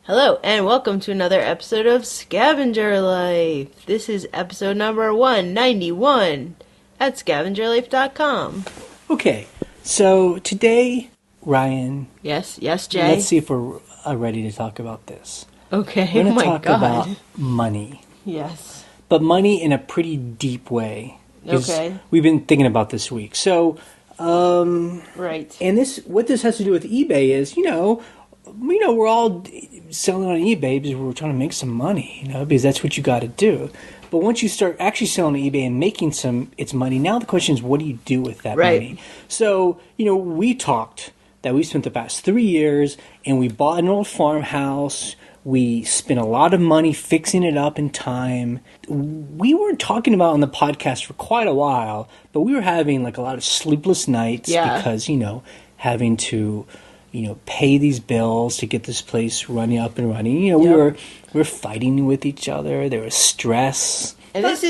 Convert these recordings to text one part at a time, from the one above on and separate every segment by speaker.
Speaker 1: Hello, and welcome to another episode of Scavenger Life. This is episode number 191 at scavengerlife.com.
Speaker 2: Okay, so today, Ryan...
Speaker 1: Yes, Jay?
Speaker 2: Let's see if we're ready to talk about this.
Speaker 1: Okay,
Speaker 2: We're
Speaker 1: oh
Speaker 2: going to
Speaker 1: my
Speaker 2: talk
Speaker 1: God.
Speaker 2: about money.
Speaker 1: Yes.
Speaker 2: But money in a pretty deep way.
Speaker 1: Okay.
Speaker 2: We've been thinking about this week. So,
Speaker 1: right.
Speaker 2: And what this has to do with eBay is, we're all selling on eBay because we're trying to make some money, because that's what you got to do. But once you start actually selling on eBay and making it's money, now the question is, what do you do with that money? So, we talked that we spent the past 3 years and we bought an old farmhouse. We spent a lot of money fixing it up in time. We weren't talking about on the podcast for quite a while, but we were having like a lot of sleepless nights because, having to pay these bills to get this place running up and running. We were fighting with each other. There was stress.
Speaker 1: And this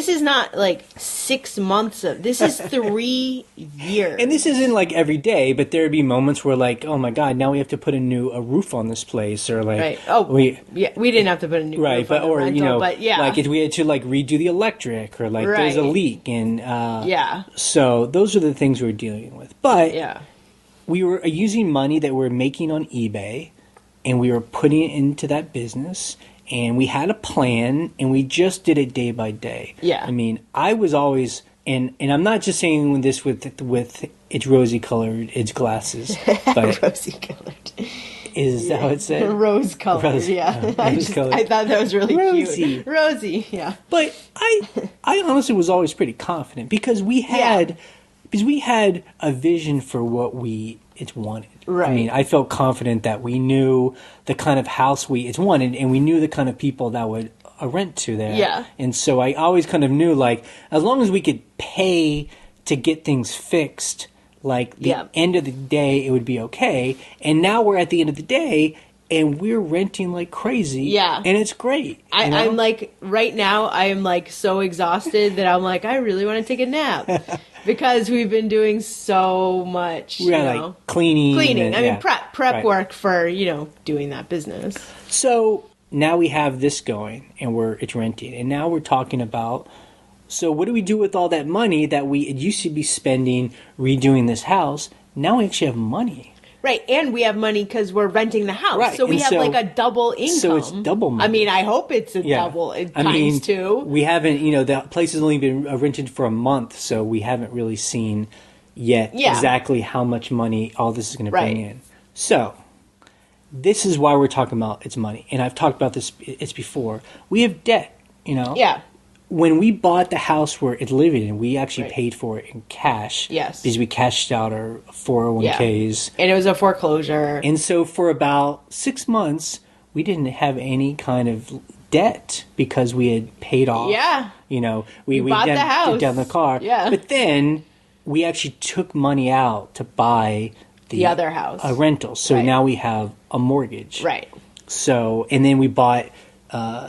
Speaker 1: is not like 6 months of, this is 3 years.
Speaker 2: And this isn't like every day, but there'd be moments where like, oh my God, now we have to put a roof on this place, or like,
Speaker 1: right. Oh, we didn't have to put a new roof on the rental, but yeah,
Speaker 2: like we had to like redo the electric, or like there's a leak, and so those are the things we were dealing with. But we were using money that we were making on eBay, and we were putting it into that business. And we had a plan, and we just did it day by day.
Speaker 1: Yeah.
Speaker 2: I mean, I was always, and I'm not just saying this with it's rosy colored, it's glasses, but
Speaker 1: rosy colored.
Speaker 2: Is that how it's said?
Speaker 1: Rose colored, yeah. I thought that was really cute. Rosy, yeah.
Speaker 2: But I honestly was always pretty confident because we had a vision for what it's wanted.
Speaker 1: Right.
Speaker 2: I mean, I felt confident that we knew the kind of house it's wanted, and we knew the kind of people that would rent to there.
Speaker 1: Yeah.
Speaker 2: And so I always kind of knew, like, as long as we could pay to get things fixed, like, the end of the day, it would be okay. And now we're at the end of the day, and we're renting like crazy. Yeah. And it's great.
Speaker 1: I'm like, right now, I am like so exhausted that I'm like, I really want to take a nap. Because we've been doing so much,
Speaker 2: like cleaning.
Speaker 1: I mean, prep work for, doing that business.
Speaker 2: So now we have this going, and it's renting. And now we're talking about, so what do we do with all that money that it used to be spending redoing this house? Now we actually have money.
Speaker 1: Right, and we have money because we're renting the house. Right. So we have like a double income.
Speaker 2: So it's double money.
Speaker 1: I mean, I hope it's a double times two.
Speaker 2: We haven't, the place has only been rented for a month, so we haven't really seen yet exactly how much money all this is going to bring in. So this is why we're talking about it's money. And I've talked about this before. We have debt,
Speaker 1: Yeah.
Speaker 2: When we bought the house we're living in, we actually paid for it in cash.
Speaker 1: Yes.
Speaker 2: Because we cashed out our 401ks.
Speaker 1: And it was a foreclosure.
Speaker 2: And so for about 6 months, we didn't have any kind of debt because we had paid off.
Speaker 1: Yeah.
Speaker 2: We
Speaker 1: bought the house.
Speaker 2: Down the car.
Speaker 1: Yeah.
Speaker 2: But then we actually took money out to buy
Speaker 1: the other house.
Speaker 2: A rental. So now we have a mortgage.
Speaker 1: Right.
Speaker 2: So, and then we bought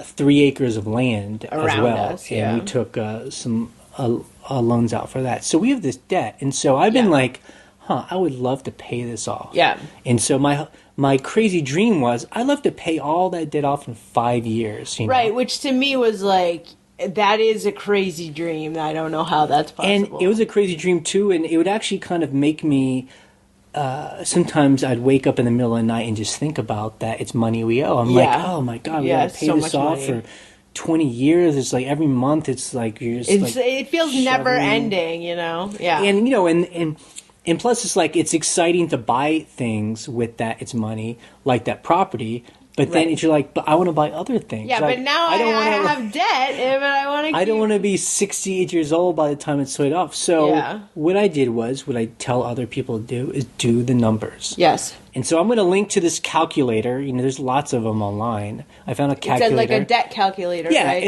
Speaker 2: 3 acres of land
Speaker 1: around
Speaker 2: as well,
Speaker 1: us,
Speaker 2: and we took some loans out for that. So we have this debt, and so I've been like, I would love to pay this off.
Speaker 1: Yeah.
Speaker 2: And so my crazy dream was I'd love to pay all that debt off in 5 years.
Speaker 1: Right, which to me was like, that is a crazy dream. I don't know how that's possible.
Speaker 2: And it was a crazy dream too, and it would actually kind of make me. Sometimes I'd wake up in the middle of the night and just think about that it's money we owe. I'm like, oh my God, we gotta pay this off for 20 years. It's like every month it's like you're just
Speaker 1: it feels never ending, Yeah.
Speaker 2: And and plus it's like it's exciting to buy things with that it's money, like that property. But then you're like, but I want to buy other things.
Speaker 1: Yeah,
Speaker 2: like,
Speaker 1: but now I have debt, but I want to.
Speaker 2: I don't want to be 68 years old by the time it's paid off. So what I did was, what I tell other people to do is do the numbers.
Speaker 1: Yes.
Speaker 2: And so I'm going to link to this calculator. There's lots of them online. I found a calculator.
Speaker 1: It's like a debt calculator.
Speaker 2: Yeah,
Speaker 1: right?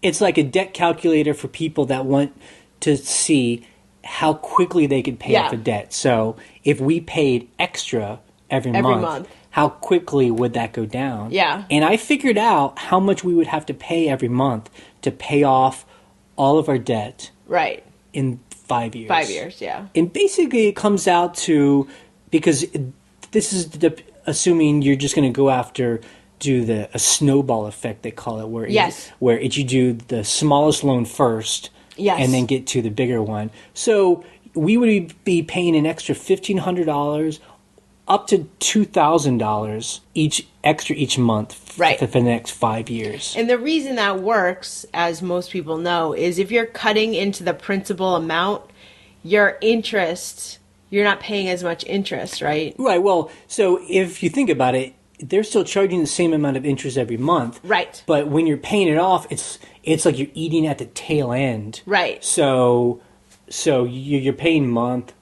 Speaker 2: it's like a debt calculator for people that want to see how quickly they could pay off a debt. So if we paid extra every month, how quickly would that go down?
Speaker 1: Yeah.
Speaker 2: And I figured out how much we would have to pay every month to pay off all of our debt.
Speaker 1: Right.
Speaker 2: In 5 years.
Speaker 1: 5 years, yeah.
Speaker 2: And basically it comes out to, because this is assuming you're just going to go after do a snowball effect, they call it, where
Speaker 1: Yes.
Speaker 2: you do the smallest loan first,
Speaker 1: Yes.
Speaker 2: and then get to the bigger one. So we would be paying an extra $1,500 up to $2,000 each month
Speaker 1: Right.
Speaker 2: for the next 5 years.
Speaker 1: And the reason that works, as most people know, is if you're cutting into the principal amount, your interest, you're not paying as much interest, right?
Speaker 2: Right. Well, so if you think about it, they're still charging the same amount of interest every month.
Speaker 1: Right.
Speaker 2: But when you're paying it off, it's like you're eating at the tail end.
Speaker 1: Right.
Speaker 2: So you're paying month,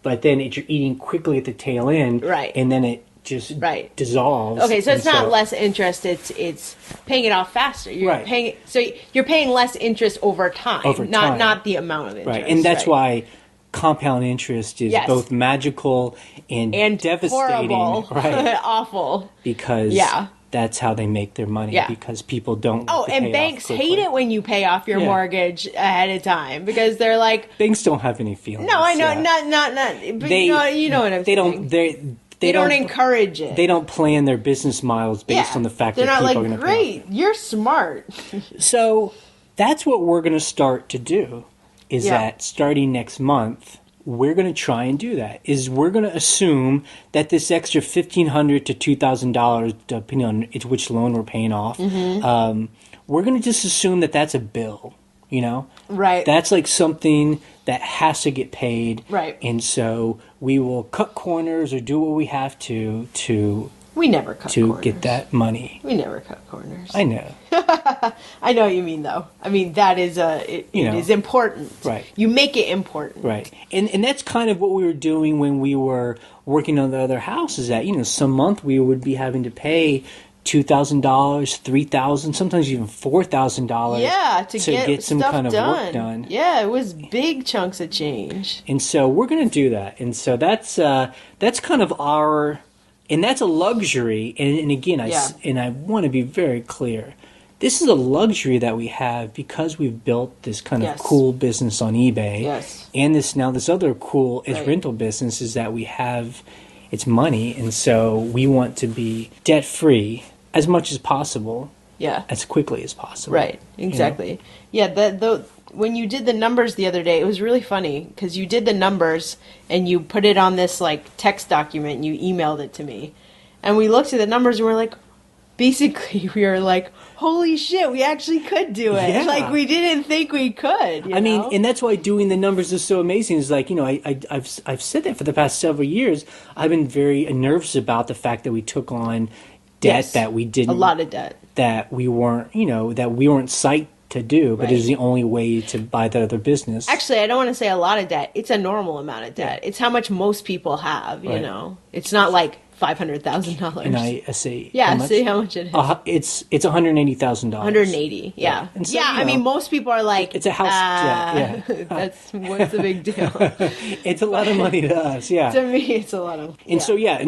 Speaker 2: but then you're eating quickly at the tail end.
Speaker 1: Right.
Speaker 2: And then it just
Speaker 1: Right.
Speaker 2: dissolves.
Speaker 1: Okay, so it's
Speaker 2: And
Speaker 1: not less interest, it's paying it off faster. You're
Speaker 2: Right.
Speaker 1: paying so you're paying less interest over time, not the amount of interest.
Speaker 2: Right. And that's why compound interest is
Speaker 1: Yes.
Speaker 2: both magical and devastating.
Speaker 1: horrible,
Speaker 2: Right.
Speaker 1: awful.
Speaker 2: Because
Speaker 1: Yeah.
Speaker 2: that's how they make their money.
Speaker 1: Yeah.
Speaker 2: Because people don't.
Speaker 1: Oh,
Speaker 2: want to
Speaker 1: and
Speaker 2: pay
Speaker 1: banks
Speaker 2: off quickly.
Speaker 1: hate it when you pay off your
Speaker 2: Yeah.
Speaker 1: mortgage ahead of time because they're like,
Speaker 2: Banks don't have any feelings.
Speaker 1: no, I know,
Speaker 2: yeah.
Speaker 1: not. But you know what I'm
Speaker 2: They
Speaker 1: saying.
Speaker 2: don't.
Speaker 1: They don't encourage it.
Speaker 2: They don't plan their business models based on the fact
Speaker 1: they're
Speaker 2: that
Speaker 1: not
Speaker 2: people
Speaker 1: like,
Speaker 2: are going to pay.
Speaker 1: great, you're smart.
Speaker 2: So that's what we're going to start to do. Is
Speaker 1: Yeah.
Speaker 2: that starting next month, we're going to try and do that. Is we're going to assume that this extra $1,500 to $2,000, depending on which loan we're paying off, we're going to just assume that that's a bill. You know,
Speaker 1: Right.
Speaker 2: That's like something that has to get paid,
Speaker 1: Right.
Speaker 2: And so we will cut corners or do what we have to
Speaker 1: We never cut corners.
Speaker 2: get that money.
Speaker 1: We never cut corners.
Speaker 2: I know.
Speaker 1: I know what you mean, though. I mean, that is it
Speaker 2: You know.
Speaker 1: is important.
Speaker 2: Right.
Speaker 1: You make it important.
Speaker 2: Right. And that's kind of what we were doing when we were working on the other house, is that, some month we would be having to pay $2,000, $3,000, sometimes even $4,000.
Speaker 1: Yeah, to get
Speaker 2: some
Speaker 1: stuff
Speaker 2: kind of
Speaker 1: done.
Speaker 2: work done.
Speaker 1: Yeah, it was big chunks of change.
Speaker 2: And so we're going to do that. And so that's kind of our, and that's a luxury. And again, I want to be very clear. This is a luxury that we have because we've built this kind of
Speaker 1: Yes.
Speaker 2: cool business on eBay.
Speaker 1: Yes.
Speaker 2: And this other cool
Speaker 1: Right.
Speaker 2: rental business is that we have, it's money. And so we want to be debt free as much as possible,
Speaker 1: Yeah.
Speaker 2: as quickly as possible.
Speaker 1: Right. Exactly. Yeah. When you did the numbers the other day, it was really funny because you did the numbers and you put it on this like text document and you emailed it to me, and we looked at the numbers and we're like, basically, we were like, holy shit, we actually could do it.
Speaker 2: Yeah.
Speaker 1: Like, we didn't think we could. You
Speaker 2: I mean,
Speaker 1: know?
Speaker 2: and that's why doing the numbers is so amazing. Is like, I've said that for the past several years. I've been very nervous about the fact that we took on debt
Speaker 1: Yes.
Speaker 2: that we didn't,
Speaker 1: a lot of debt.
Speaker 2: that we weren't, that we weren't psyched to do, but
Speaker 1: Right.
Speaker 2: it was the only way to buy the other business.
Speaker 1: Actually, I don't want to say a lot of debt. It's a normal amount of debt. It's how much most people have, you
Speaker 2: Right.
Speaker 1: know. It's not like $500,000.
Speaker 2: And I say,
Speaker 1: yeah,
Speaker 2: how much?
Speaker 1: see how much it is.
Speaker 2: It's $180,000.
Speaker 1: 180, yeah.
Speaker 2: And so,
Speaker 1: yeah, I mean, most people are like,
Speaker 2: it's a house. Yeah.
Speaker 1: what's the big deal?
Speaker 2: It's a lot of money to us. Yeah.
Speaker 1: To me, it's a lot of.
Speaker 2: And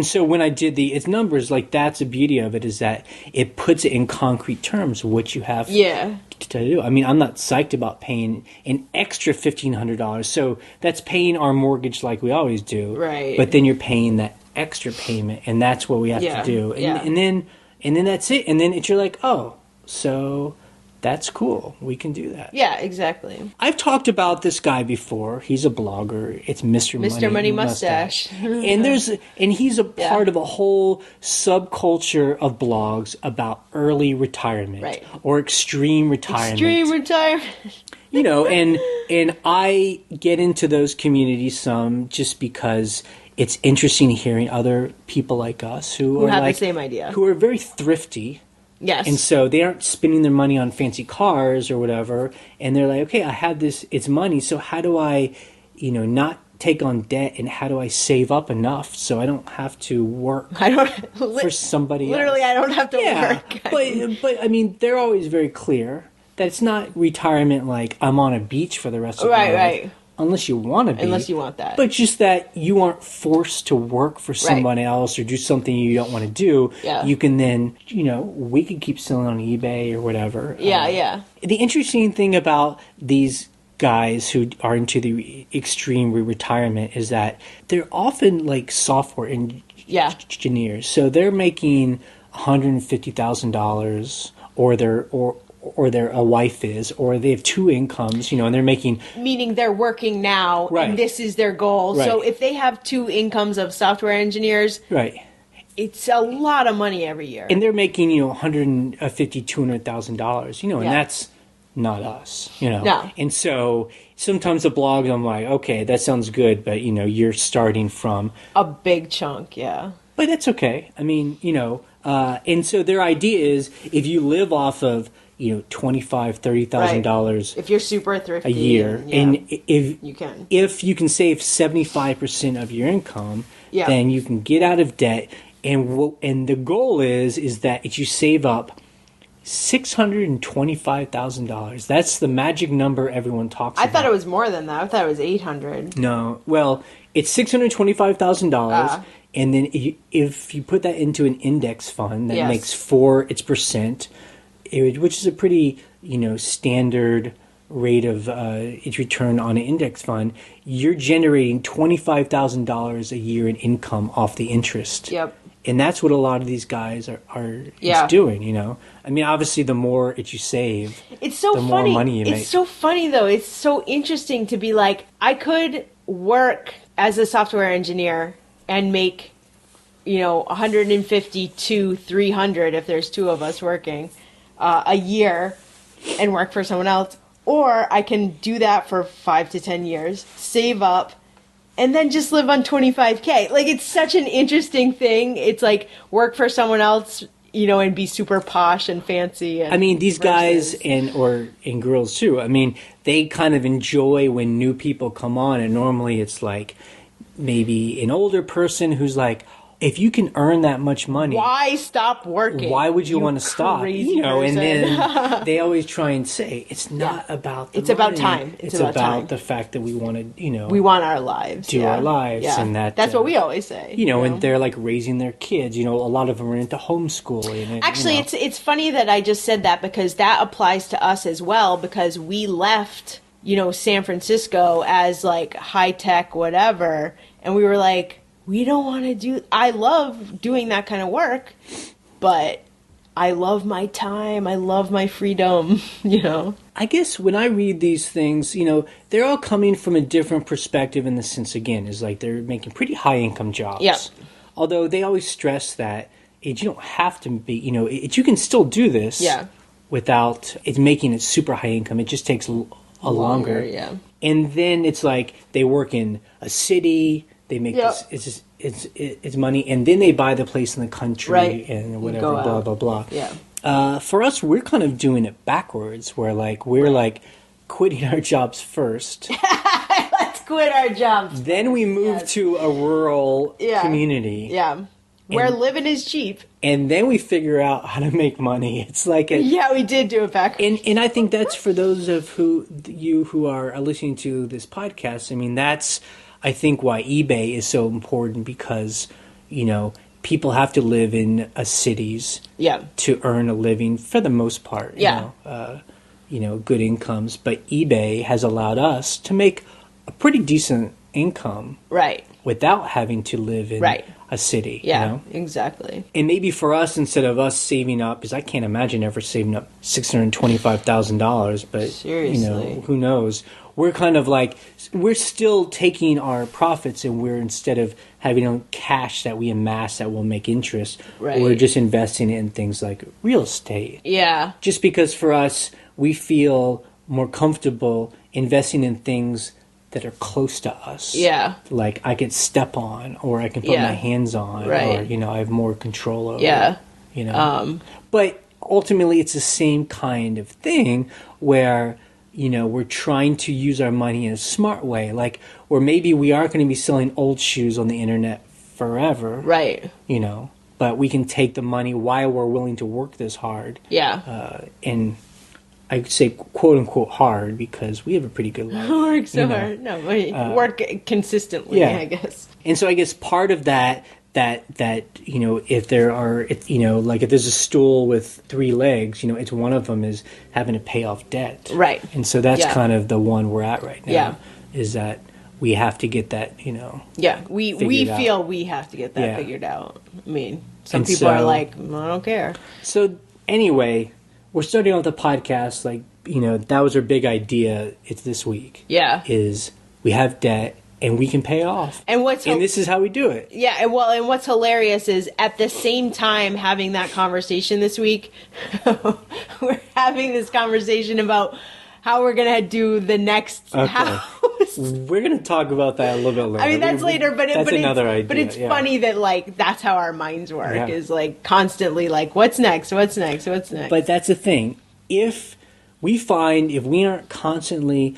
Speaker 2: so when I did its numbers, like that's the beauty of it, is that it puts it in concrete terms what you have
Speaker 1: Yeah.
Speaker 2: to do. I mean, I'm not psyched about paying an extra $1,500. So that's paying our mortgage like we always do.
Speaker 1: Right.
Speaker 2: But then you're paying that extra payment, and that's what we have
Speaker 1: Yeah,
Speaker 2: to do. And,
Speaker 1: yeah.
Speaker 2: and then that's it. And then you're like, oh, so that's cool. We can do that.
Speaker 1: Yeah, exactly.
Speaker 2: I've talked about this guy before. He's a blogger. It's Mr.
Speaker 1: Money Mustache.
Speaker 2: and he's a part of a whole subculture of blogs about early retirement,
Speaker 1: Right.
Speaker 2: or extreme retirement.
Speaker 1: Extreme retirement.
Speaker 2: And I get into those communities some just because it's interesting hearing other people like us who are
Speaker 1: have the
Speaker 2: like,
Speaker 1: same idea.
Speaker 2: who are very thrifty.
Speaker 1: Yes.
Speaker 2: And so they aren't spending their money on fancy cars or whatever. And they're like, okay, I have this, it's money. So how do I, not take on debt, and how do I save up enough so I don't have to work for somebody
Speaker 1: literally,
Speaker 2: else?
Speaker 1: I don't have to work.
Speaker 2: But I mean, they're always very clear that it's not retirement like I'm on a beach for the rest of my life.
Speaker 1: Right.
Speaker 2: Unless you want to be.
Speaker 1: Unless you want that.
Speaker 2: But just that you aren't forced to work for someone else or do something you don't want to do.
Speaker 1: Yeah.
Speaker 2: You can then, we could keep selling on eBay or whatever.
Speaker 1: Yeah.
Speaker 2: The interesting thing about these guys who are into the extreme retirement is that they're often like software engineers. So they're making $150,000, or their a wife is, or they have two incomes, and they're making.
Speaker 1: Meaning they're working now,
Speaker 2: Right.
Speaker 1: and this is their goal.
Speaker 2: Right.
Speaker 1: So if they have two incomes of software engineers,
Speaker 2: Right.
Speaker 1: it's a lot of money every year.
Speaker 2: And they're making, $150,000, $200,000, and that's not us,
Speaker 1: No.
Speaker 2: And so sometimes the blogs, I'm like, okay, that sounds good, but you're starting from
Speaker 1: a big chunk, yeah.
Speaker 2: But that's okay. I mean, and so their idea is if you live off of, $25,000, $30,000
Speaker 1: if you're super thrifty
Speaker 2: a year, and if you can save 75% of your income, then you can get out of debt. And the goal is that you save up $625,000. That's the magic number everyone talks about.
Speaker 1: I thought it was more than that. I thought it was 800.
Speaker 2: No, well, it's $625,000. And then if you put that into an index fund that makes 4%, which is a pretty standard rate of its return on an index fund, you're generating $25,000 a year in income off the interest.
Speaker 1: Yep.
Speaker 2: And that's what a lot of these guys are doing. I mean, obviously, the more you save,
Speaker 1: it's so
Speaker 2: the
Speaker 1: funny.
Speaker 2: more money you make.
Speaker 1: It's so funny though. It's so interesting to be like, I could work as a software engineer and make 150 to 300 if there's two of us working a year and work for someone else, or I can do that for 5 to 10 years, save up, and then just live on $25K. Like, it's such an interesting thing. It's like work for someone else, and be super posh and fancy. And
Speaker 2: I mean, these guys and girls too. I mean, they kind of enjoy when new people come on, and normally it's like maybe an older person who's like, if you can earn that much money,
Speaker 1: why stop working?
Speaker 2: Why would you want to stop? And then they always try and say it's not about the
Speaker 1: it's
Speaker 2: money.
Speaker 1: About time.
Speaker 2: It's about the fact that we want to,
Speaker 1: we want our lives.
Speaker 2: Do our lives, and
Speaker 1: that's what we always say.
Speaker 2: And they're like raising their kids. A lot of them are into homeschooling.
Speaker 1: Actually, it's funny that I just said that because that applies to us as well. Because we left, San Francisco as like high tech, whatever, and we were like, we don't want to do. I love doing that kind of work, but I love my time. I love my freedom.
Speaker 2: I guess when I read these things, they're all coming from a different perspective in the sense, again, is like they're making pretty high income jobs.
Speaker 1: Yeah.
Speaker 2: Although they always stress that you don't have to be, you can still do this without it making it super high income. It just takes a longer.
Speaker 1: Yeah.
Speaker 2: And then it's like they work in a city. They make this. It's money, and then they buy the place in the country and whatever. Blah blah blah.
Speaker 1: Yeah.
Speaker 2: For us, we're kind of doing it backwards. Where we're like quitting our jobs first.
Speaker 1: Let's quit our jobs.
Speaker 2: Then we move to a rural community.
Speaker 1: Yeah. Where living is cheap.
Speaker 2: And then we figure out how to make money. It's like
Speaker 1: we did do it backwards.
Speaker 2: And I think that's for those of you who are listening to this podcast. I mean, that's. I think why eBay is so important because, people have to live in cities to earn a living for the most part. Good incomes. But eBay has allowed us to make a pretty decent income.
Speaker 1: Right.
Speaker 2: Without having to live in a city.
Speaker 1: Yeah, exactly.
Speaker 2: And maybe for us, instead of us saving up, because I can't imagine ever saving up $625,000, but,
Speaker 1: seriously,
Speaker 2: who knows? We're kind of like, we're still taking our profits and we're, instead of having cash that we amass that will make interest, we're just investing in things like real estate.
Speaker 1: Yeah.
Speaker 2: Just because for us, we feel more comfortable investing in things that are close to us.
Speaker 1: Yeah.
Speaker 2: Like I could step on or I can put my hands on or, I have more control over.
Speaker 1: Yeah.
Speaker 2: But ultimately it's the same kind of thing where, we're trying to use our money in a smart way. Like, or maybe we are going to be selling old shoes on the internet forever.
Speaker 1: Right.
Speaker 2: But we can take the money while we're willing to work this hard.
Speaker 1: Yeah.
Speaker 2: And I say quote unquote hard because we have a pretty good life.
Speaker 1: Work so hard. No, work consistently, I guess.
Speaker 2: And so I guess part of that if there are like if there's a stool with 3 legs, it's one of them is having to pay off debt.
Speaker 1: Right.
Speaker 2: And so that's kind of the one we're at right now.
Speaker 1: Yeah.
Speaker 2: Is that we have to get that,
Speaker 1: Yeah. We feel we have to get that figured out. I mean, some
Speaker 2: And
Speaker 1: people are
Speaker 2: so-
Speaker 1: like, I don't care.
Speaker 2: So anyway, we're starting off the podcast like, that was our big idea. It's this week.
Speaker 1: Yeah.
Speaker 2: Is we have debt and we can pay it off.
Speaker 1: And
Speaker 2: this is how we do it.
Speaker 1: Yeah, and what's hilarious is at the same time having that conversation this week, we're having this conversation about how we're gonna do the next house.
Speaker 2: We're gonna talk about that a little bit later.
Speaker 1: I mean, that's later, but
Speaker 2: that's another idea.
Speaker 1: But it's funny that like that's how our minds work.
Speaker 2: Yeah.
Speaker 1: Is like constantly like, what's next? What's next? What's next?
Speaker 2: But that's the thing. If we aren't constantly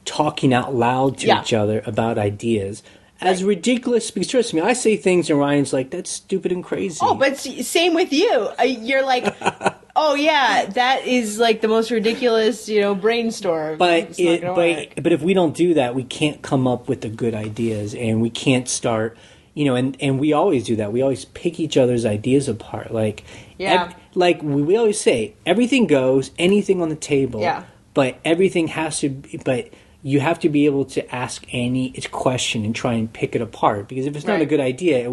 Speaker 2: talking out loud to each other about ideas, as ridiculous, because trust me, I say things and Ryan's like, that's stupid and crazy.
Speaker 1: Oh, but same with you. You're like, oh yeah, that is like the most ridiculous, brainstorm.
Speaker 2: But if we don't do that, we can't come up with the good ideas, and we can't start, and we always do that. We always pick each other's ideas apart. Like, like we always say, everything goes, anything on the table. Yeah. But everything has to be, but you have to be able to ask any question and try and pick it apart, because if it's not a good idea,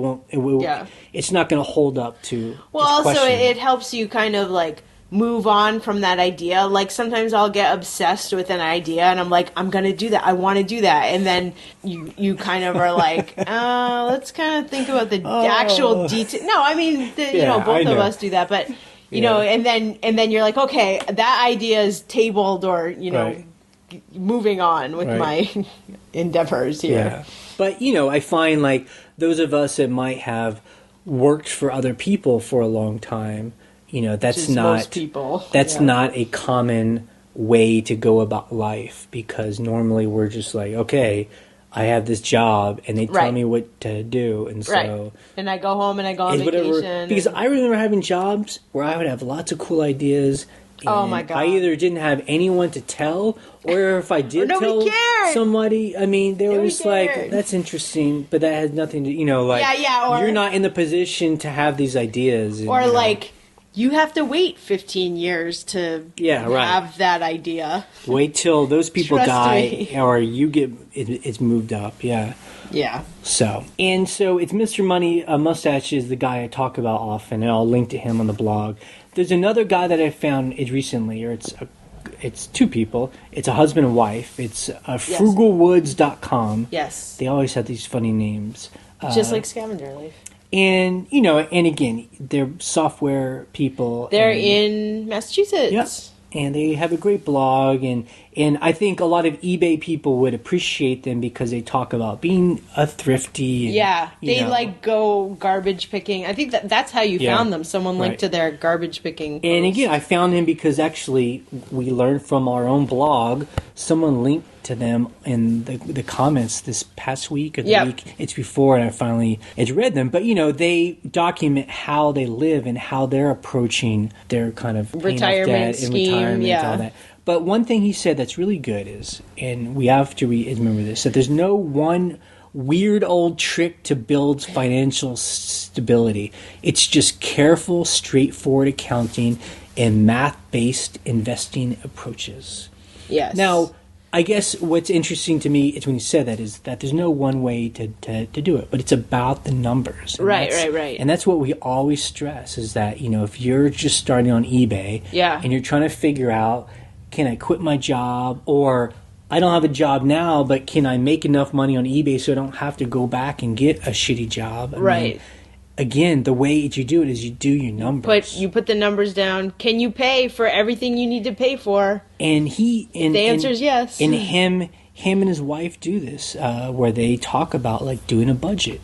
Speaker 2: it's not going to hold up to.
Speaker 1: Well, also it helps you kind of like move on from that idea. Like sometimes I'll get obsessed with an idea and I'm like, I'm going to do that. I want to do that. And then you kind of are like, let's kind of think about the actual detail. No, I mean, both of us do that, but you know, and then you're like, okay, that idea is tabled, or moving on with my endeavors here.
Speaker 2: Yeah. But, I find like those of us that might have worked for other people for a long time, that's not
Speaker 1: most people.
Speaker 2: That's not a common way to go about life, because normally we're just like, okay, I have this job and they tell me what to do, and so
Speaker 1: and I go home and I go on vacation.
Speaker 2: Because I remember having jobs where I would have lots of cool ideas.
Speaker 1: Oh my God.
Speaker 2: I either didn't have anyone to tell, or if I did tell somebody, I mean, they were just like, that's interesting, but that has nothing to, or you're not in the position to have these ideas.
Speaker 1: Or like, you have to wait 15 years to have that idea.
Speaker 2: Wait till those people die, or you get, it's moved up, Yeah. So it's Mr. Money Mustache is the guy I talk about often, and I'll link to him on the blog. There's another guy that I found recently, or it's two people. It's a husband and wife. It's frugalwoods.com.
Speaker 1: Yes.
Speaker 2: They always have these funny names.
Speaker 1: Just like Scavenger Life.
Speaker 2: And, and again, they're software people.
Speaker 1: They're in Massachusetts.
Speaker 2: Yep. And they have a great blog, and I think a lot of eBay people would appreciate them because they talk about being a thrifty. And,
Speaker 1: they like go garbage picking. I think that's how you found them. Someone linked to their garbage picking post.
Speaker 2: And again, I found him because actually we learned from our own blog. Someone linked to them in the comments this past week or the week it's before, and I read them. But they document how they live and how they're approaching their kind of
Speaker 1: retirement scheme,
Speaker 2: all that. But one thing he said that's really good is, and we have to remember this, that there's no one weird old trick to build financial stability. It's just careful, straightforward accounting and math-based investing approaches.
Speaker 1: Yes.
Speaker 2: Now, I guess what's interesting to me is when you said that is that there's no one way to do it, but it's about the numbers.
Speaker 1: Right.
Speaker 2: And that's what we always stress is that, if you're just starting on eBay and you're trying to figure out, can I quit my job, or I don't have a job now, but can I make enough money on eBay so I don't have to go back and get a shitty job? I mean, again, the way that you do it is you do your numbers.
Speaker 1: You put the numbers down. Can you pay for everything you need to pay for?
Speaker 2: And the answer
Speaker 1: is yes.
Speaker 2: And him and his wife do this, where they talk about like doing a budget.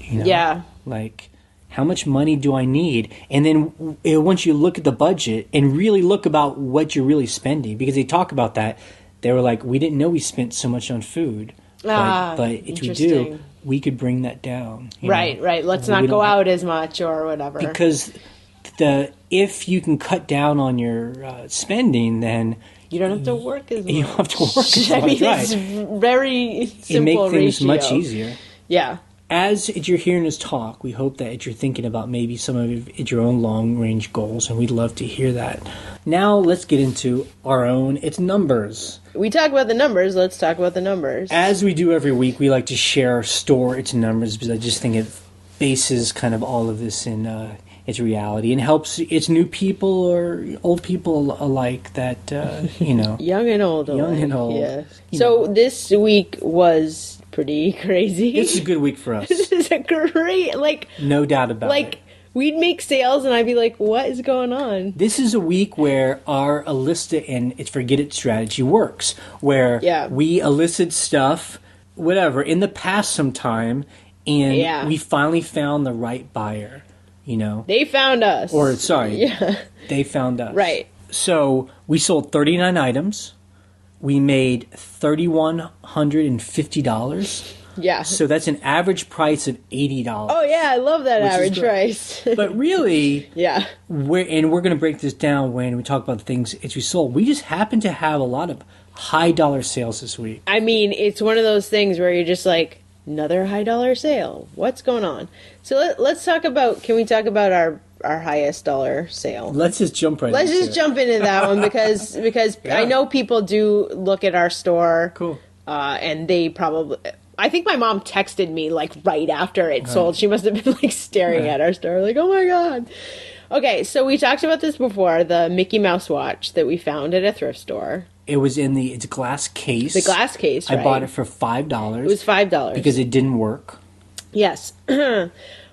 Speaker 2: Like, how much money do I need? And then once you look at the budget and really look about what you're really spending, because they talk about that, they were like, we didn't know we spent so much on food, but if we do, we could bring that down.
Speaker 1: Right. Let's not go out as much or whatever.
Speaker 2: Because if you can cut down on your spending, then
Speaker 1: you don't have to work as much.
Speaker 2: You don't have to work as much.
Speaker 1: I mean, it's very simple.
Speaker 2: It makes things
Speaker 1: ratio.
Speaker 2: much easier.
Speaker 1: Yeah.
Speaker 2: As you're hearing us talk, we hope that you're thinking about maybe some of your own long-range goals, and we'd love to hear that. Now, let's get into it's numbers.
Speaker 1: We talk about the numbers, let's talk about the numbers.
Speaker 2: As we do every week, we like to share It's numbers, because I just think it bases kind of all of this in it's reality, and helps it's new people or old people alike that
Speaker 1: young and old.
Speaker 2: Young and old.
Speaker 1: Yeah. So this week was pretty crazy.
Speaker 2: This is a good week for us.
Speaker 1: This is a great,
Speaker 2: no doubt about it.
Speaker 1: We'd make sales and I'd be like, what is going on?
Speaker 2: This is a week where our elicit and it's forget it strategy works, where we elicit stuff, whatever, in the past sometime, and we finally found the right buyer,
Speaker 1: They found us.
Speaker 2: They found us.
Speaker 1: Right.
Speaker 2: So we sold 39 items. We made $3,150.
Speaker 1: Yeah.
Speaker 2: So that's an average price of $80.
Speaker 1: Oh yeah, I love that average price.
Speaker 2: But really,
Speaker 1: we're
Speaker 2: going to break this down when we talk about the things we sold. We just happen to have a lot of high dollar sales this week.
Speaker 1: I mean, it's one of those things where you're just like, another high dollar sale. What's going on? So let's talk about. Can we talk about our highest dollar sale?
Speaker 2: Let's just jump right.
Speaker 1: Let's just jump into that one because I know people do look at our store.
Speaker 2: Cool.
Speaker 1: And they probably. I think my mom texted me right after it sold. She must have been staring at our store like, oh my God. Okay, so we talked about this before, the Mickey Mouse watch that we found at a thrift store.
Speaker 2: It was in it's a glass case.
Speaker 1: The glass case, right.
Speaker 2: I bought it for $5.
Speaker 1: It was $5.
Speaker 2: Because it didn't work.
Speaker 1: Yes.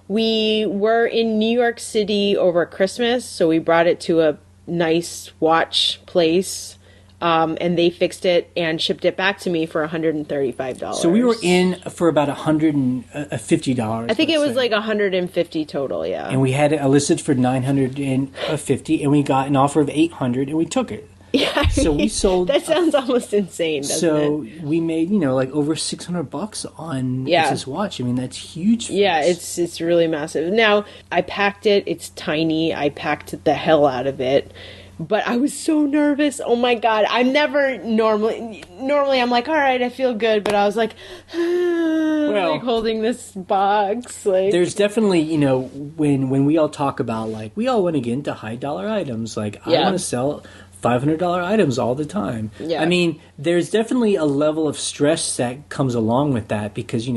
Speaker 1: We were in New York City over Christmas, so we brought it to a nice watch place. And they fixed it and shipped it back to me for $135.
Speaker 2: So we were in for about $150.
Speaker 1: I think it was $150 total, yeah.
Speaker 2: And we had it listed for $950, and we got an offer of $800, and we took it.
Speaker 1: Yeah,
Speaker 2: so we sold.
Speaker 1: That sounds almost insane, doesn't it?
Speaker 2: So we made over $600 on this watch. I mean, that's huge. For us.
Speaker 1: It's really massive. Now I packed it. It's tiny. I packed the hell out of it. But I was so nervous. Oh my God. I'm never normally I'm like, all right, I feel good. But I was like, holding this box.
Speaker 2: There's definitely, when we all talk about we all want to get into high dollar items. I want to sell $500 items all the time. Yeah. I mean, there's definitely a level of stress that comes along with that because,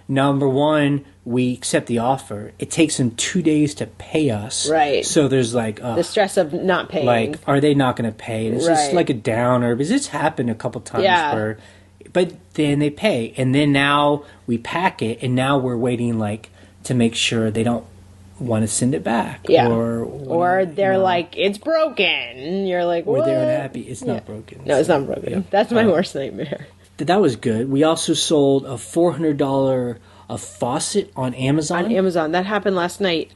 Speaker 2: number one, we accept the offer. It takes them 2 days to pay us. Right. So there's the
Speaker 1: stress of not paying.
Speaker 2: Are they not going to pay? And it's just like a downer because it's happened a couple times but then they pay. And then now we pack it and now we're waiting to make sure they don't want to send it back.
Speaker 1: Yeah. Or they're it's broken. You're like, what?
Speaker 2: Or they're unhappy. It's not broken.
Speaker 1: No, it's not broken. Yeah. That's my worst nightmare.
Speaker 2: That was good. We also sold a $400 faucet on Amazon.
Speaker 1: On Amazon. That happened last night.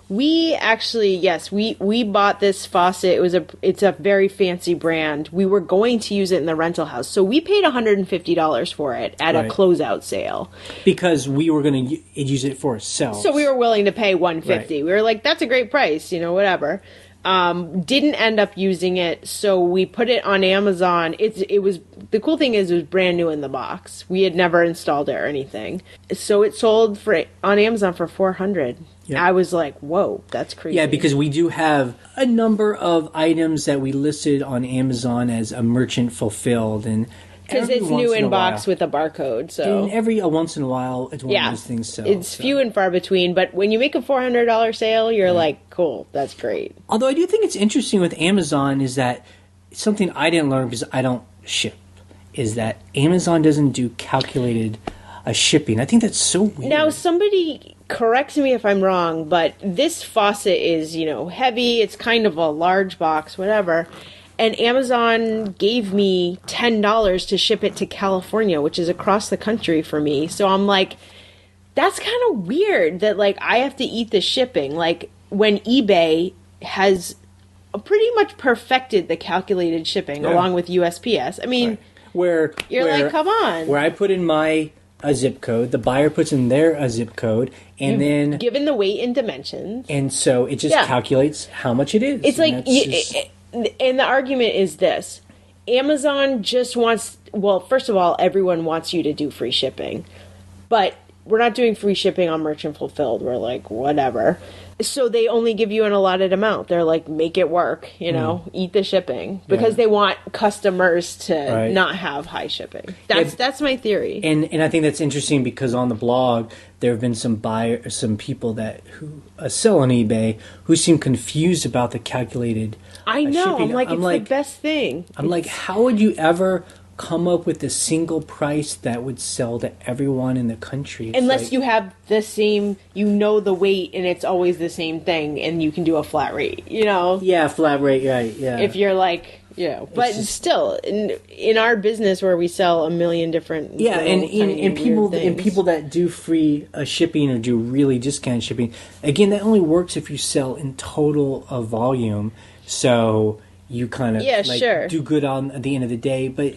Speaker 1: We actually, we bought this faucet. It's a very fancy brand. We were going to use it in the rental house. So we paid $150 for it at a closeout sale.
Speaker 2: Because we were going to use it for ourselves.
Speaker 1: So we were willing to pay $150. Right. We were like, that's a great price, whatever. Didn't end up using it, so we put it on Amazon. It was the cool thing is it was brand new in the box. We had never installed it or anything, so it sold on Amazon for $400. Yep. I was like, whoa, that's crazy.
Speaker 2: Yeah, because we do have a number of items that we listed on Amazon as a merchant fulfilled, and
Speaker 1: because it's new in box with a barcode. So
Speaker 2: and every once in a while, it's one of those things.
Speaker 1: It's few and far between. But when you make a $400 sale, you're like, cool, that's great.
Speaker 2: Although I do think it's interesting with Amazon is that something I didn't learn because I don't ship is that Amazon doesn't do calculated shipping. I think that's so weird.
Speaker 1: Now somebody correct me if I'm wrong, but this faucet is heavy. It's kind of a large box, whatever. And Amazon gave me $10 to ship it to California, which is across the country for me. So I'm like, that's kind of weird that I have to eat the shipping. When eBay has pretty much perfected the calculated shipping along with USPS. I mean,
Speaker 2: where
Speaker 1: come on.
Speaker 2: Where I put in my zip code, the buyer puts in their zip code, and then
Speaker 1: given the weight and dimensions,
Speaker 2: and so it just calculates how much it is.
Speaker 1: It's and the argument is this. Amazon just wants, first of all, everyone wants you to do free shipping. But we're not doing free shipping on merchant fulfilled. We're like, whatever. So they only give you an allotted amount. They're like, make it work, eat the shipping, because they want customers to not have high shipping. That's my theory.
Speaker 2: And I think that's interesting because on the blog there have been some people who sell on eBay who seem confused about the calculated.
Speaker 1: I know.
Speaker 2: Shipping.
Speaker 1: I'm like, it's the best thing.
Speaker 2: I'm like, how would you ever come up with a single price that would sell to everyone in the country?
Speaker 1: Unless you have the same, the weight, and it's always the same thing, and you can do a flat rate,
Speaker 2: Yeah, flat rate, right, yeah.
Speaker 1: If you're like, but still, in our business where we sell a million different
Speaker 2: and people that do free shipping or do really discounted shipping, again, that only works if you sell in total of volume, so you kind of do good on at the end of the day, but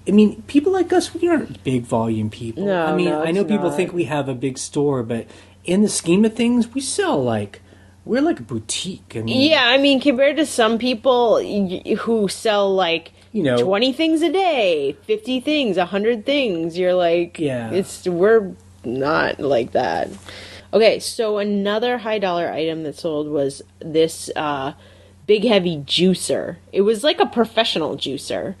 Speaker 2: I mean, people like us, we aren't big volume people.
Speaker 1: No,
Speaker 2: I know people think we have a big store, but in the scheme of things, we sell we're like a boutique.
Speaker 1: Compared to some people who sell 20 things a day, 50 things, 100 things, you're like, we're not like that. Okay, so another high dollar item that sold was this big heavy juicer. It was like a professional juicer.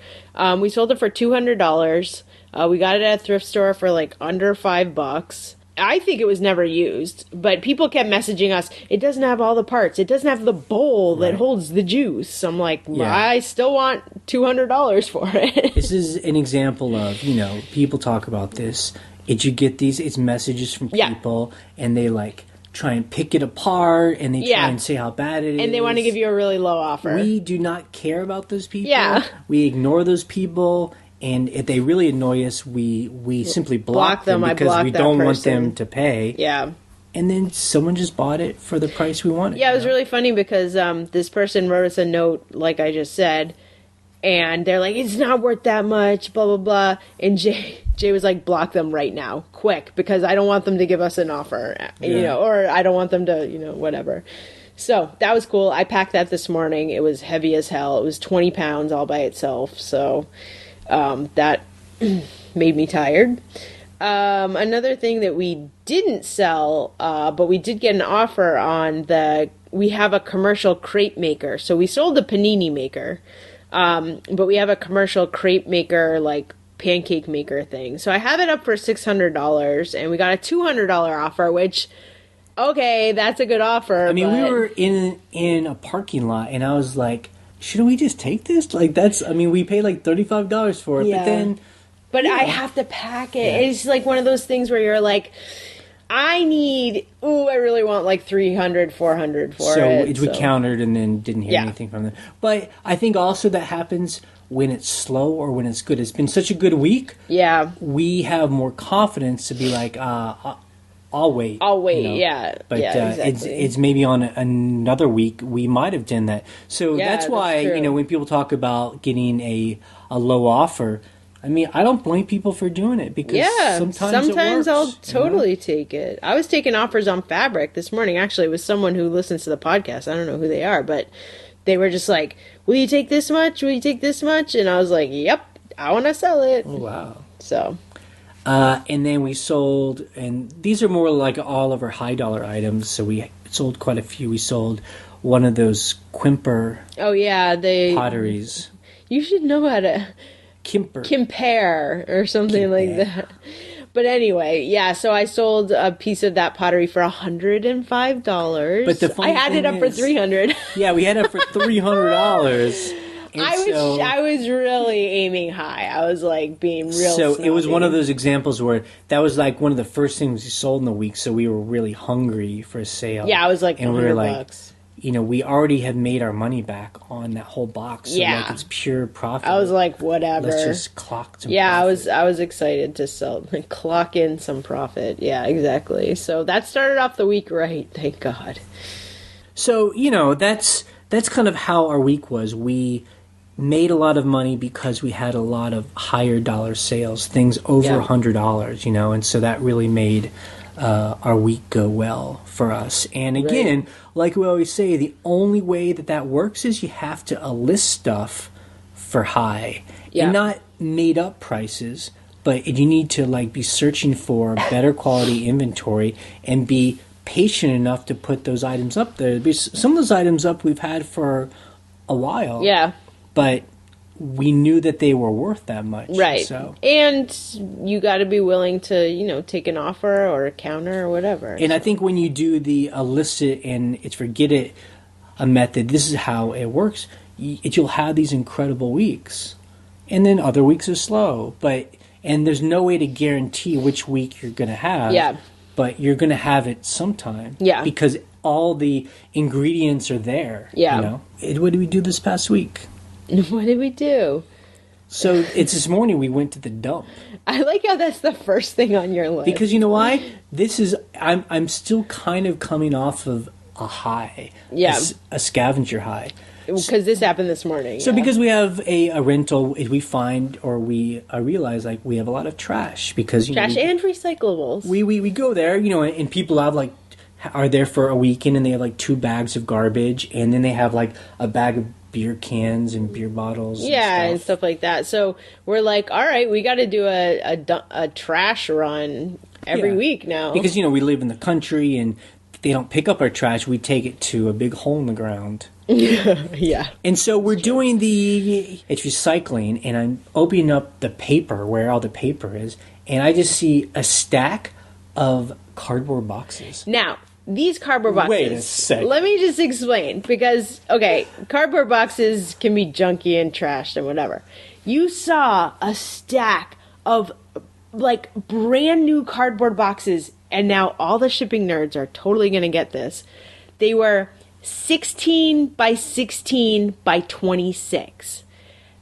Speaker 1: We sold it for $200. We got it at a thrift store for under $5. I think it was never used, but people kept messaging us, it doesn't have all the parts. It doesn't have the bowl that holds the juice. I'm like, I still want $200 for it.
Speaker 2: This is an example of, people talk about this. You get it's messages from people, and they try and pick it apart, and they try and say how bad it is.
Speaker 1: And they want to give you a really low offer.
Speaker 2: We do not care about those people.
Speaker 1: Yeah.
Speaker 2: We ignore those people, and if they really annoy us, we simply block them because we don't want them to pay.
Speaker 1: Yeah.
Speaker 2: And then someone just bought it for the price we wanted.
Speaker 1: Yeah, it was really funny because this person wrote us a note, like I just said, and they're like, it's not worth that much, blah, blah, blah. And Jay was like, block them right now, quick, because I don't want them to give us an offer, or I don't want them to, whatever. So that was cool. I packed that this morning. It was heavy as hell. It was 20 pounds all by itself. So that made me tired. Another thing that we didn't sell, but we did get an offer on we have a commercial crepe maker. So we sold the panini maker. But we have a commercial crepe maker, pancake maker thing. So I have it up for $600, and we got a $200 offer, which, okay, that's a good offer.
Speaker 2: We were in a parking lot, and I was like, shouldn't we just take this? we paid $35 for it,
Speaker 1: but I have to pack it. Yeah. It's one of those things where you're like, I really want $300, $400 for it.
Speaker 2: So we countered and then didn't hear anything from them. But I think also that happens when it's slow or when it's good. It's been such a good week.
Speaker 1: Yeah.
Speaker 2: We have more confidence to be like, I'll wait.
Speaker 1: Yeah.
Speaker 2: But
Speaker 1: exactly.
Speaker 2: it's maybe on another week we might have done that. So that's why, when people talk about getting a low offer, I don't blame people for doing it because sometimes it works,
Speaker 1: I'll totally take it. I was taking offers on fabric this morning. Actually, it was someone who listens to the podcast. I don't know who they are, but they were just like, will you take this much? Will you take this much? And I was like, yep, I want to sell it.
Speaker 2: Oh, wow.
Speaker 1: So.
Speaker 2: And then we sold, and these are more like all of our high dollar items. So we sold quite a few. We sold one of those Quimper potteries.
Speaker 1: You should know how to... Compare or something like that. But anyway, so I sold a piece of that pottery for $105. But the funny I had it up for $300.
Speaker 2: Yeah, we had it for $300.
Speaker 1: I was really aiming high. I was being real. So
Speaker 2: snobby. It was one of those examples where that was one of the first things we sold in the week. So we were really hungry for a sale.
Speaker 1: Yeah, I was and we were $100.
Speaker 2: We already had made our money back on that whole box. So it's pure profit.
Speaker 1: I was like, whatever.
Speaker 2: Let's just clock some
Speaker 1: profit. I was excited to sell, clock in some profit. Yeah, exactly. So that started off the week right. Thank God.
Speaker 2: So, that's kind of how our week was. We made a lot of money because we had a lot of higher dollar sales, things over $100, and so that really made our week go well for us. And again, like we always say, the only way that works is you have to list stuff for high and not made up prices, but you need to be searching for better quality inventory and be patient enough to put those items up there. Because some of those items up we've had for a while.
Speaker 1: Yeah.
Speaker 2: But we knew that they were worth that much.
Speaker 1: Right.
Speaker 2: So.
Speaker 1: And you got to be willing to, take an offer or a counter or whatever.
Speaker 2: And I think when you do the elicit and it's forget it a method, this is how it works. You'll have these incredible weeks. And then other weeks are slow. And there's no way to guarantee which week you're going to have.
Speaker 1: Yeah.
Speaker 2: But you're going to have it sometime.
Speaker 1: Yeah.
Speaker 2: Because all the ingredients are there.
Speaker 1: Yeah.
Speaker 2: What did we do this past week?
Speaker 1: What did we do?
Speaker 2: So it's this morning we went to the dump.
Speaker 1: I like how that's the first thing on your list.
Speaker 2: Because you know why? I'm still kind of coming off of a high.
Speaker 1: Yeah.
Speaker 2: A scavenger high.
Speaker 1: Because this happened this morning.
Speaker 2: So because we have a rental, we find or we realize like we have a lot of trash because
Speaker 1: trash and recyclables.
Speaker 2: We go there, and people are there for a weekend and they have like 2 bags of garbage and then they have like a bag of beer cans and beer bottles
Speaker 1: and stuff like that. So we're like, all right, we got to do a trash run every week now.
Speaker 2: Because, we live in the country and if they don't pick up our trash, we take it to a big hole in the ground.
Speaker 1: Yeah.
Speaker 2: And so we're doing it's recycling and I'm opening up the paper where all the paper is and I just see a stack of cardboard boxes.
Speaker 1: Now, these cardboard boxes.
Speaker 2: Wait a second.
Speaker 1: Let me just explain because, cardboard boxes can be junky and trashed and whatever. You saw a stack of like brand new cardboard boxes, and now all the shipping nerds are totally going to get this. They were 16 by 16 by 26.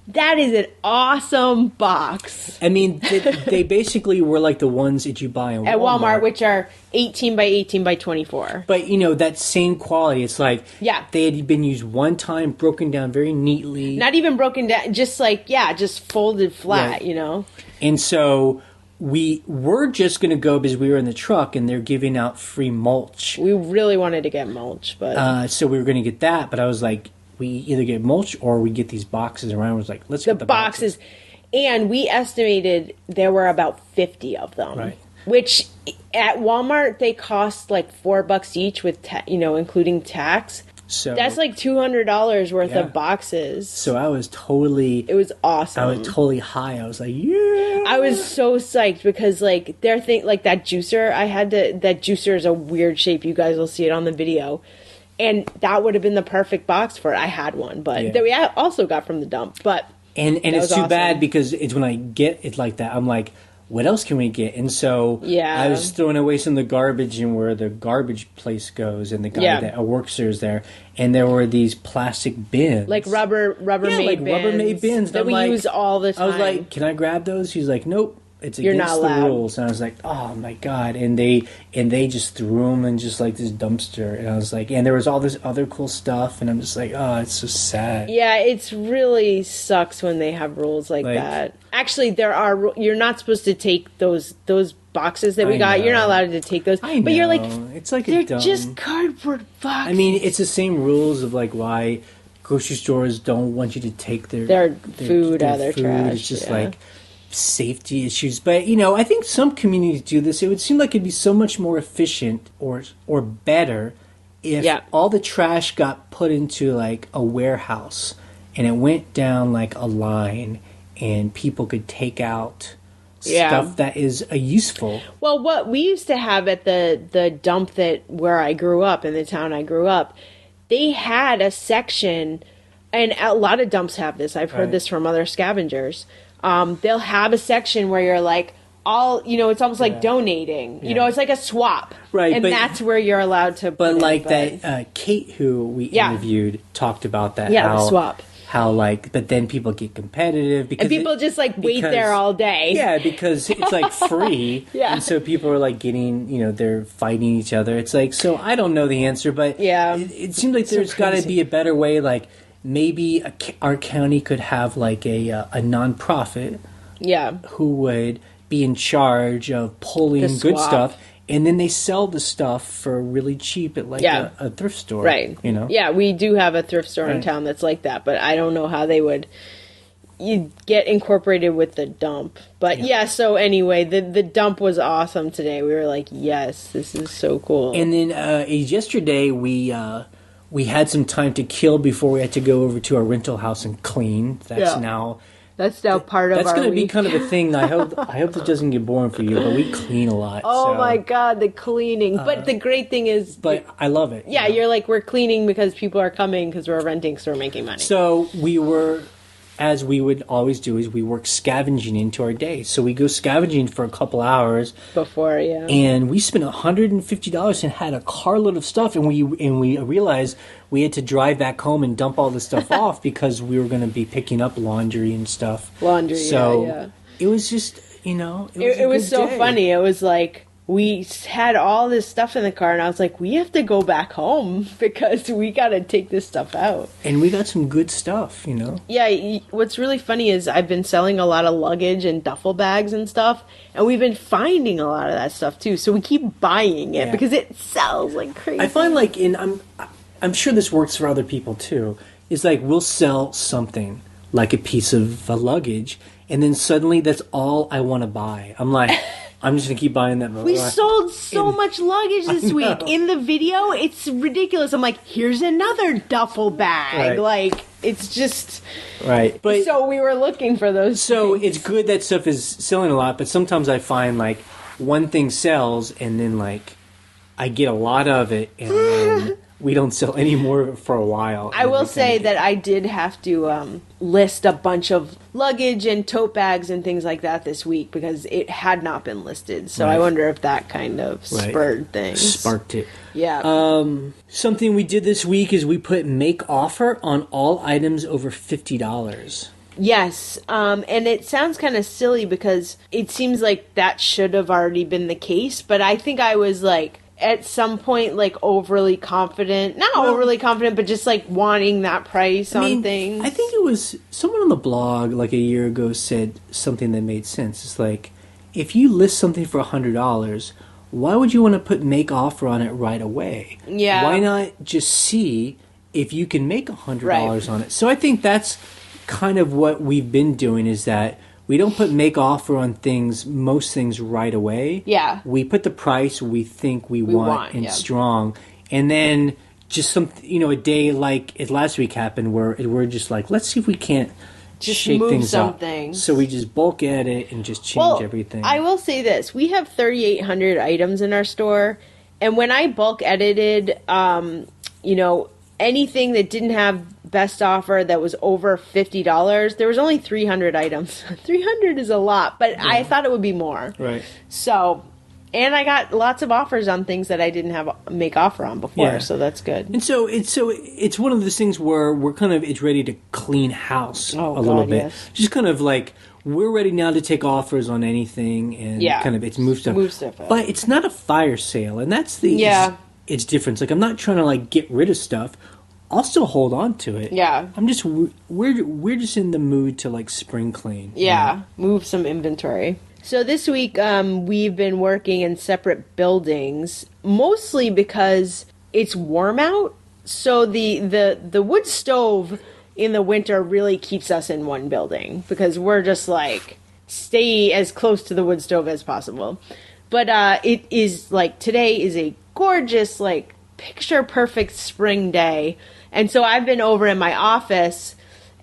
Speaker 1: That is an awesome box.
Speaker 2: I mean, they basically were like the ones that you buy in Walmart.
Speaker 1: At Walmart, which are 18 by 18 by 24.
Speaker 2: But, that same quality, it's like they had been used one time, broken down very neatly.
Speaker 1: Not even broken down, just just folded flat,
Speaker 2: right. And so we were just going to go because we were in the truck and they're giving out free mulch.
Speaker 1: We really wanted to get mulch, but...
Speaker 2: so we were going to get that, but I was like... We either get mulch or we get these boxes around. I was like, let's get the boxes.
Speaker 1: And we estimated there were about 50 of them.
Speaker 2: Right.
Speaker 1: Which at Walmart, they cost like $4 each with, including tax.
Speaker 2: So
Speaker 1: that's like $200 worth of boxes.
Speaker 2: So I was totally...
Speaker 1: It was awesome.
Speaker 2: I was totally high. I was like, yeah.
Speaker 1: I was so psyched because like that juicer, that juicer is a weird shape. You guys will see it on the video. And that would have been the perfect box for it. I had one, but that we also got from the dump. But
Speaker 2: and it's too bad because it's when I get it like that, I'm like, what else can we get? And so I was throwing away some of the garbage and where the garbage place goes, and the guy that works there is there, and there were these plastic bins,
Speaker 1: like Rubbermaid bins that we use all the time.
Speaker 2: I was like, can I grab those? He's like, nope. It's against the rules. And I was like, oh my God. And they just threw them in just like this dumpster. And I was like, and there was all this other cool stuff. And I'm just like, oh, it's so sad.
Speaker 1: Yeah, it's really sucks when they have rules like that. Actually, you're not supposed to take those boxes that we got. You're not allowed to take those.
Speaker 2: I know.
Speaker 1: But you're like,
Speaker 2: it's like
Speaker 1: they're just cardboard boxes.
Speaker 2: I mean, it's the same rules of like why grocery stores don't want you to take their
Speaker 1: food out of their trash.
Speaker 2: It's just like safety issues. But I think some communities do this. It would seem like it'd be so much more efficient or better if all the trash got put into like a warehouse and it went down like a line and people could take out stuff that is useful. Well,
Speaker 1: what we used to have at the dump where I grew up, in the town I grew up, they had a section, and a lot of dumps have this. I've heard this from other scavengers. They'll have a section where you're like, it's almost like donating. It's like a swap.
Speaker 2: Right.
Speaker 1: And that's where you're allowed to
Speaker 2: put that Kate, who we interviewed, talked about that.
Speaker 1: Yeah, the swap.
Speaker 2: How, but then people get competitive. Because
Speaker 1: and people just, wait there all day.
Speaker 2: Yeah, because it's, free. And so people are, getting, they're fighting each other. It's so I don't know the answer, but it seems like there's got to be a better way, maybe our county could have a nonprofit who would be in charge of pulling good stuff, and then they sell the stuff for really cheap at a thrift store.
Speaker 1: Right. Yeah, we do have a thrift store in town that's like that, but I don't know how they would you get incorporated with the dump. But yeah, so anyway, the dump was awesome today. We were like, yes, this is so cool.
Speaker 2: And then yesterday we had some time to kill before we had to go over to our rental house and clean. That's now
Speaker 1: part of our
Speaker 2: That's going to be
Speaker 1: week.
Speaker 2: kind of a thing. I hope this doesn't get boring for you, but we clean a lot.
Speaker 1: Oh my God, the cleaning. But the great thing is...
Speaker 2: But I love it.
Speaker 1: Yeah, you're like, we're cleaning because people are coming because we're renting, so we're making money.
Speaker 2: So we were, as we would always do, is we work scavenging into our day. So we go scavenging for a couple hours.
Speaker 1: Before, yeah.
Speaker 2: And we spent $150 and had a carload of stuff. And we realized we had to drive back home and dump all this stuff off because we were going to be picking up laundry and stuff. So it was just, it
Speaker 1: was so funny. It was like, we had all this stuff in the car, and I was like, we have to go back home because we got to take this stuff out.
Speaker 2: And we got some good stuff,
Speaker 1: Yeah, what's really funny is I've been selling a lot of luggage and duffel bags and stuff, and we've been finding a lot of that stuff too. So we keep buying it because it sells like crazy.
Speaker 2: I find like I'm sure this works for other people too. Is like we'll sell something like a piece of luggage, and then suddenly that's all I want to buy. I'm like, I'm just going to keep buying that.
Speaker 1: We sold so much luggage this week. In the video, it's ridiculous. I'm like, here's another duffel bag.
Speaker 2: Right.
Speaker 1: Like, it's just...
Speaker 2: Right. But
Speaker 1: so we were looking for those
Speaker 2: So
Speaker 1: things.
Speaker 2: it's good that stuff is selling a lot, but sometimes I find, like, one thing sells, and then, like, I get a lot of it, and then we don't sell any more of it for a while.
Speaker 1: I will say that I did have to list a bunch of luggage and tote bags and things like that this week because it had not been listed. So I wonder if that kind of spurred things.
Speaker 2: Sparked it.
Speaker 1: Yeah.
Speaker 2: Something we did this week is we put make offer on all items over $50.
Speaker 1: Yes, and it sounds kind of silly because it seems like that should have already been the case, but I think I was like, at some point, like, overly confident. Not overly confident, but just, like, wanting that price on things.
Speaker 2: I think it was someone on the blog, like, a year ago said something that made sense. It's like, if you list something for $100, why would you want to put make offer on it right away?
Speaker 1: Yeah.
Speaker 2: Why not just see if you can make $100 on it? So I think that's kind of what we've been doing, is that we don't put make offer on most things right away.
Speaker 1: Yeah.
Speaker 2: We put the price we think we want and strong. And then just a day like it last week happened where we're just like, let's see if we can't just shake
Speaker 1: move
Speaker 2: things
Speaker 1: some
Speaker 2: up.
Speaker 1: things.
Speaker 2: So we just bulk edit and just change everything.
Speaker 1: I will say this. We have 3,800 items in our store. And when I bulk edited, anything that didn't have best offer that was over $50, there was only 300 items. 300 is a lot, but I thought it would be more.
Speaker 2: Right.
Speaker 1: So, and I got lots of offers on things that I didn't have make offer on before, so that's good.
Speaker 2: And so it's one of those things where it's ready to clean house a little bit.
Speaker 1: Yes.
Speaker 2: Just kind of like, we're ready now to take offers on anything and kind of it's move stuff.
Speaker 1: Out.
Speaker 2: But it's not a fire sale, and that's the it's different. Like, I'm not trying to like get rid of stuff. I'll still hold on to it.
Speaker 1: Yeah.
Speaker 2: We're just in the mood to like spring clean.
Speaker 1: Yeah, move some inventory. So this week we've been working in separate buildings, mostly because it's warm out. So the wood stove in the winter really keeps us in one building because we're just like stay as close to the wood stove as possible. But it is like today is a gorgeous, like, picture perfect spring day. And so I've been over in my office,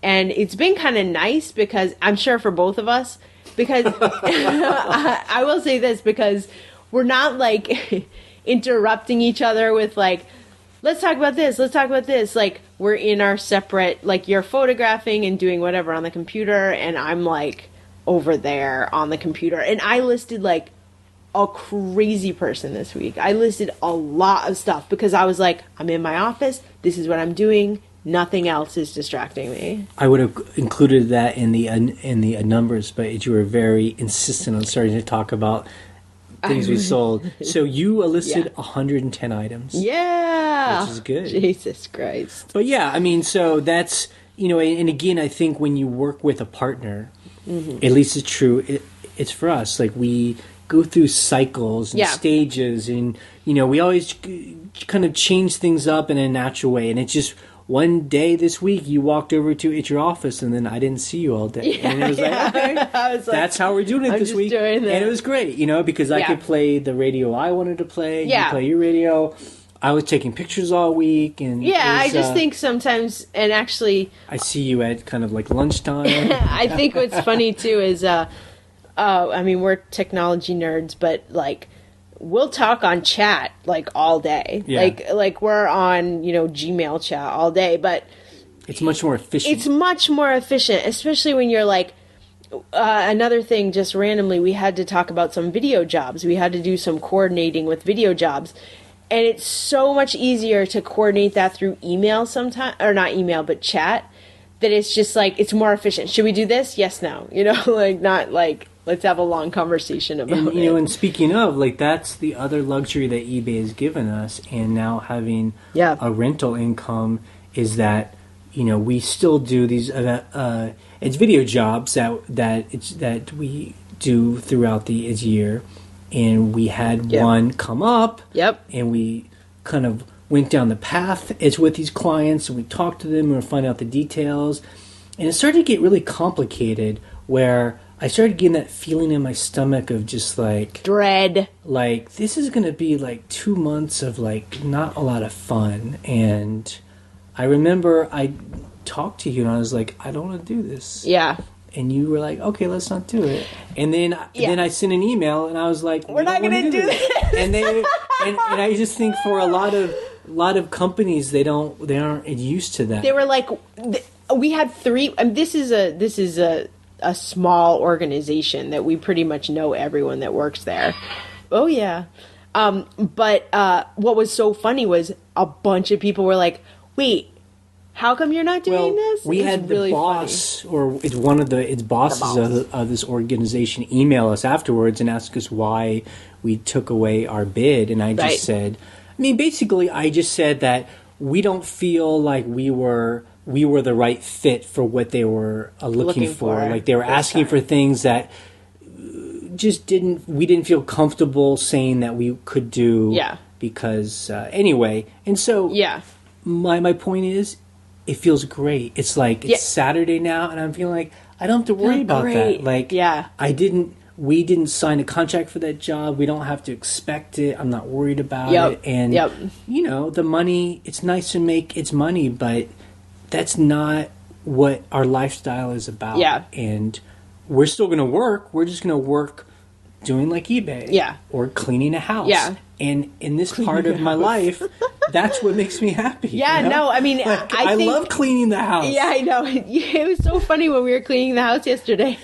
Speaker 1: and it's been kind of nice because I'm sure for both of us, because I will say this, because we're not like interrupting each other with like, let's talk about this, let's talk about this. Like, we're in our separate, like, you're photographing and doing whatever on the computer, and I'm like over there on the computer. And I listed like a crazy person this week. I listed a lot of stuff because I was like, I'm in my office, this is what I'm doing, nothing else is distracting me.
Speaker 2: I would have included that in the numbers, but you were very insistent on starting to talk about things we sold. So you listed 110 items.
Speaker 1: Yeah.
Speaker 2: Which is good.
Speaker 1: Jesus Christ.
Speaker 2: But yeah, I mean, so that's, and again, I think when you work with a partner, at least it's true, it's for us, like we go through cycles and stages, and we always kind of change things up in a natural way, and it's just one day this week you walked over to at your office and then I didn't see you all day.
Speaker 1: Yeah,
Speaker 2: And it was like, okay,
Speaker 1: I was like,
Speaker 2: that's how we're doing it
Speaker 1: I'm
Speaker 2: this
Speaker 1: just
Speaker 2: week.
Speaker 1: doing that.
Speaker 2: And it was great, because I could play the radio I wanted to play.
Speaker 1: Yeah.
Speaker 2: You play your radio. I was taking pictures all week. And
Speaker 1: I just think sometimes, and actually...
Speaker 2: I see you at kind of like lunchtime.
Speaker 1: I think what's funny too is, I mean, we're technology nerds, but like, we'll talk on chat like all day.
Speaker 2: Yeah.
Speaker 1: Like we're on, Gmail chat all day, but
Speaker 2: it's much more efficient.
Speaker 1: It's much more efficient, especially when you're like, another thing, just randomly, we had to talk about some video jobs. We had to do some coordinating with video jobs. And it's so much easier to coordinate that through email sometimes, or not email, but chat, that it's just like, it's more efficient. Should we do this? Yes, no. Like not like, let's have a long conversation about it.
Speaker 2: And speaking of, like, that's the other luxury that eBay has given us, and now having a rental income is that, we still do these, it's video jobs that we do throughout the year. And we had one come up, and we kind of went down the path. It's with these clients, and we talked to them, and we find out the details. And it started to get really complicated, where I started getting that feeling in my stomach of just like...
Speaker 1: dread.
Speaker 2: Like, this is going to be like 2 months of like not a lot of fun. And I remember I talked to you, and I was like, I don't want to do this.
Speaker 1: Yeah.
Speaker 2: And you were like, okay, let's not do it. And then I sent an email, and I was like,
Speaker 1: we're not going to do this.
Speaker 2: And I just think for a lot of companies, they aren't used to that.
Speaker 1: They were like, we had 3. This is a small organization that we pretty much know everyone that works there. Oh yeah. But what was so funny was a bunch of people were like, wait, how come you're not doing this?
Speaker 2: We had the really boss, funny. Or it's one of its bosses of this organization, email us afterwards and ask us why we took away our bid. And I just said, basically, I just said that we don't feel like we were the right fit for what they were looking for. Like they were asking for things that we didn't feel comfortable saying that we could do. Yeah. Because anyway, and so my point is, it feels great. It's like it's Saturday now, and I'm feeling like I don't have to worry about that. Like, we didn't sign a contract for that job. We don't have to expect it. I'm not worried about it. And the money. It's nice to make its money, but that's not what our lifestyle is about. Yeah, and we're still going to work. We're just going to work doing like eBay. Or cleaning a house. Yeah. And in this part of my life, that's what makes me happy.
Speaker 1: Yeah, no, I mean, like,
Speaker 2: I love cleaning the house.
Speaker 1: Yeah, I know. It was so funny when we were cleaning the house yesterday.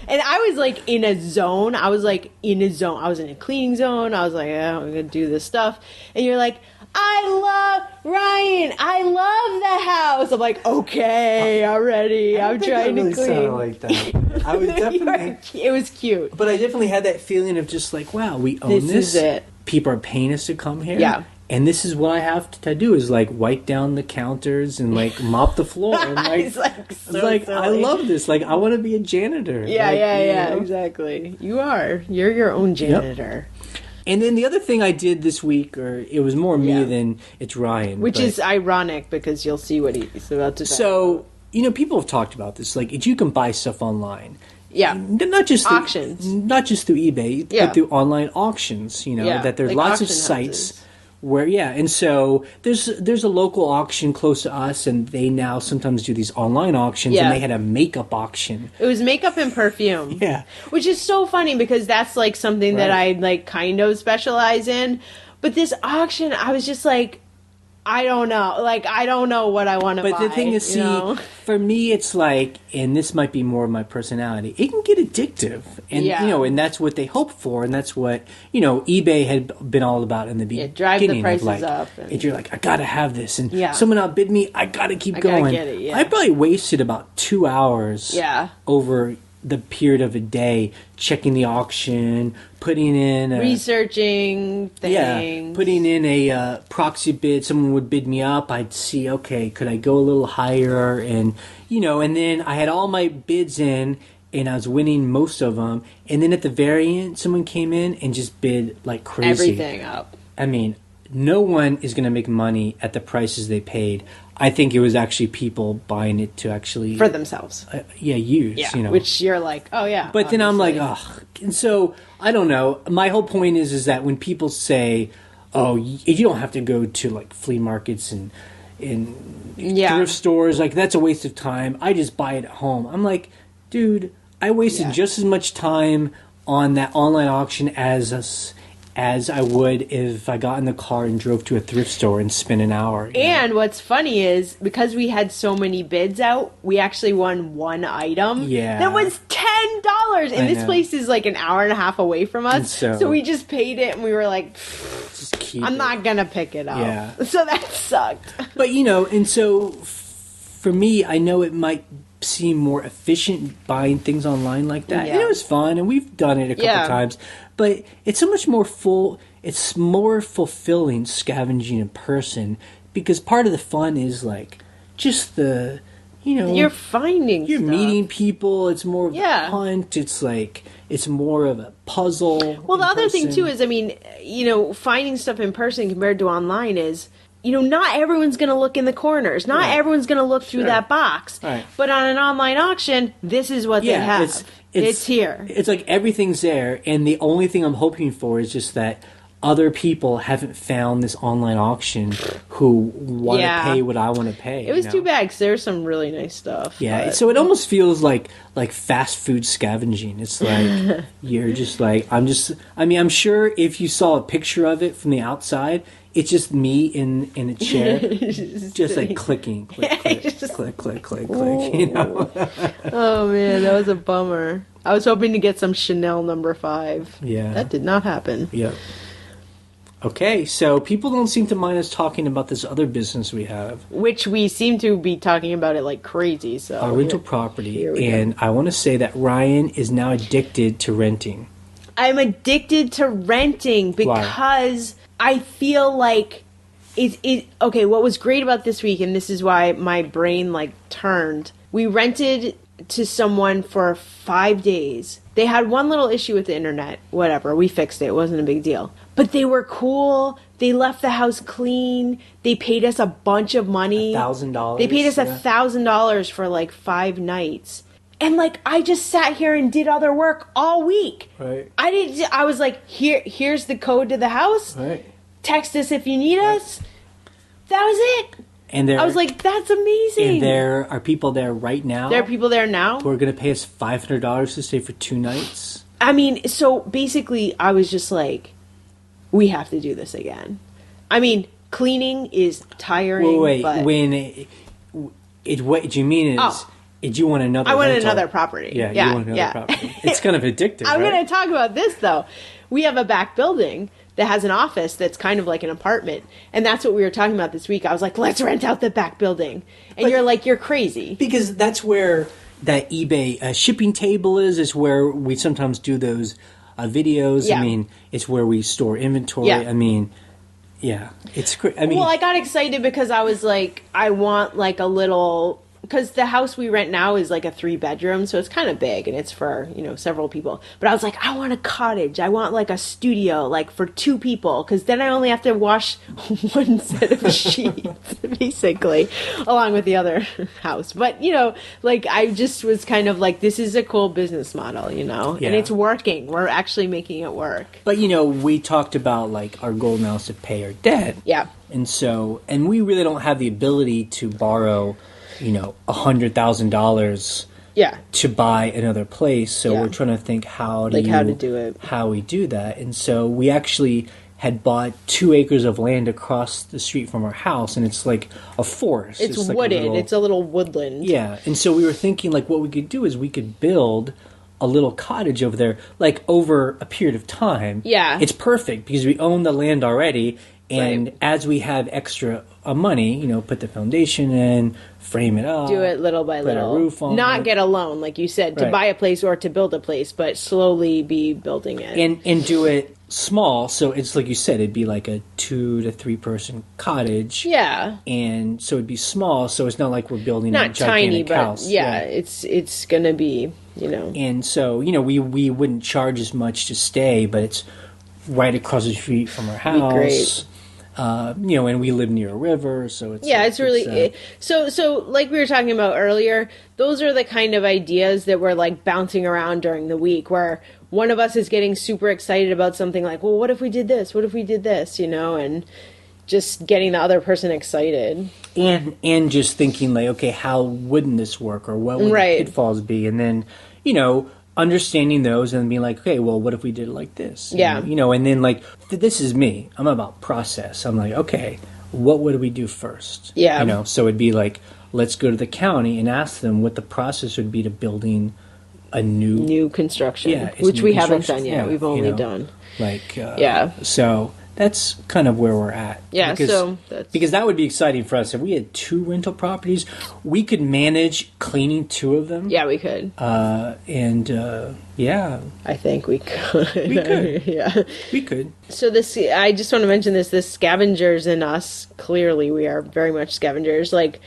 Speaker 1: And I was like in a zone. I was in a cleaning zone. I was like, I'm going to do this stuff. And you're like, I love the house. I'm like, okay, already. I'm trying to clean.
Speaker 2: Like that. I was definitely.
Speaker 1: It was cute.
Speaker 2: But I definitely had that feeling of just like, wow, we own this.
Speaker 1: This is it.
Speaker 2: People are paying us to come here.
Speaker 1: Yeah.
Speaker 2: And this is what I have to do is like wipe down the counters and like mop the floor. And like, I love this. Like, I want to be a janitor.
Speaker 1: Yeah, exactly. You're your own janitor.
Speaker 2: Yep. And then the other thing I did this week, or it was more me than it's Ryan.
Speaker 1: Which is ironic because you'll see what he's about to say.
Speaker 2: So, people have talked about this. Like, you can buy stuff online.
Speaker 1: Yeah.
Speaker 2: Not just
Speaker 1: auctions.
Speaker 2: Not just through eBay, but through online auctions, that there's like lots of sites houses. Where, and so there's a local auction close to us, and they now sometimes do these online auctions, and they had a makeup auction.
Speaker 1: It was makeup and perfume.
Speaker 2: Yeah.
Speaker 1: Which is so funny because that's like something that I like kind of specialize in. But this auction, I was just like, I don't know. Like, I don't know what I want to buy.
Speaker 2: But the thing is, for me, it's like, and this might be more of my personality, it can get addictive. And, and that's what they hope for. And that's what, eBay had been all about in the beginning.
Speaker 1: Drive the prices up.
Speaker 2: And you're like, I got to have this. And someone outbid me, I got to keep going.
Speaker 1: Get it,
Speaker 2: I probably wasted about 2 hours over the period of a day checking the auction, putting in
Speaker 1: researching things,
Speaker 2: putting in a proxy bid. Someone would bid me up. I'd see, okay, could I go a little higher? And and then I had all my bids in, and I was winning most of them. And then at the very end, someone came in and just bid like crazy,
Speaker 1: everything up.
Speaker 2: I mean, no one is going to make money at the prices they paid. I think it was actually people buying it to actually
Speaker 1: For themselves.
Speaker 2: use.
Speaker 1: Yeah,
Speaker 2: You know,
Speaker 1: which you're like, oh yeah.
Speaker 2: but then I'm like,
Speaker 1: obviously.
Speaker 2: ugh. And so I don't know. My whole point is that when people say, "Oh, you don't have to go to like flea markets and
Speaker 1: Yeah.
Speaker 2: thrift stores," like that's a waste of time. I just buy it at home. I'm like, dude, I wasted
Speaker 1: Yeah.
Speaker 2: just as much time on that online auction as I would if I got in the car and drove to a thrift store and spent an hour.
Speaker 1: And what's funny is because we had so many bids out, we actually won one item.
Speaker 2: Yeah.
Speaker 1: That was $10. And
Speaker 2: I
Speaker 1: this
Speaker 2: know.
Speaker 1: place is like an hour and a half away from
Speaker 2: And
Speaker 1: us.
Speaker 2: so-
Speaker 1: So we just paid it and we were like,
Speaker 2: Just keep
Speaker 1: I'm
Speaker 2: it.
Speaker 1: not going to pick it up.
Speaker 2: Yeah.
Speaker 1: So that sucked.
Speaker 2: But and so for me, I know it might seem more efficient buying things online like that.
Speaker 1: Yeah.
Speaker 2: And it was fun, and we've done it a couple times. But it's so much more it's more fulfilling scavenging in person, because part of the fun is like just the
Speaker 1: You're finding
Speaker 2: you're
Speaker 1: stuff.
Speaker 2: meeting people. It's more of
Speaker 1: Yeah.
Speaker 2: a hunt. It's like it's more of a puzzle.
Speaker 1: Well, the
Speaker 2: in
Speaker 1: other thing
Speaker 2: person.
Speaker 1: too is, I mean, finding stuff in person compared to online is, not everyone's going to look in the corners. Not
Speaker 2: Right.
Speaker 1: everyone's going to look through
Speaker 2: Sure.
Speaker 1: that box.
Speaker 2: Right.
Speaker 1: But on an online auction, this is what they have. It's here.
Speaker 2: It's like everything's there, and the only thing I'm hoping for is just that other people haven't found this online auction who want to
Speaker 1: Yeah.
Speaker 2: pay what I want to pay.
Speaker 1: It was too bad because there's some really nice stuff.
Speaker 2: Yeah,
Speaker 1: but-
Speaker 2: so it almost feels like fast food scavenging. It's like you're just like I'm sure if you saw a picture of it from the outside, it's just me in a chair, just like clicking, click, click, click, click, click.
Speaker 1: Oh man, that was a bummer. I was hoping to get some Chanel number 5.
Speaker 2: Yeah.
Speaker 1: That did not happen.
Speaker 2: Yeah. Okay, so people don't seem to mind us talking about this other business we have,
Speaker 1: Which we seem to be talking about it like crazy. So
Speaker 2: our rental property,
Speaker 1: here we go.
Speaker 2: and I want to say that Ryan is now addicted to renting.
Speaker 1: I'm addicted to renting because I feel like okay, what was great about this week, and this is why my brain turned. We rented to someone for 5 days. They had one little issue with the internet. Whatever, we fixed it. It wasn't a big deal. But they were cool. They left the house clean. They paid us a bunch of money.
Speaker 2: $1,000.
Speaker 1: They paid us
Speaker 2: yeah.
Speaker 1: $1,000 for 5 nights. And I just sat here and did other work all week.
Speaker 2: Right.
Speaker 1: I was like, here's the code to the house.
Speaker 2: Right.
Speaker 1: Text us if you need us. That was it.
Speaker 2: And
Speaker 1: I was like, that's amazing.
Speaker 2: and there are people there right now.
Speaker 1: There are people there now.
Speaker 2: who are going to pay us $500 to stay for 2 nights.
Speaker 1: I mean, so basically, I was just like, we have to do this again. I mean, cleaning is tiring.
Speaker 2: Wait,
Speaker 1: but
Speaker 2: what you mean is, do you want another?
Speaker 1: I want
Speaker 2: rental?
Speaker 1: another property.
Speaker 2: Yeah,
Speaker 1: yeah
Speaker 2: you want another
Speaker 1: yeah.
Speaker 2: property. It's kind of addictive.
Speaker 1: I'm
Speaker 2: right?
Speaker 1: going to talk about this though. We have a back building that has an office that's kind of like an apartment, and that's what we were talking about this week. I was like, let's rent out the back building, and you're like, you're crazy.
Speaker 2: Because that's where that eBay shipping table is. It's where we sometimes do those videos.
Speaker 1: Yeah.
Speaker 2: I mean, it's where we store inventory.
Speaker 1: Yeah.
Speaker 2: I mean, yeah, it's great. I mean,
Speaker 1: Well, I got excited because I was like, I want a little, because the house we rent now is a 3-bedroom, so it's kind of big and it's for, several people. But I was like, I want a cottage. I want a studio, for 2 people, because then I only have to wash one set of sheets, basically, along with the other house. But, I just was kind of like, this is a cool business model,
Speaker 2: Yeah.
Speaker 1: and it's working. We're actually making it work.
Speaker 2: but we talked about our goal now is to pay our debt.
Speaker 1: Yeah.
Speaker 2: And we really don't have the ability to borrow, $100,000
Speaker 1: Yeah.
Speaker 2: to buy another place. So
Speaker 1: Yeah.
Speaker 2: we're trying to think how
Speaker 1: How to do it.
Speaker 2: how we do that. And so we actually had bought 2 acres of land across the street from our house, and it's like a forest.
Speaker 1: It's
Speaker 2: like a
Speaker 1: wooded.
Speaker 2: little-
Speaker 1: It's a little woodland.
Speaker 2: yeah. And so we were thinking what we could do is we could build a little cottage over there, over a period of time.
Speaker 1: Yeah.
Speaker 2: It's perfect because we own the land already. And
Speaker 1: Right.
Speaker 2: as we have extra money, put the foundation in, frame it up,
Speaker 1: Do it little by
Speaker 2: put
Speaker 1: little.
Speaker 2: a roof on
Speaker 1: Not
Speaker 2: it.
Speaker 1: get a loan, like you said, to
Speaker 2: Right.
Speaker 1: buy a place or to build a place, but slowly be building it.
Speaker 2: and do it small. So it's like you said, it'd be like a 2 to 3 person cottage.
Speaker 1: yeah.
Speaker 2: And so it'd be small. So it's not like we're building a
Speaker 1: Not tiny,
Speaker 2: gigantic
Speaker 1: but
Speaker 2: house.
Speaker 1: yeah, it's going to be,
Speaker 2: And so, we wouldn't charge as much to stay, but it's right across the street from our house.
Speaker 1: great.
Speaker 2: And we live near a river, so it's
Speaker 1: it's really so like we were talking about earlier, those are the kind of ideas that we're like bouncing around during the week, where one of us is getting super excited about something like, well, what if we did this, what if we did this, and just getting the other person excited,
Speaker 2: and just thinking like, okay, how wouldn't this work, or what would the pitfalls be, and then understanding those and being like, okay, well, what if we did it like this?
Speaker 1: Yeah.
Speaker 2: And then like, this is me. I'm about process. I'm like, okay, what would we do first?
Speaker 1: Yeah.
Speaker 2: So it'd be like, let's go to the county and ask them what the process would be to building a new
Speaker 1: construction, which we haven't done yet. We've only done.
Speaker 2: So that's kind of where we're at.
Speaker 1: Yeah,
Speaker 2: because that would be exciting for us. If we had 2 rental properties, we could manage cleaning 2 of them.
Speaker 1: Yeah, we could.
Speaker 2: I
Speaker 1: think we could.
Speaker 2: We could.
Speaker 1: Yeah.
Speaker 2: We could.
Speaker 1: So I just want to mention this scavengers in us, clearly we are very much scavengers. Like,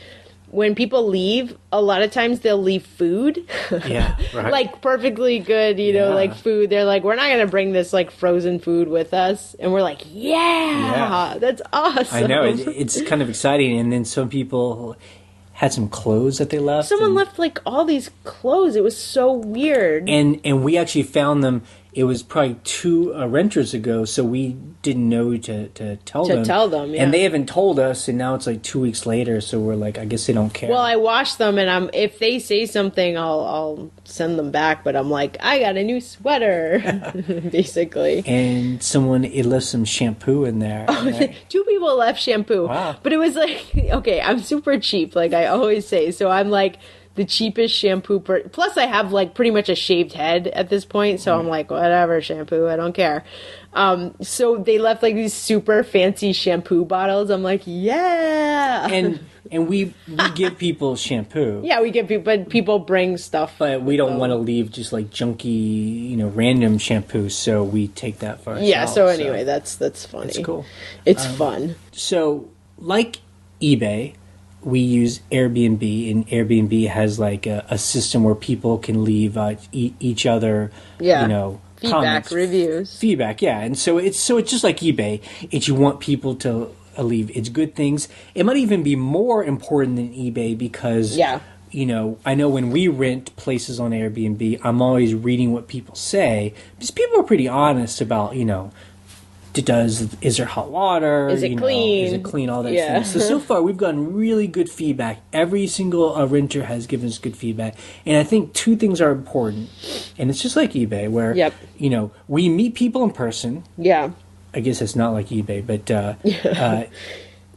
Speaker 1: when people leave, a lot of times they'll leave food.
Speaker 2: Yeah, right.
Speaker 1: Like perfectly good, like food. They're like, we're not going to bring this like frozen food with us. And we're like, yeah. That's awesome.
Speaker 2: I know. It's kind of exciting. And then some people had some clothes that they left.
Speaker 1: Someone left like all these clothes. It was so weird.
Speaker 2: And we actually found them. It was probably 2 renters ago, so we didn't know to tell them.
Speaker 1: To tell them, yeah.
Speaker 2: And they haven't told us, and now it's like 2 weeks later, so we're like, I guess they don't care.
Speaker 1: Well, I washed them, and if they say something, I'll send them back, but I'm like, I got a new sweater, basically.
Speaker 2: And it left some shampoo in there. Right?
Speaker 1: 2 people left shampoo.
Speaker 2: Wow.
Speaker 1: But it was like, okay, I'm super cheap, like I always say, so I'm like, the cheapest shampoo plus I have like pretty much a shaved head at this point, so I'm like, whatever, shampoo, I don't care. So they left like these super fancy shampoo bottles. I'm like, yeah.
Speaker 2: And we give people shampoo.
Speaker 1: Yeah, we give people, but people bring stuff.
Speaker 2: But we don't want to leave just like junky, random shampoo, so we take that for ourselves.
Speaker 1: Yeah, so anyway, that's funny.
Speaker 2: That's cool.
Speaker 1: It's fun.
Speaker 2: So, like eBay, we use Airbnb, and Airbnb has like a system where people can leave each other,
Speaker 1: feedback,
Speaker 2: comments,
Speaker 1: reviews,
Speaker 2: feedback. Yeah, and so it's just like eBay. You want people to leave its good things. It might even be more important than eBay because I know when we rent places on Airbnb, I'm always reading what people say because people are pretty honest about is there hot water?
Speaker 1: Is it clean?
Speaker 2: Is it clean? All that stuff. So far, we've gotten really good feedback. Every single renter has given us good feedback. And I think 2 things are important. And it's just like eBay, where, we meet people in person.
Speaker 1: Yeah.
Speaker 2: I guess it's not like eBay, but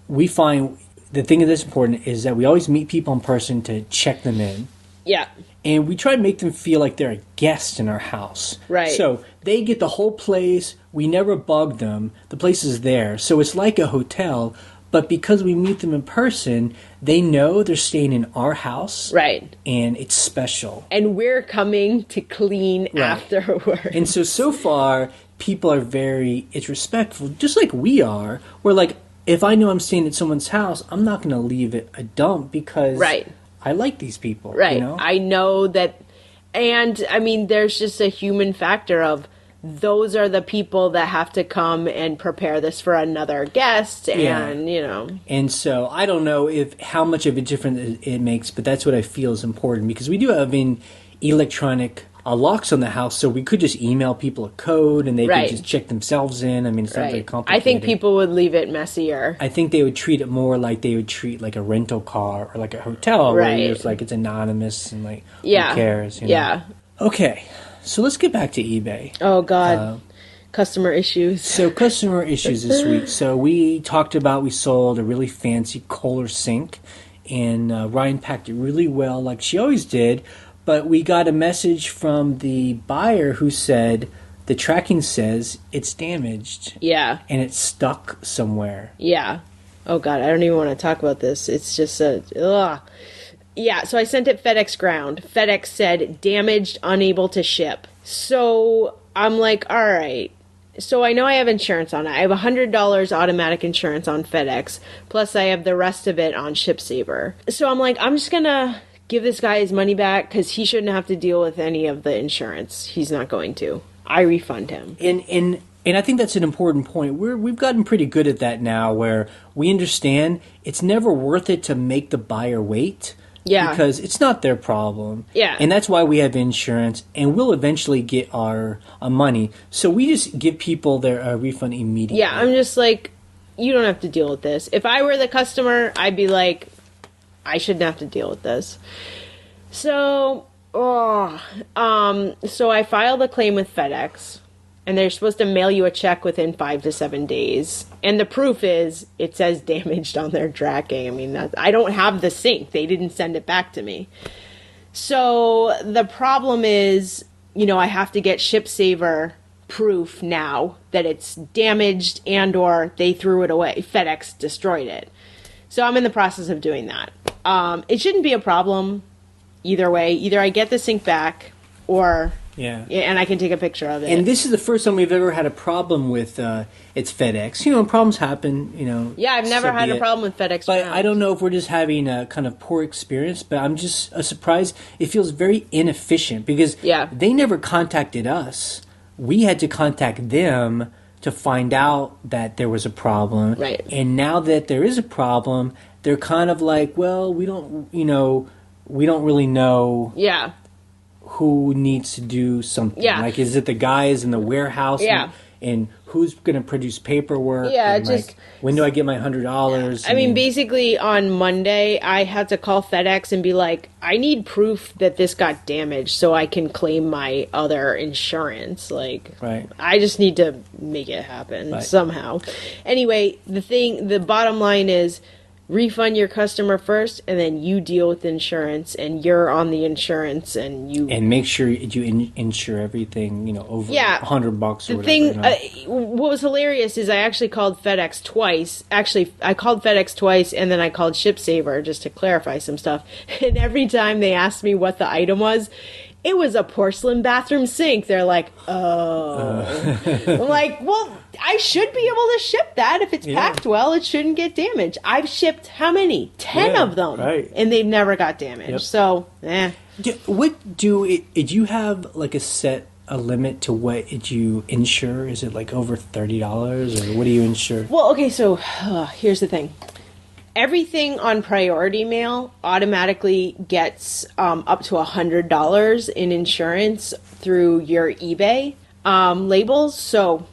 Speaker 2: we find the thing that's important is that we always meet people in person to check them in.
Speaker 1: Yeah.
Speaker 2: And we try to make them feel like they're a guest in our house.
Speaker 1: Right.
Speaker 2: So they get the whole place. We never bug them. The place is there. So it's like a hotel, but because we meet them in person, they know they're staying in our house.
Speaker 1: Right.
Speaker 2: And it's special.
Speaker 1: And we're coming to clean afterwards.
Speaker 2: And so far, people are it's respectful, just like we are. We're like, if I know I'm staying at someone's house, I'm not going to leave it a dump because...
Speaker 1: Right.
Speaker 2: I like these people.
Speaker 1: Right. I know that. And I mean, there's just a human factor of those are the people that have to come and prepare this for another guest. And,
Speaker 2: And so I don't know how much of a difference it makes, but that's what I feel is important because we do have electronic locks on the house, so we could just email people a code and they could just check themselves in. I mean, it's not very complicated.
Speaker 1: I think people would leave it messier.
Speaker 2: I think they would treat it more like they would treat like a rental car or like a hotel, where it's like it's anonymous and like who cares?
Speaker 1: Yeah.
Speaker 2: Okay, so let's get back to eBay.
Speaker 1: Oh God, customer issues.
Speaker 2: So customer issues this week. So we sold a really fancy Kohler sink, and Ryan packed it really well, like she always did. But we got a message from the buyer who said the tracking says it's damaged. Yeah. And it's stuck somewhere.
Speaker 1: Yeah. Oh, God, I don't even want to talk about this. It's just ugh. Yeah, so I sent it FedEx ground. FedEx said damaged, unable to ship. So I'm like, all right. So I know I have insurance on it. I have $100 automatic insurance on FedEx. Plus I have the rest of it on ShipSaver. So I'm like, I'm just going to give this guy his money back because he shouldn't have to deal with any of the insurance. He's not going to. I refund him.
Speaker 2: And And I think that's an important point. We've gotten pretty good at that now, where we understand it's never worth it to make the buyer wait.
Speaker 1: Yeah.
Speaker 2: Because it's not their problem.
Speaker 1: Yeah.
Speaker 2: And that's why we have insurance, and we'll eventually get our money. So we just give people their refund immediately.
Speaker 1: Yeah, I'm just like, you don't have to deal with this. If I were the customer, I'd be like, I shouldn't have to deal with this. So, so I filed a claim with FedEx, and they're supposed to mail you a check within 5 to 7 days. And the proof is, it says damaged on their tracking. I mean, I don't have the sink. They didn't send it back to me. So the problem is, I have to get ShipSaver proof now that it's damaged and or they threw it away. FedEx destroyed it. So I'm in the process of doing that. It shouldn't be a problem either way. Either I get the sink back or...
Speaker 2: Yeah.
Speaker 1: And I can take a picture of it.
Speaker 2: And this is the first time we've ever had a problem with it's FedEx. Problems happen,
Speaker 1: Yeah, I've never had a problem with FedEx.
Speaker 2: But I don't know if we're just having a kind of poor experience, but I'm just surprised. It feels very inefficient because they never contacted us. We had to contact them to find out that there was a problem.
Speaker 1: Right.
Speaker 2: And now that there is a problem, they're kind of like, well, we don't really know.
Speaker 1: Yeah.
Speaker 2: Who needs to do something.
Speaker 1: Yeah.
Speaker 2: Like, is it the guys in the warehouse?
Speaker 1: Yeah.
Speaker 2: And who's going to produce paperwork?
Speaker 1: Yeah,
Speaker 2: and
Speaker 1: just...
Speaker 2: when do I get my $100?
Speaker 1: I mean, basically, on Monday, I had to call FedEx and be like, I need proof that this got damaged so I can claim my other insurance. Like,
Speaker 2: right.
Speaker 1: I just need to make it happen somehow. Anyway, the bottom line is, refund your customer first, and then you deal with insurance, and you're on the insurance, and
Speaker 2: make sure you insure everything, over $100 or whatever.
Speaker 1: The thing, what was hilarious is I actually called FedEx twice. Actually, I called FedEx twice, and then I called ShipSaver just to clarify some stuff. And every time they asked me what the item was, it was a porcelain bathroom sink. They're like, oh. I'm like, well, I should be able to ship that. If it's packed well, it shouldn't get damaged. I've shipped how many? 10 of them.
Speaker 2: Right.
Speaker 1: And they've never got damaged.
Speaker 2: Yep.
Speaker 1: So,
Speaker 2: Did you have like a limit to what you insure? Is it like over $30 or what do you insure?
Speaker 1: Well, okay, so here's the thing. Everything on priority mail automatically gets up to $100 in insurance through your eBay labels, so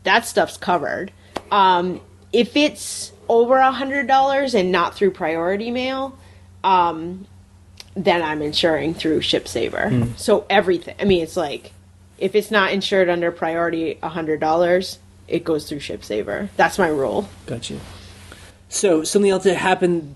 Speaker 1: that stuff's covered. If it's over $100 and not through priority mail, then I'm insuring through ShipSaver. So everything. I mean, it's like, if it's not insured under priority $100, it goes through ShipSaver. That's my rule.
Speaker 2: Gotcha. So something else that happened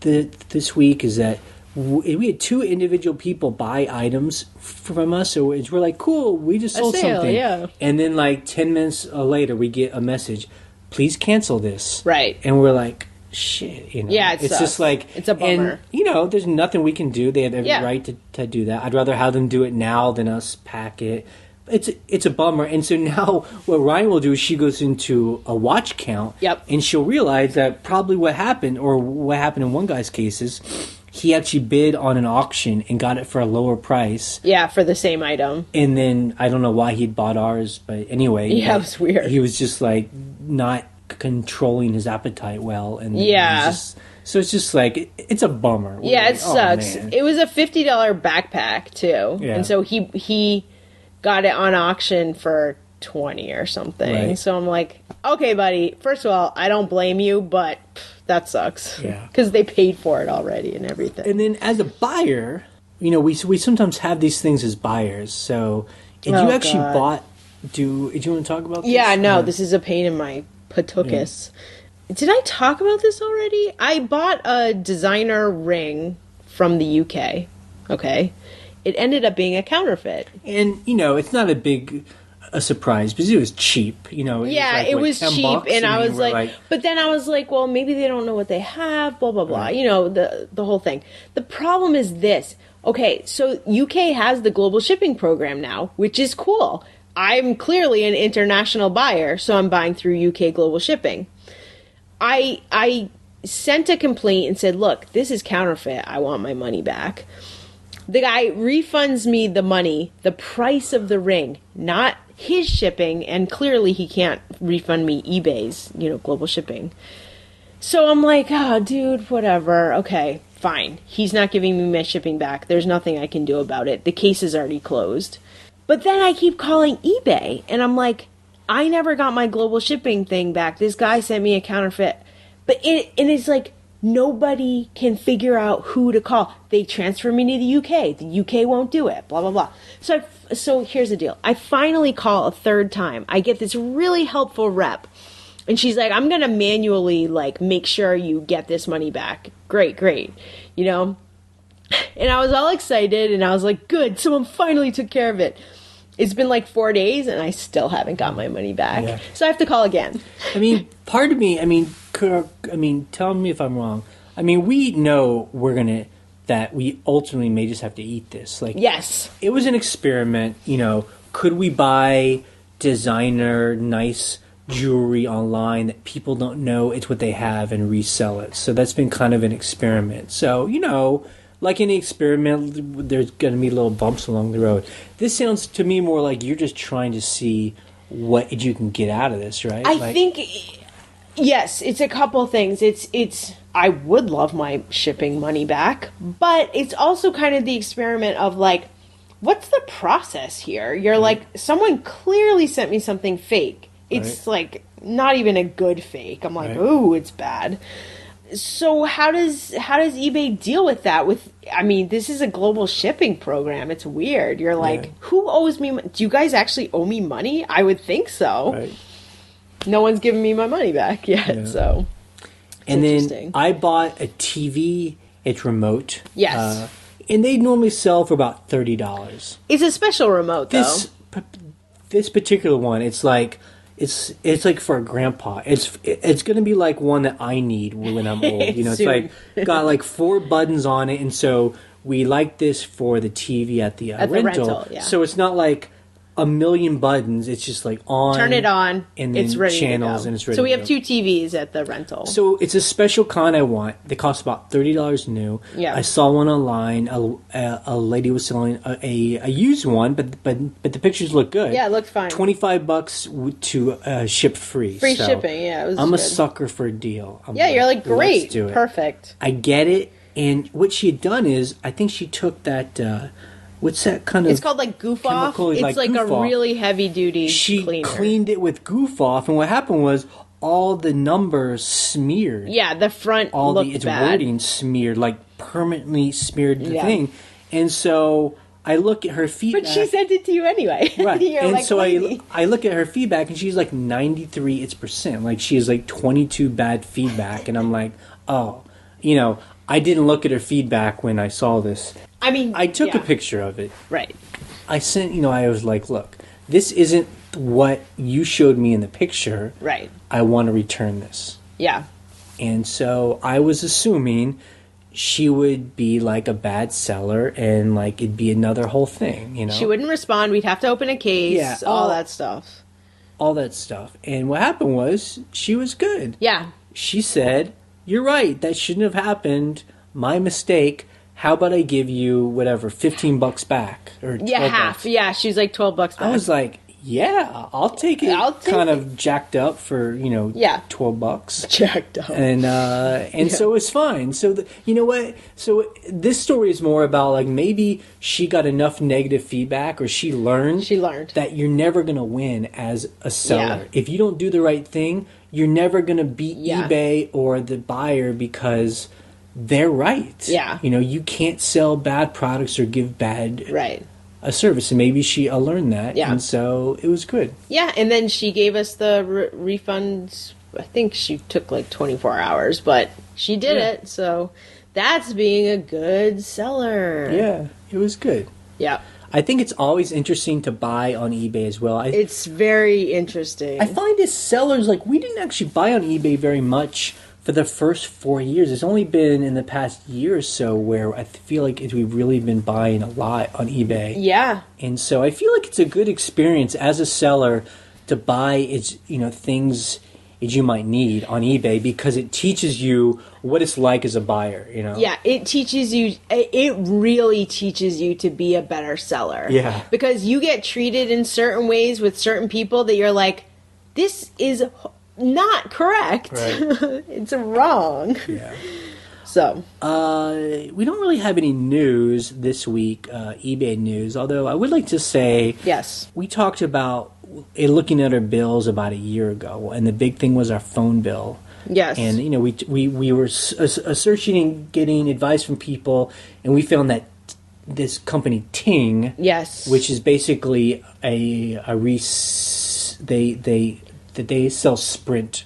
Speaker 2: this week is that we had 2 individual people buy items from us. So we're like, cool, we just sold something.
Speaker 1: Yeah.
Speaker 2: And then like 10 minutes later, we get a message, please cancel this.
Speaker 1: Right.
Speaker 2: And we're like, shit.
Speaker 1: Yeah, it's sucks.
Speaker 2: Just like...
Speaker 1: It's a bummer.
Speaker 2: And, there's nothing we can do. They have every right to do that. I'd rather have them do it now than us pack it. It's a bummer. And so now what Ryan will do is she goes into a watch count.
Speaker 1: Yep.
Speaker 2: And she'll realize that probably what happened in one guy's cases, he actually bid on an auction and got it for a lower price.
Speaker 1: Yeah, for the same item.
Speaker 2: And then I don't know why he'd bought ours, but anyway.
Speaker 1: Yeah, it was weird.
Speaker 2: He was just like not controlling his appetite well. And so it's just like, it's a bummer.
Speaker 1: Yeah,
Speaker 2: like,
Speaker 1: it sucks.
Speaker 2: Man.
Speaker 1: It was a $50 backpack too.
Speaker 2: Yeah.
Speaker 1: And so he got it on auction for 20 or something.
Speaker 2: Right.
Speaker 1: So I'm like, okay, buddy, first of all, I don't blame you, but that sucks.
Speaker 2: Yeah.
Speaker 1: Because they paid for it already and everything.
Speaker 2: And then as a buyer, we sometimes have these things as buyers. So if you actually bought, do you want to talk about this?
Speaker 1: Yeah, no, this is a pain in my patukas. Yeah. Did I talk about this already? I bought a designer ring from the UK. Okay. It ended up being a counterfeit.
Speaker 2: And, it's not a surprise because it was cheap.
Speaker 1: It was cheap. And I was like, but then I was like, well, maybe they don't know what they have, blah, blah, blah. Right. The whole thing. The problem is this. Okay, so UK has the global shipping program now, which is cool. I'm clearly an international buyer, so I'm buying through UK global shipping. I sent a complaint and said, look, this is counterfeit. I want my money back. The guy refunds me the money, the price of the ring, not his shipping, and clearly he can't refund me eBay's, global shipping. So I'm like, oh, dude, whatever. Okay, fine. He's not giving me my shipping back. There's nothing I can do about it. The case is already closed. But then I keep calling eBay, and I'm like, I never got my global shipping thing back. This guy sent me a counterfeit. But it's like, nobody can figure out who to call. They transfer me to the UK. The UK won't do it. Blah, blah, blah. So here's the deal. I finally call a third time. I get this really helpful rep. And she's like, I'm going to manually, make sure you get this money back. Great. And I was all excited, and I was like, good, someone finally took care of it. It's been 4 days, and I still haven't got my money back. Yeah. So I have to call again.
Speaker 2: Part of me, tell me if I'm wrong. We know that we ultimately may just have to eat this.
Speaker 1: Yes.
Speaker 2: It was an experiment, could we buy designer, nice jewelry online that people don't know it's what they have and resell it? So that's been kind of an experiment. So, like any experiment, there's going to be little bumps along the road. This sounds to me more like you're just trying to see what you can get out of this, right?
Speaker 1: I think, yes, it's a couple things. It's I would love my shipping money back, but it's also kind of the experiment of what's the process here? You're someone clearly sent me something fake. It's not even a good fake. I'm like, ooh, it's bad. So how does eBay deal with that? This is a global shipping program. It's weird. You're like, who owes me? Do you guys actually owe me money? I would think so. Right. No one's given me my money back yet. So,
Speaker 2: and then I bought a TV. It's remote.
Speaker 1: Yes.
Speaker 2: And they normally sell for about $30.
Speaker 1: It's a special remote, though.
Speaker 2: This particular one, it's like for a grandpa. It's going to be like one that I need when I'm old. It's got 4 buttons on it, and so we like this for the TV at the rental. Yeah. So it's not like a million buttons. It's just on.
Speaker 1: Turn it on. And then it's ready
Speaker 2: channels,
Speaker 1: to go.
Speaker 2: And it's ready.
Speaker 1: So we have 2 TVs at the rental.
Speaker 2: So it's a special kind I want. They cost about $30 new. Yeah. I saw one online. A lady was selling a used one, but the pictures look good.
Speaker 1: Yeah, it looked fine.
Speaker 2: $25 to ship free.
Speaker 1: Free shipping. Yeah, it was.
Speaker 2: I'm a sucker for a deal.
Speaker 1: You're great. Let's do it. Perfect.
Speaker 2: I get it. And what she had done is, I think she took that. What's that kind of?
Speaker 1: It's called Goof Off. It's
Speaker 2: Goof
Speaker 1: a
Speaker 2: Off.
Speaker 1: really heavy duty cleaner. She
Speaker 2: cleaned it with Goof Off, and what happened was all the numbers smeared.
Speaker 1: Yeah, the front looked
Speaker 2: its
Speaker 1: bad.
Speaker 2: wording smeared, permanently smeared the thing. And so I look at her feedback.
Speaker 1: But she sent it to you anyway.
Speaker 2: Right.
Speaker 1: And
Speaker 2: so I look at her feedback, and she's 93%. She has 22 bad feedback, and I'm like, oh, I didn't look at her feedback when I saw this. I took a picture of it.
Speaker 1: Right.
Speaker 2: I sent, I was like, look, this isn't what you showed me in the picture.
Speaker 1: Right.
Speaker 2: I want to return this.
Speaker 1: Yeah.
Speaker 2: And so I was assuming she would be a bad seller, and it'd be another whole thing,
Speaker 1: She wouldn't respond. We'd have to open a case.
Speaker 2: Yeah.
Speaker 1: All that stuff.
Speaker 2: All that stuff. And what happened was, she was good.
Speaker 1: Yeah.
Speaker 2: She said, you're right, that shouldn't have happened. My mistake. How about I give you $15 back, or
Speaker 1: half?
Speaker 2: $12.
Speaker 1: Yeah, she's $12 back.
Speaker 2: I was like, yeah, I'll take it. Of jacked up for $12.
Speaker 1: Jacked up,
Speaker 2: and so it's fine. So you know what? So this story is more about maybe she got enough negative feedback, or she learned that you're never gonna win as a seller if you don't do the right thing. You're never gonna beat eBay or the buyer, because they're right.
Speaker 1: Yeah.
Speaker 2: You can't sell bad products or give bad a service. And maybe she learned that. Yeah. And so it was good.
Speaker 1: Yeah. And then she gave us the refunds. I think she took 24 hours, but she did it. So that's being a good seller.
Speaker 2: Yeah. It was good.
Speaker 1: Yeah.
Speaker 2: I think it's always interesting to buy on eBay as well.
Speaker 1: It's very interesting.
Speaker 2: I find as sellers, we didn't actually buy on eBay very much for the first 4 years. It's only been in the past year or so where I feel we've really been buying a lot on eBay.
Speaker 1: Yeah.
Speaker 2: And so I feel it's a good experience as a seller to buy things as you might need on eBay because it teaches you what it's like as a buyer, you know?
Speaker 1: Yeah, it really teaches you to be a better seller.
Speaker 2: Yeah.
Speaker 1: Because you get treated in certain ways with certain people that you're like, this is not correct.
Speaker 2: Right.
Speaker 1: It's wrong.
Speaker 2: Yeah.
Speaker 1: So.
Speaker 2: We don't really have any news this week, eBay news, although I would like to say...
Speaker 1: Yes.
Speaker 2: We talked about looking at our bills about a year ago, and the big thing was our phone bill.
Speaker 1: Yes.
Speaker 2: And, you know, we were searching and getting advice from people, and we found that this company Ting,
Speaker 1: yes,
Speaker 2: which is basically they sell Sprint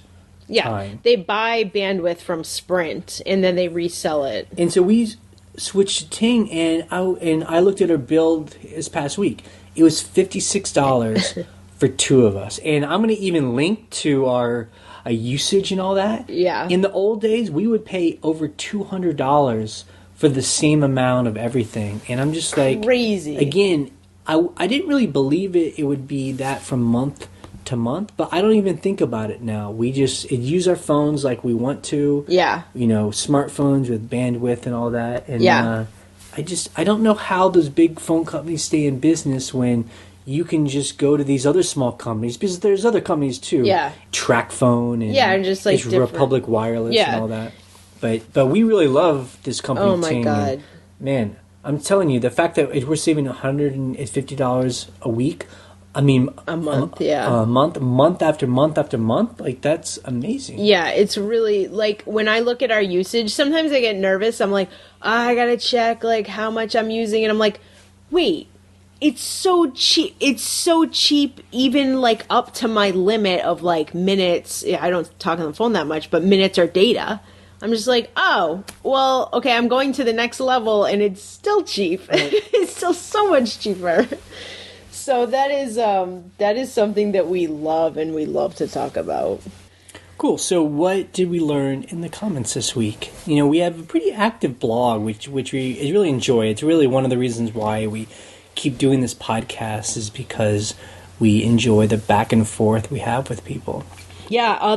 Speaker 2: time.
Speaker 1: They buy bandwidth from Sprint, and then they resell it.
Speaker 2: And so we switched to Ting, and I looked at our bill this past week. It was $56 for two of us. And I'm going to even link to our usage and all that.
Speaker 1: Yeah.
Speaker 2: In the old days, we would pay over $200 for the same amount of everything. And I'm just like...
Speaker 1: Crazy.
Speaker 2: Again, I didn't really believe it would be that from month to month, but I don't even think about it now. We just use our phones like we want to.
Speaker 1: Yeah.
Speaker 2: You know, smartphones with bandwidth and all that. And
Speaker 1: yeah.
Speaker 2: I don't know how those big phone companies stay in business when you can just go to these other small companies, because there's other companies too.
Speaker 1: Yeah.
Speaker 2: Track Phone and
Speaker 1: just like
Speaker 2: Republic Wireless and all that. But we really love this company.
Speaker 1: Oh my
Speaker 2: Ting,
Speaker 1: God.
Speaker 2: and, man, I'm telling you, the fact that we're saving $150 a week, I mean,
Speaker 1: a month,
Speaker 2: month after month after month, like that's amazing.
Speaker 1: Yeah, it's really like when I look at our usage, sometimes I get nervous. I'm like, I gotta check like how much I'm using, and I'm like, wait, it's so cheap. It's so cheap, even like up to my limit of like minutes. I don't talk on the phone that much, but minutes or data. I'm just like, oh, well, okay, I'm going to the next level, and it's still cheap. Right. It's still so much cheaper. So that is something that we love, and we love to talk about.
Speaker 2: Cool. So what did we learn in the comments this week? You know, we have a pretty active blog, which we really enjoy. It's really one of the reasons why we keep doing this podcast, is because we enjoy the back and forth we have with people.
Speaker 1: Yeah,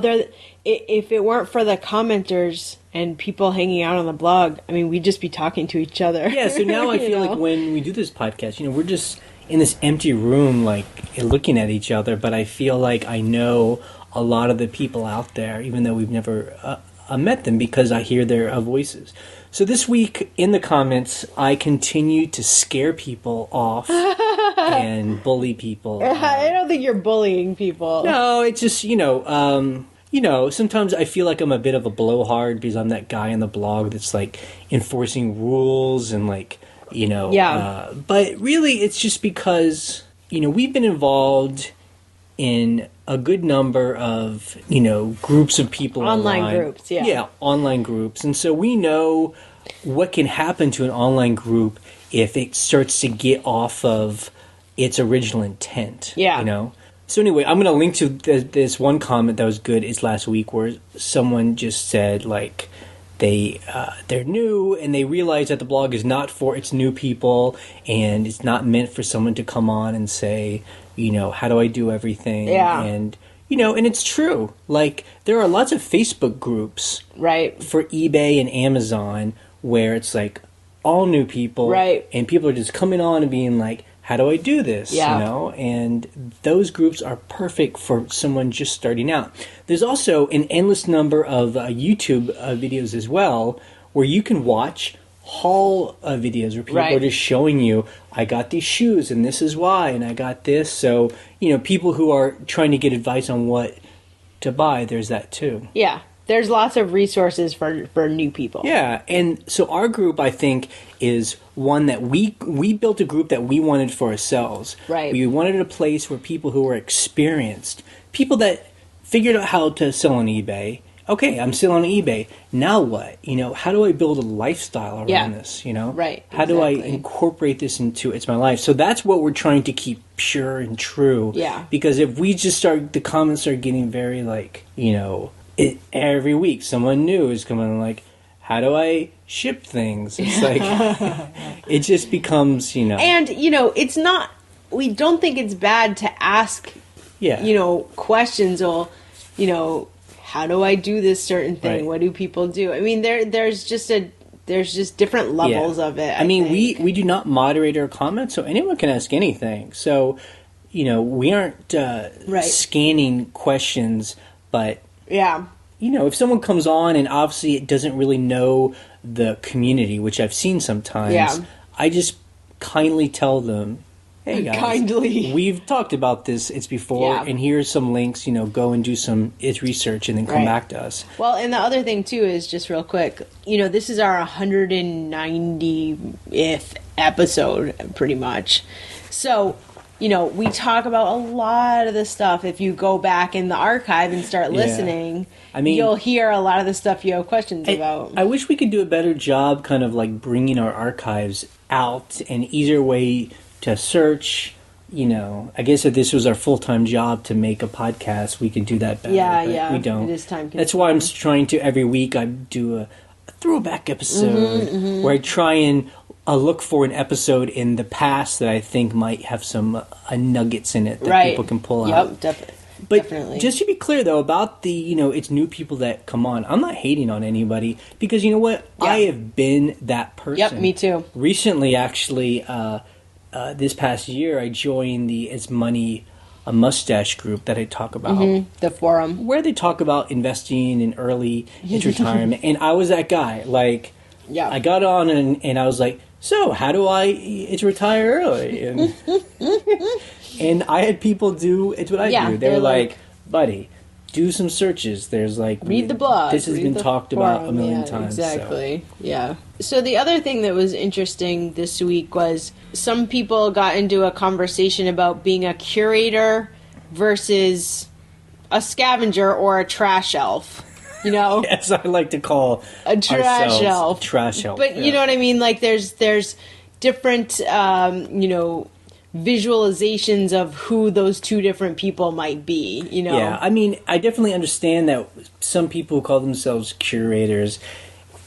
Speaker 1: if it weren't for the commenters and people hanging out on the blog, I mean, we'd just be talking to each other.
Speaker 2: Yeah, so now I feel like when we do this podcast, you know, we're just in this empty room, like, looking at each other, but I feel like I know a lot of the people out there, even though we've never met them, because I hear their voices. So this week, in the comments, I continue to scare people off and bully people.
Speaker 1: I don't think you're bullying people.
Speaker 2: No, it's just, sometimes I feel like I'm a bit of a blowhard because I'm that guy on the blog that's, like, enforcing rules and, like,
Speaker 1: Yeah.
Speaker 2: But really, it's just because, we've been involved in a good number of, groups of people
Speaker 1: online groups, yeah.
Speaker 2: Yeah, online groups. And so we know what can happen to an online group if it starts to get off of its original intent.
Speaker 1: Yeah.
Speaker 2: So anyway, I'm going to link to this one comment that was good. It's last week where someone just said, like, they're new and they realize that the blog is not for its new people and it's not meant for someone to come on and say, how do I do everything?
Speaker 1: Yeah.
Speaker 2: And and it's true. Like, there are lots of Facebook groups,
Speaker 1: right,
Speaker 2: for eBay and Amazon where it's like all new people,
Speaker 1: right,
Speaker 2: and people are just coming on and being like, how do I do this?
Speaker 1: Yeah.
Speaker 2: And those groups are perfect for someone just starting out. There's also an endless number of YouTube videos as well where you can watch haul videos where people are just showing you, I got these shoes and this is why, and I got this. So, people who are trying to get advice on what to buy, there's that too.
Speaker 1: Yeah. There's lots of resources for new people.
Speaker 2: Yeah, and so our group, I think, is one that we built a group that we wanted for ourselves.
Speaker 1: Right.
Speaker 2: We wanted a place where people who were experienced, people that figured out how to sell on eBay. Okay, I'm still on eBay. Now what? How do I build a lifestyle around this?
Speaker 1: Right.
Speaker 2: How do I incorporate this into my life? So that's what we're trying to keep pure and true.
Speaker 1: Yeah.
Speaker 2: Because if we just the comments are getting very every week someone new is coming like, how do I ship things? It's like, it just becomes,
Speaker 1: And, it's not, we don't think it's bad to ask, questions or, how do I do this certain thing?
Speaker 2: Right.
Speaker 1: What do people do? I mean, there's just different levels of it.
Speaker 2: I mean,
Speaker 1: think.
Speaker 2: we do not moderate our comments, so anyone can ask anything. So, we aren't scanning questions, but
Speaker 1: Yeah.
Speaker 2: if someone comes on and obviously it doesn't really know the community, which I've seen sometimes, I just kindly tell them, hey guys,
Speaker 1: Kindly.
Speaker 2: we've talked about this before, and here's some links, go and do some research and then come back to us.
Speaker 1: Well, and the other thing too is, just real quick, this is our 190th episode, pretty much. So, we talk about a lot of the stuff. If you go back in the archive and start listening, I mean, you'll hear a lot of the stuff you have questions about.
Speaker 2: I wish we could do a better job kind of like bringing our archives out, an easier way to search. I guess if this was our full-time job to make a podcast, we could do that better.
Speaker 1: Yeah.
Speaker 2: We don't.
Speaker 1: It is time consuming.
Speaker 2: That's why I'm trying to, every week I do a throwback episode where I try and look for an episode in the past that I think might have some nuggets in it that people can pull out.
Speaker 1: Definitely.
Speaker 2: But
Speaker 1: Definitely.
Speaker 2: just to be clear, though, about the, it's new people that come on, I'm not hating on anybody because you know what?
Speaker 1: Yeah.
Speaker 2: I have been that person.
Speaker 1: Yep, me too.
Speaker 2: Recently, actually, this past year, I joined the It's Money a Mustache group that I talk about.
Speaker 1: The forum.
Speaker 2: Where they talk about investing in early into retirement. And I was that guy. Like, I got on and I was like, so how do I retire early? And, and I had people do, it's what I do. They were like, buddy, do some searches. There's like...
Speaker 1: Read the blog.
Speaker 2: This has been talked about a million times.
Speaker 1: Exactly. So. Yeah. So the other thing that was interesting this week was some people got into a conversation about being a curator versus a scavenger or a trash elf.
Speaker 2: Yes, I like to call
Speaker 1: a trash elf.
Speaker 2: Trash elf.
Speaker 1: But you know what I mean? Like there's different, visualizations of who those two different people might be,
Speaker 2: Yeah, I mean, I definitely understand that some people call themselves curators.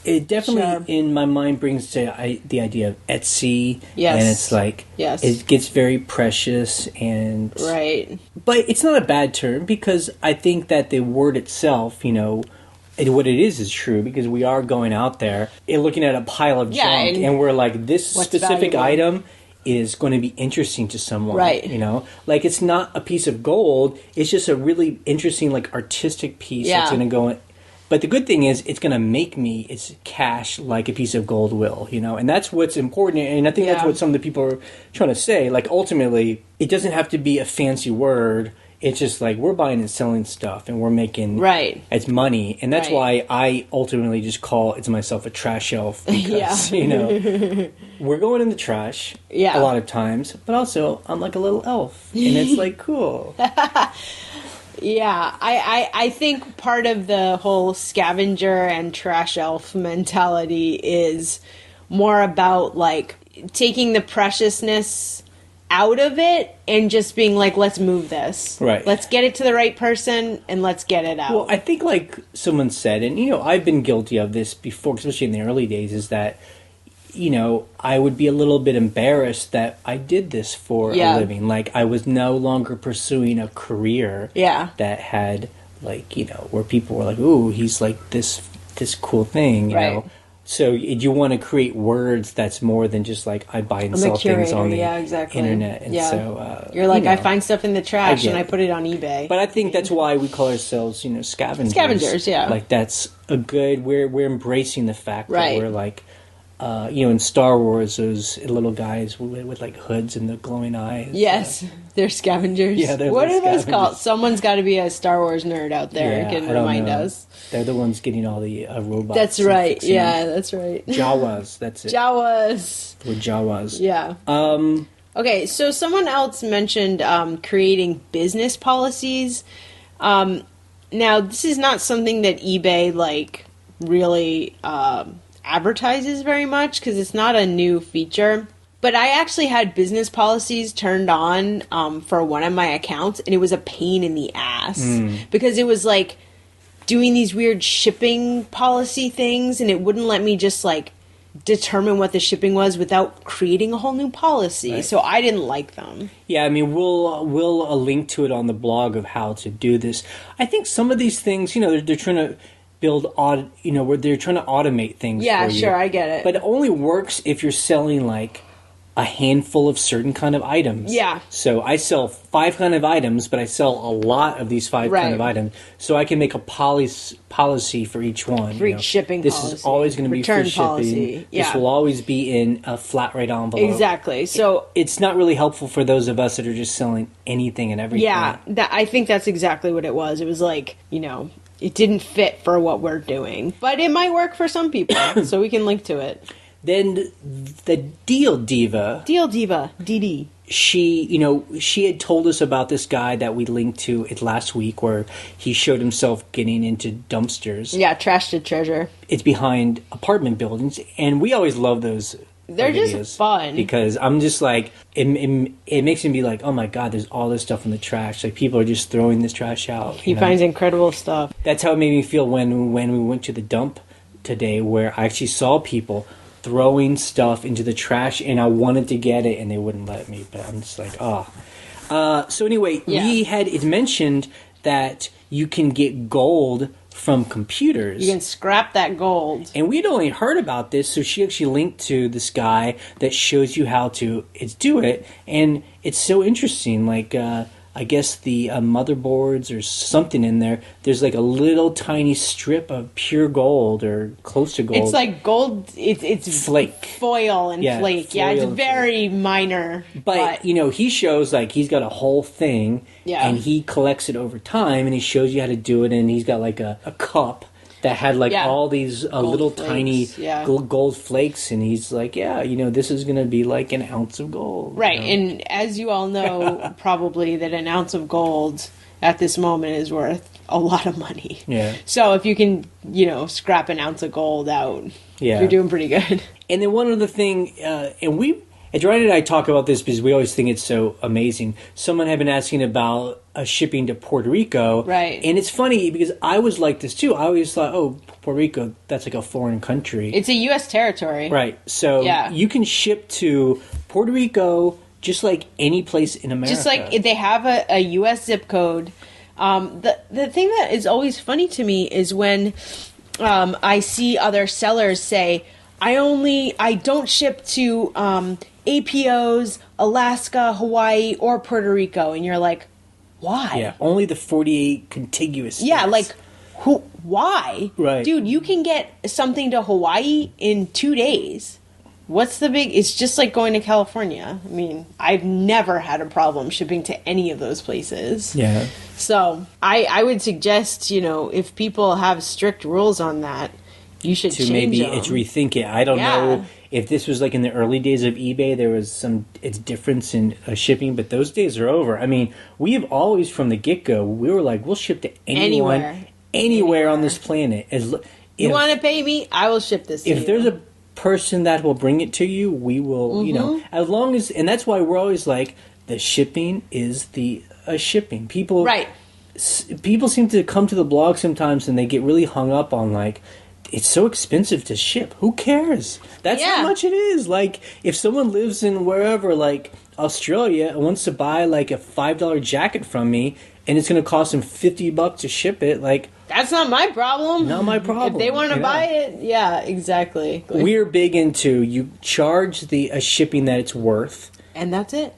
Speaker 2: It definitely, in my mind, brings to the idea of Etsy.
Speaker 1: Yes.
Speaker 2: And it's like, it gets very precious and...
Speaker 1: Right.
Speaker 2: But it's not a bad term because I think that the word itself, what it is true because we are going out there and looking at a pile of junk and we're like, this specific item is going to be interesting to someone.
Speaker 1: Right.
Speaker 2: Like it's not a piece of gold. It's just a really interesting, like artistic piece that's going to go in. But the good thing is it's going to make me, it's cash like a piece of gold will, and that's what's important. And I think that's what some of the people are trying to say. Like ultimately, it doesn't have to be a fancy word. It's just like we're buying and selling stuff and we're making it's money. And that's why I ultimately just call myself a trash shelf because, we're going in the trash a lot of times, but also I'm like a little elf and it's like cool.
Speaker 1: Yeah, I think part of the whole scavenger and trash elf mentality is more about like taking the preciousness out of it and just being like, let's move this.
Speaker 2: Right.
Speaker 1: Let's get it to the right person and let's get it out.
Speaker 2: Well, I think like someone said, and I've been guilty of this before, especially in the early days, is that I would be a little bit embarrassed that I did this for a living. Like I was no longer pursuing a career that had like, where people were like, ooh, he's like this cool thing, you know. So you want to create words that's more than just like I buy and sell things on the internet. And so
Speaker 1: you're like, I find stuff in the trash and I put it on eBay.
Speaker 2: But I think that's why we call ourselves, scavengers.
Speaker 1: Scavengers,
Speaker 2: Like that's a good. We're embracing the fact that we're like. In Star Wars, those little guys with like hoods and the glowing eyes.
Speaker 1: Yes, they're scavengers.
Speaker 2: Yeah, they're
Speaker 1: what are
Speaker 2: scavengers.
Speaker 1: those called? Someone's got to be a Star Wars nerd out there who can remind us.
Speaker 2: They're the ones getting all the robots.
Speaker 1: That's right. Yeah, that's right.
Speaker 2: Jawas. That's it.
Speaker 1: Jawas.
Speaker 2: We're Jawas.
Speaker 1: Yeah. Okay, so someone else mentioned creating business policies. Now, this is not something that eBay like really advertises very much because it's not a new feature. But I actually had business policies turned on for one of my accounts, and it was a pain in the ass because it was like doing these weird shipping policy things, and it wouldn't let me just like determine what the shipping was without creating a whole new policy.
Speaker 2: Right.
Speaker 1: So I didn't like them.
Speaker 2: Yeah, I mean, we'll link to it on the blog of how to do this. I think some of these things, they're trying to build where they're trying to automate things.
Speaker 1: Yeah,
Speaker 2: for you.
Speaker 1: sure, I get it.
Speaker 2: But it only works if you're selling like a handful of certain kind of items.
Speaker 1: Yeah.
Speaker 2: So I sell 5 kind of items, but I sell a lot of these 5 kind of items. So I can make a policy for each one.
Speaker 1: For each shipping
Speaker 2: this
Speaker 1: policy.
Speaker 2: This is always going to be
Speaker 1: Return
Speaker 2: for shipping.
Speaker 1: policy. Yeah.
Speaker 2: This will always be in a flat rate envelope.
Speaker 1: Exactly. So
Speaker 2: it's not really helpful for those of us that are just selling anything and everything.
Speaker 1: yeah, I think that's exactly what it was. It was like, it didn't fit for what we're doing. But it might work for some people, so we can link to it.
Speaker 2: Then the Deal Diva,
Speaker 1: DD.
Speaker 2: she had told us about this guy that we linked to it last week where he showed himself getting into dumpsters.
Speaker 1: Yeah, trash to treasure.
Speaker 2: It's behind apartment buildings, and we always love those.
Speaker 1: They're just fun.
Speaker 2: Because I'm just like, it makes me be like, oh my God, there's all this stuff in the trash. Like, people are just throwing this trash out.
Speaker 1: He finds incredible stuff.
Speaker 2: That's how it made me feel when we went to the dump today, where I actually saw people throwing stuff into the trash, and I wanted to get it, and they wouldn't let me. But I'm just like, oh. So anyway, it's mentioned that you can get gold from computers.
Speaker 1: You can scrap that gold.
Speaker 2: And we'd only heard about this, so she actually linked to this guy that shows you how to do it, and it's so interesting. Like, I guess the motherboards or something in there, there's like a little tiny strip of pure gold or close to gold.
Speaker 1: It's like gold, it's
Speaker 2: flake.
Speaker 1: Foil and flake. Yeah, it's very minor.
Speaker 2: But, he shows like he's got a whole thing and he collects it over time and he shows you how to do it, and he's got like a cup that had like all these little
Speaker 1: flakes.
Speaker 2: tiny gold flakes, and he's like, this is going to be like an ounce of gold.
Speaker 1: Right, and as you all know, probably that an ounce of gold at this moment is worth a lot of money.
Speaker 2: Yeah.
Speaker 1: So if you can, scrap an ounce of gold out, you're doing pretty good.
Speaker 2: And then one other thing, and Ryan and I talk about this because we always think it's so amazing. Someone had been asking about shipping to Puerto Rico.
Speaker 1: Right.
Speaker 2: And it's funny because I was like this too. I always thought, Puerto Rico, that's like a foreign country.
Speaker 1: It's a U.S. territory.
Speaker 2: Right. So you can ship to Puerto Rico just like any place in America.
Speaker 1: Just like they have a U.S. zip code. The thing that is always funny to me is when I see other sellers say, I don't ship to APOs, Alaska, Hawaii, or Puerto Rico. And you're like, why?
Speaker 2: Yeah, only the 48 contiguous states.
Speaker 1: Yeah, like, why?
Speaker 2: Right.
Speaker 1: Dude, you can get something to Hawaii in 2 days. What's the big... It's just like going to California. I mean, I've never had a problem shipping to any of those places.
Speaker 2: Yeah.
Speaker 1: So, I would suggest, if people have strict rules on that, you should change
Speaker 2: maybe
Speaker 1: them.
Speaker 2: Rethink it. I don't know if this was like in the early days of eBay, there was some difference in shipping, but those days are over. I mean, we have always from the get-go, we were like, we'll ship to anyone, anywhere on this planet.
Speaker 1: You want to pay me? I will ship this to you.
Speaker 2: If there's a person that will bring it to you, we will, as long as, and that's why we're always like, the shipping is the shipping. People seem to come to the blog sometimes and they get really hung up on like, it's so expensive to ship. Who cares? That's how much it is. Like, if someone lives in wherever, like Australia, and wants to buy like a $5 jacket from me, and it's going to cost them $50 to ship it, like,
Speaker 1: that's not my problem.
Speaker 2: Not my problem.
Speaker 1: If they want to buy it, exactly.
Speaker 2: We're big into you charge the shipping that it's worth,
Speaker 1: and that's it.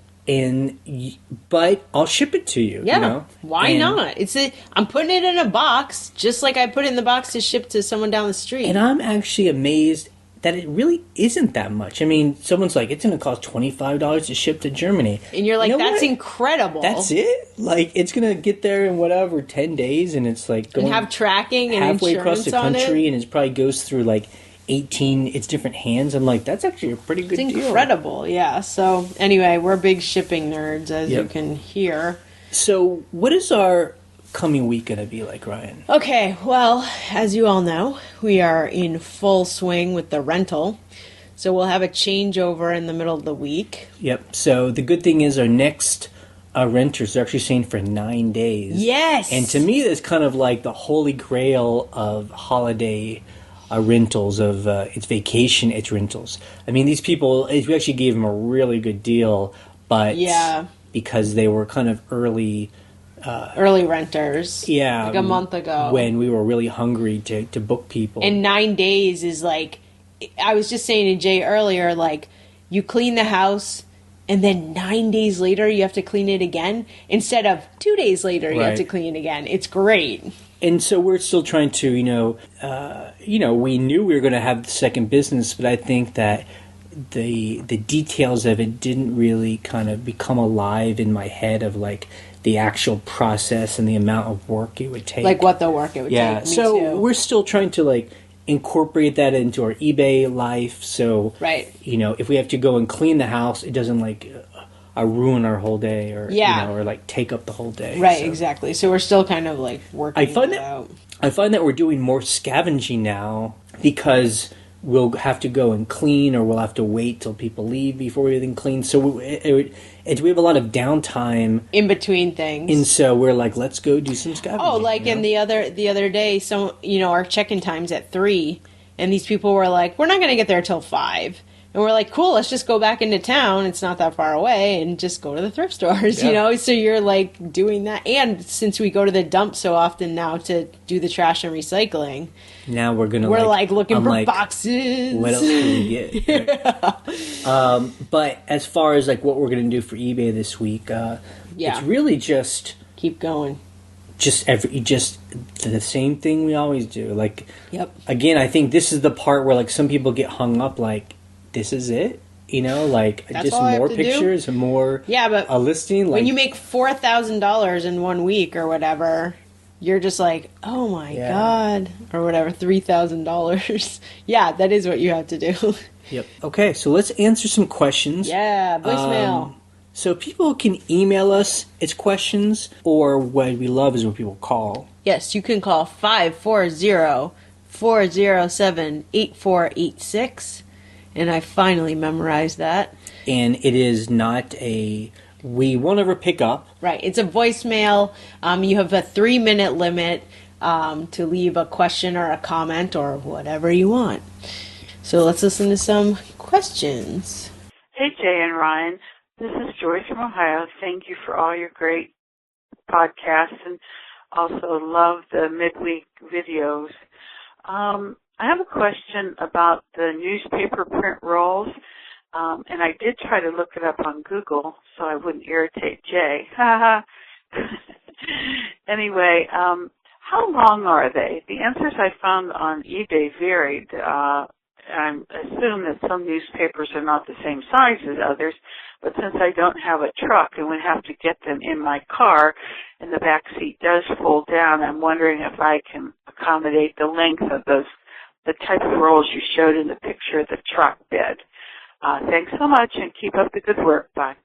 Speaker 2: But I'll ship it to you.
Speaker 1: Yeah, why not? I'm putting it in a box, just like I put it in the box to ship to someone down the street.
Speaker 2: And I'm actually amazed that it really isn't that much. I mean, someone's like, it's going to cost $25 to ship to Germany.
Speaker 1: And you're like, that's incredible.
Speaker 2: That's it? Like, it's going to get there in 10 days, and it's like going
Speaker 1: and have tracking and
Speaker 2: halfway across the country,
Speaker 1: and
Speaker 2: it probably goes through like 18 it's different hands. I'm like, that's actually a pretty good deal.
Speaker 1: It's incredible. Yeah. So anyway, we're big shipping nerds, as you can hear.
Speaker 2: So what is our coming week going to be like, Ryan?
Speaker 1: Okay, well, as you all know, we are in full swing with the rental. So we'll have a changeover in the middle of the week.
Speaker 2: Yep. So the good thing is our next renters are actually staying for 9 days.
Speaker 1: Yes.
Speaker 2: And to me, that's kind of like the holy grail of holiday rentals of it's vacation, it's rentals. I mean, these people, we actually gave them a really good deal, but because they were kind of early
Speaker 1: renters.
Speaker 2: Yeah,
Speaker 1: like a month ago
Speaker 2: when we were really hungry to book people.
Speaker 1: And 9 days is like, I was just saying to Jay earlier, like you clean the house and then 9 days later you have to clean it again instead of 2 days later you have to clean it again. It's great.
Speaker 2: And so we're still trying to, we knew we were going to have the second business, but I think that the details of it didn't really kind of become alive in my head of like the actual process and the amount of work it would take.
Speaker 1: Like what the work it would take.
Speaker 2: Yeah, so we're still trying to like incorporate that into our eBay life. So, if we have to go and clean the house, it doesn't like ruin our whole day or or like take up the whole day.
Speaker 1: Right, exactly. So we're still kind of like working out.
Speaker 2: I find that we're doing more scavenging now because we'll have to go and clean, or we'll have to wait till people leave before we even clean. So we have a lot of downtime
Speaker 1: in between things,
Speaker 2: and so we're like, let's go do some scavenging.
Speaker 1: Oh, like in the other day, some our check-in time's at 3, and these people were like, we're not going to get there till 5. And we're like, cool, let's just go back into town. It's not that far away, and just go to the thrift stores, So you're like doing that. And since we go to the dump so often now to do the trash and recycling,
Speaker 2: now we're
Speaker 1: like looking for boxes.
Speaker 2: What else can we get? Right? But as far as like what we're going to do for eBay this week, it's really just
Speaker 1: keep going.
Speaker 2: Just the same thing we always do. Like, again, I think this is the part where like some people get hung up like, this is it, like
Speaker 1: that's
Speaker 2: just more pictures and more
Speaker 1: but
Speaker 2: a listing. Like,
Speaker 1: when you make $4,000 in 1 week or whatever, you're just like, oh my God, or whatever, $3,000. Yeah, that is what you have to do.
Speaker 2: Yep. Okay, so let's answer some questions.
Speaker 1: Yeah, voicemail.
Speaker 2: So people can email us its questions, or what we love is when people call.
Speaker 1: Yes, you can call 540-407-8486. And I finally memorized that.
Speaker 2: And it is not we won't ever pick up.
Speaker 1: Right. It's a voicemail. You have a 3-minute limit to leave a question or a comment or whatever you want. So let's listen to some questions.
Speaker 3: Hey, Jay and Ryan. This is Joyce from Ohio. Thank you for all your great podcasts, and also love the midweek videos. I have a question about the newspaper print rolls, and I did try to look it up on Google so I wouldn't irritate Jay. Anyway, how long are they? The answers I found on eBay varied. I assume that some newspapers are not the same size as others, but since I don't have a truck and would have to get them in my car and the back seat does fold down, I'm wondering if I can accommodate the length of the type of rolls you showed in the picture of the truck bed. Thanks so much, and keep up the good work. Bye.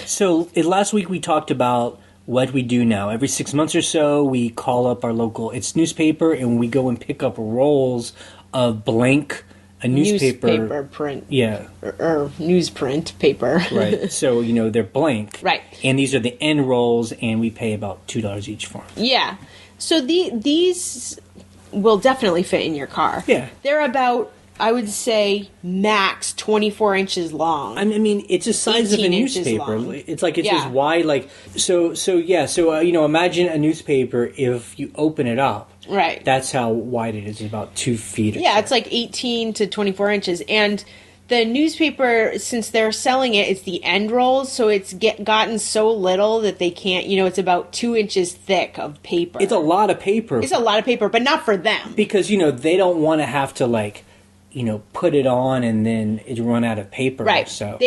Speaker 2: So last week we talked about what we do now. Every 6 months or so, we call up our local newspaper, and we go and pick up rolls of blank newspaper
Speaker 1: print.
Speaker 2: Yeah.
Speaker 1: Or newsprint paper.
Speaker 2: Right. So, they're blank.
Speaker 1: Right.
Speaker 2: And these are the end rolls, and we pay about $2 each for them.
Speaker 1: Yeah. So these will definitely fit in your car.
Speaker 2: Yeah.
Speaker 1: They're about, I would say, max 24 inches long.
Speaker 2: I mean, it's the size of a newspaper. It's like, it's as wide, like, so imagine a newspaper if you open it up.
Speaker 1: Right.
Speaker 2: That's how wide it is, about 2 feet or so.
Speaker 1: It's like 18 to 24 inches. And the newspaper, since they're selling it, it's the end rolls, so it's gotten so little that they can't, it's about 2 inches thick of paper.
Speaker 2: It's a lot of paper.
Speaker 1: It's a lot of paper, but not for them.
Speaker 2: Because, they don't want to have to, like, put it on and then it run out of paper.
Speaker 1: Right.
Speaker 2: So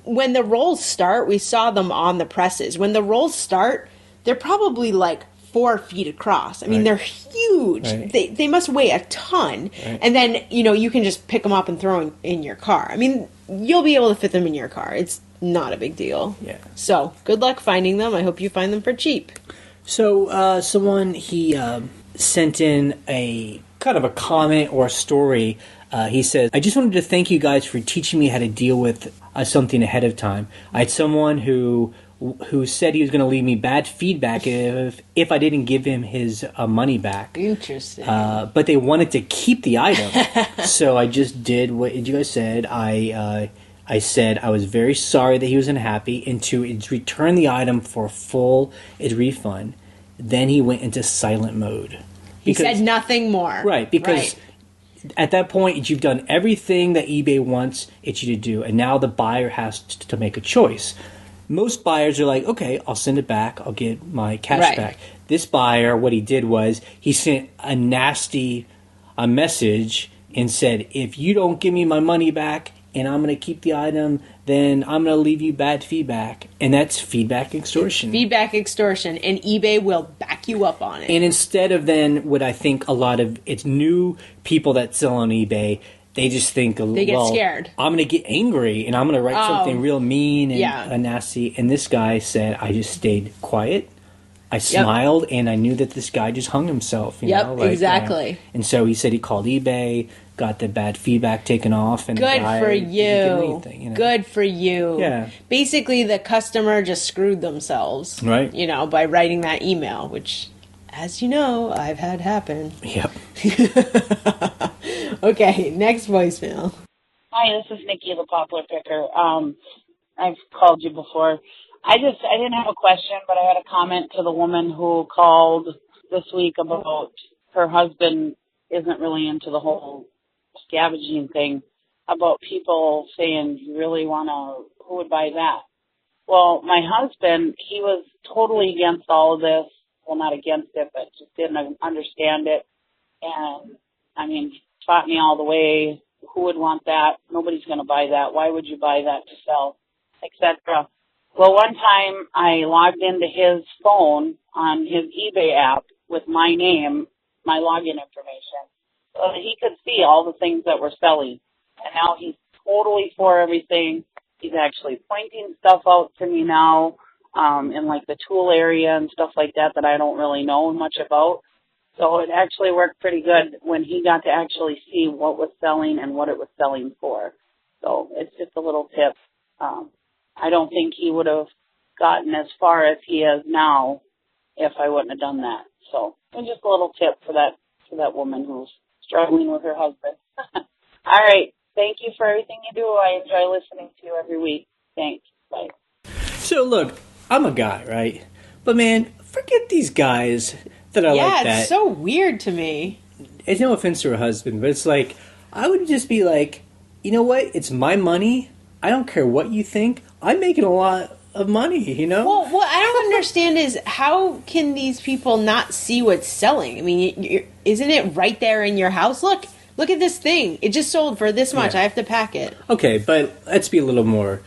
Speaker 1: when the rolls start, we saw them on the presses. When the rolls start, they're probably like 4 feet across. I mean, they're huge.
Speaker 2: Right.
Speaker 1: They must weigh a ton. Right. And then, you can just pick them up and throw them in your car. I mean, you'll be able to fit them in your car. It's not a big deal.
Speaker 2: Yeah.
Speaker 1: So, good luck finding them. I hope you find them for cheap.
Speaker 2: So, someone, he sent in a kind of a comment or a story. He says, I just wanted to thank you guys for teaching me how to deal with something ahead of time. I had someone who who said he was going to leave me bad feedback if I didn't give him his money back.
Speaker 1: Interesting.
Speaker 2: But they wanted to keep the item. So I just did what you guys said. I said I was very sorry that he was unhappy and to return the item for full refund. Then he went into silent mode.
Speaker 1: He said nothing more.
Speaker 2: Right, because at that point you've done everything that eBay wants you to do, and now the buyer has to make a choice. Most buyers are like, okay, I'll send it back. I'll get my cash back. This buyer, what he did was he sent a nasty message and said, if you don't give me my money back and I'm going to keep the item, then I'm going to leave you bad feedback. And that's feedback extortion.
Speaker 1: Feedback extortion. And eBay will back you up on it.
Speaker 2: And instead of then what I think a lot of it's new people that sell on eBay, they just think,
Speaker 1: they get scared.
Speaker 2: I'm going to get angry and I'm going to write something real mean and nasty. And this guy said, I just stayed quiet. I smiled and I knew that this guy just hung himself. You know,
Speaker 1: exactly.
Speaker 2: And so he said he called eBay, got the bad feedback taken off. And
Speaker 1: good for you.
Speaker 2: Didn't get anything, you know?
Speaker 1: Good for you.
Speaker 2: Yeah.
Speaker 1: Basically, the customer just screwed themselves.
Speaker 2: Right.
Speaker 1: You know, by writing that email, which, as you know, I've had happen.
Speaker 2: Yep.
Speaker 1: Okay, next voicemail.
Speaker 4: Hi, this is Nikki, the poplar picker. I've called you before. I didn't have a question, but I had a comment to the woman who called this week about her husband isn't really into the whole scavenging thing, about people saying, you really who would buy that? Well, my husband, he was totally against all of this. Well, not against it, but just didn't understand it. And, I mean, taught me all the way. Who would want that? Nobody's going to buy that. Why would you buy that to sell, etc.? Well, one time I logged into his phone on his eBay app with my name, my login information, so that he could see all the things that were selling. And now he's totally for everything. He's actually pointing stuff out to me now in like the tool area and stuff like that I don't really know much about. So it actually worked pretty good when he got to actually see what was selling and what it was selling for. So it's just a little tip. I don't think he would have gotten as far as he is now if I wouldn't have done that. So it's just a little tip for that woman who's struggling with her husband. All right. Thank you for everything you do. I enjoy listening to you every week. Thanks. Bye.
Speaker 2: So look, I'm a guy, right? But man, forget these guys that are like that.
Speaker 1: Yeah, it's so weird to me.
Speaker 2: It's no offense to her husband, but it's like, I would just be like, you know what? It's my money. I don't care what you think. I'm making a lot of money, you know?
Speaker 1: Well, what I don't understand is how can these people not see what's selling? I mean, isn't it right there in your house? Look at this thing. It just sold for this much.
Speaker 2: Yeah.
Speaker 1: I have to pack it.
Speaker 2: Okay, but let's be a little more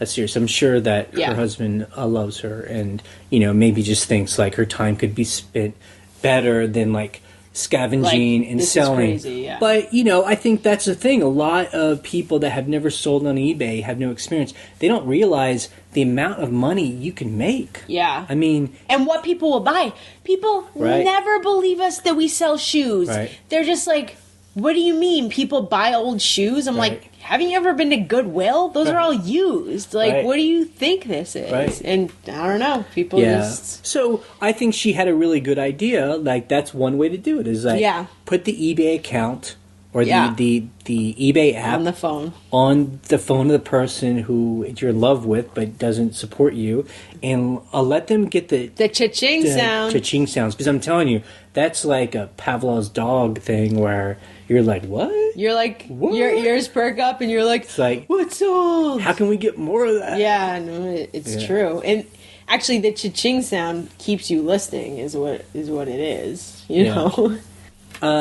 Speaker 2: serious. I'm sure that her husband loves her and, you know, maybe just thinks like her time could be spent better than like scavenging and selling.
Speaker 1: Is crazy, yeah.
Speaker 2: But, you know, I think that's the thing. A lot of people that have never sold on eBay have no experience. They don't realize the amount of money you can make.
Speaker 1: Yeah.
Speaker 2: I mean...
Speaker 1: And what people will buy. People never believe us that we sell shoes.
Speaker 2: Right.
Speaker 1: They're just like, what do you mean? People buy old shoes? I'm like, haven't you ever been to Goodwill? Those are all used. Like, what do you think this is?
Speaker 2: Right.
Speaker 1: And I don't know. People just...
Speaker 2: So I think she had a really good idea. Like, that's one way to do it. Is like, put the eBay account or the eBay app
Speaker 1: on the phone
Speaker 2: of the person who you're in love with but doesn't support you, and let them get the
Speaker 1: cha-ching sound.
Speaker 2: Cha-ching sounds. Because I'm telling you, that's like a Pavlov's dog thing where you're like, what?
Speaker 1: You're like, what? Your ears perk up and you're like,
Speaker 2: it's like,
Speaker 1: what's sold?
Speaker 2: How can we get more of that?
Speaker 1: Yeah, no, it's true. And actually, the cha-ching sound keeps you listening is what it is, you know?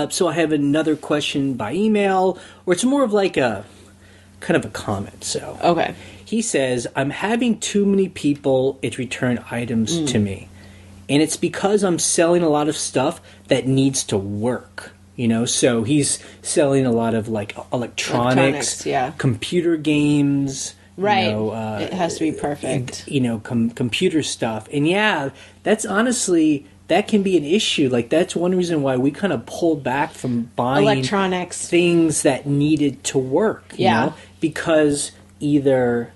Speaker 2: So I have another question by email, or it's more of like a kind of a comment. So
Speaker 1: okay,
Speaker 2: he says, I'm having too many people return items to me, and it's because I'm selling a lot of stuff that needs to work. You know, so he's selling a lot of like electronics computer games.
Speaker 1: Right,
Speaker 2: you know,
Speaker 1: it has to be perfect.
Speaker 2: You know, computer stuff, and that's honestly. That can be an issue. Like, that's one reason why we kind of pulled back from buying
Speaker 1: electronics
Speaker 2: things that needed to work. You know? Because either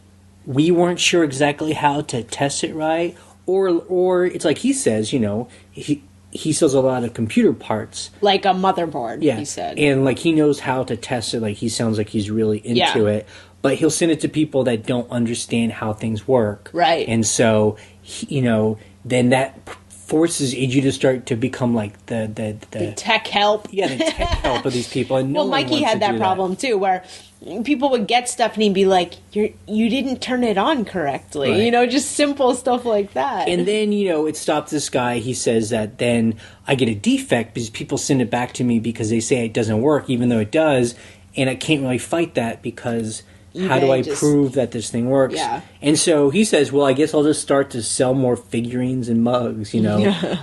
Speaker 2: we weren't sure exactly how to test it right, or it's like he says, he sells a lot of computer parts,
Speaker 1: like a motherboard.
Speaker 2: yeah,
Speaker 1: He said,
Speaker 2: and like he knows how to test it. Like he sounds like he's really into it, but he'll send it to people that don't understand how things work,
Speaker 1: right?
Speaker 2: And so then that forces you to start to become like the
Speaker 1: tech help.
Speaker 2: Yeah, the tech help of these people. And
Speaker 1: well, Mikey had that problem too, where people would get stuff and he'd be like, you didn't turn it on correctly.
Speaker 2: Right.
Speaker 1: Just simple stuff like that.
Speaker 2: And then, it stops this guy. He says that then I get a defect because people send it back to me because they say it doesn't work, even though it does. And I can't really fight that because how do I prove that this thing works?
Speaker 1: Yeah.
Speaker 2: And so he says, well, I guess I'll just start to sell more figurines and mugs,
Speaker 1: Yeah.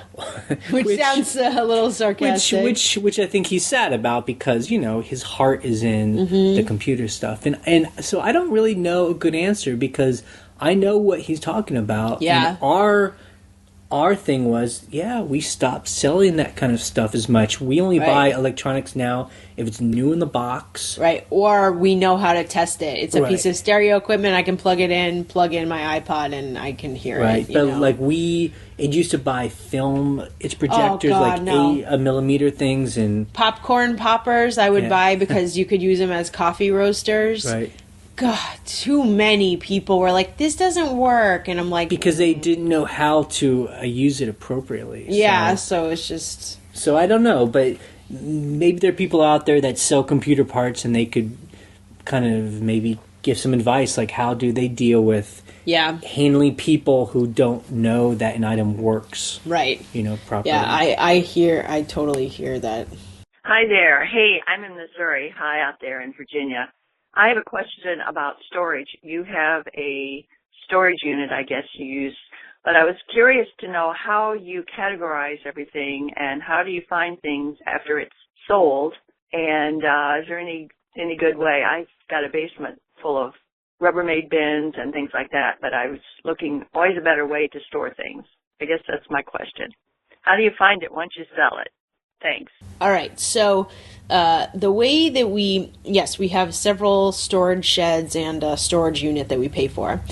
Speaker 1: which sounds a little sarcastic.
Speaker 2: Which I think he's sad about because, his heart is in the computer stuff. And so I don't really know a good answer because I know what he's talking about.
Speaker 1: Yeah.
Speaker 2: And our thing was, we stopped selling that kind of stuff as much. We only buy electronics now if it's new in the box.
Speaker 1: Right. Or we know how to test it. It's a piece of stereo equipment. I can plug in my iPod, and I can hear it.
Speaker 2: Right. But like it used to buy film, it's projectors, a millimeter things and
Speaker 1: popcorn poppers I would buy because you could use them as coffee roasters.
Speaker 2: Right.
Speaker 1: God, too many people were like, this doesn't work. And I'm like...
Speaker 2: Because they didn't know how to use it appropriately.
Speaker 1: Yeah, so it's just...
Speaker 2: So I don't know, but maybe there are people out there that sell computer parts and they could kind of maybe give some advice, like how do they deal with handling people who don't know that an item works.
Speaker 1: Right.
Speaker 2: Properly.
Speaker 1: Yeah, I totally hear that.
Speaker 5: Hi there. Hey, I'm in Missouri. Hi out there in Virginia. I have a question about storage. You have a storage unit, I guess you use, but I was curious to know how you categorize everything and how do you find things after it's sold, and is there any good way? I've got a basement full of Rubbermaid bins and things like that, but I was looking always a better way to store things. I guess that's my question. How do you find it once you sell it? Thanks.
Speaker 1: All right, so the way that we have several storage sheds and a storage unit that we pay for.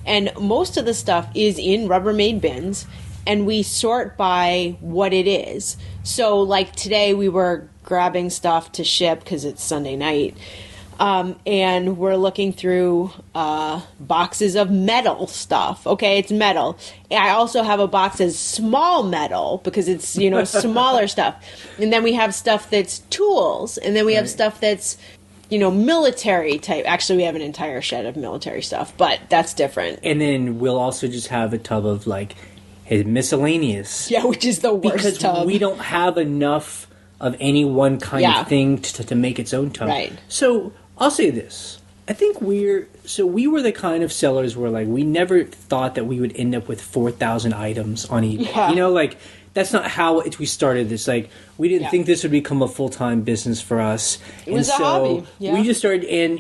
Speaker 1: And most of the stuff is in Rubbermaid bins, and we sort by what it is. So like today we were grabbing stuff to ship because it's Sunday night. And we're looking through boxes of metal stuff. Okay, it's metal. I also have a box that's small metal because it's, smaller stuff. And then we have stuff that's tools. And then we have stuff that's, military type. Actually, we have an entire shed of military stuff, but that's different.
Speaker 2: And then we'll also just have a tub of miscellaneous.
Speaker 1: Yeah, which is the worst
Speaker 2: because
Speaker 1: tub.
Speaker 2: We don't have enough of any one kind of thing to make its own tub.
Speaker 1: Right.
Speaker 2: So I'll say this. I think we were the kind of sellers where we never thought that we would end up with 4,000 items on eBay.
Speaker 1: Yeah.
Speaker 2: That's not how we started this. We didn't think this would become a full-time business for us.
Speaker 1: It was a hobby. Yeah.
Speaker 2: We just started, and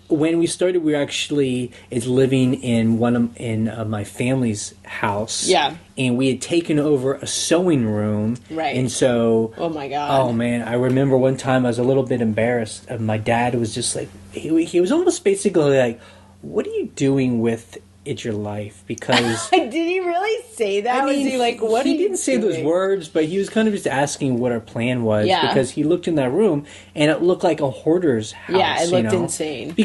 Speaker 2: when we started, we were actually living in my family's house.
Speaker 1: Yeah.
Speaker 2: And we had taken over a sewing room.
Speaker 1: Right.
Speaker 2: And so...
Speaker 1: Oh, my God.
Speaker 2: Oh, man. I remember one time I was a little bit embarrassed. My dad was just he was almost basically like, what are you doing with your life? Because...
Speaker 1: Did he really say that? Was he like, what
Speaker 2: he
Speaker 1: are you
Speaker 2: didn't say
Speaker 1: doing?
Speaker 2: those words, but he was kind of just asking what our plan was.
Speaker 1: Yeah.
Speaker 2: Because he looked in that room, and it looked like a hoarder's house.
Speaker 1: Yeah, it looked insane.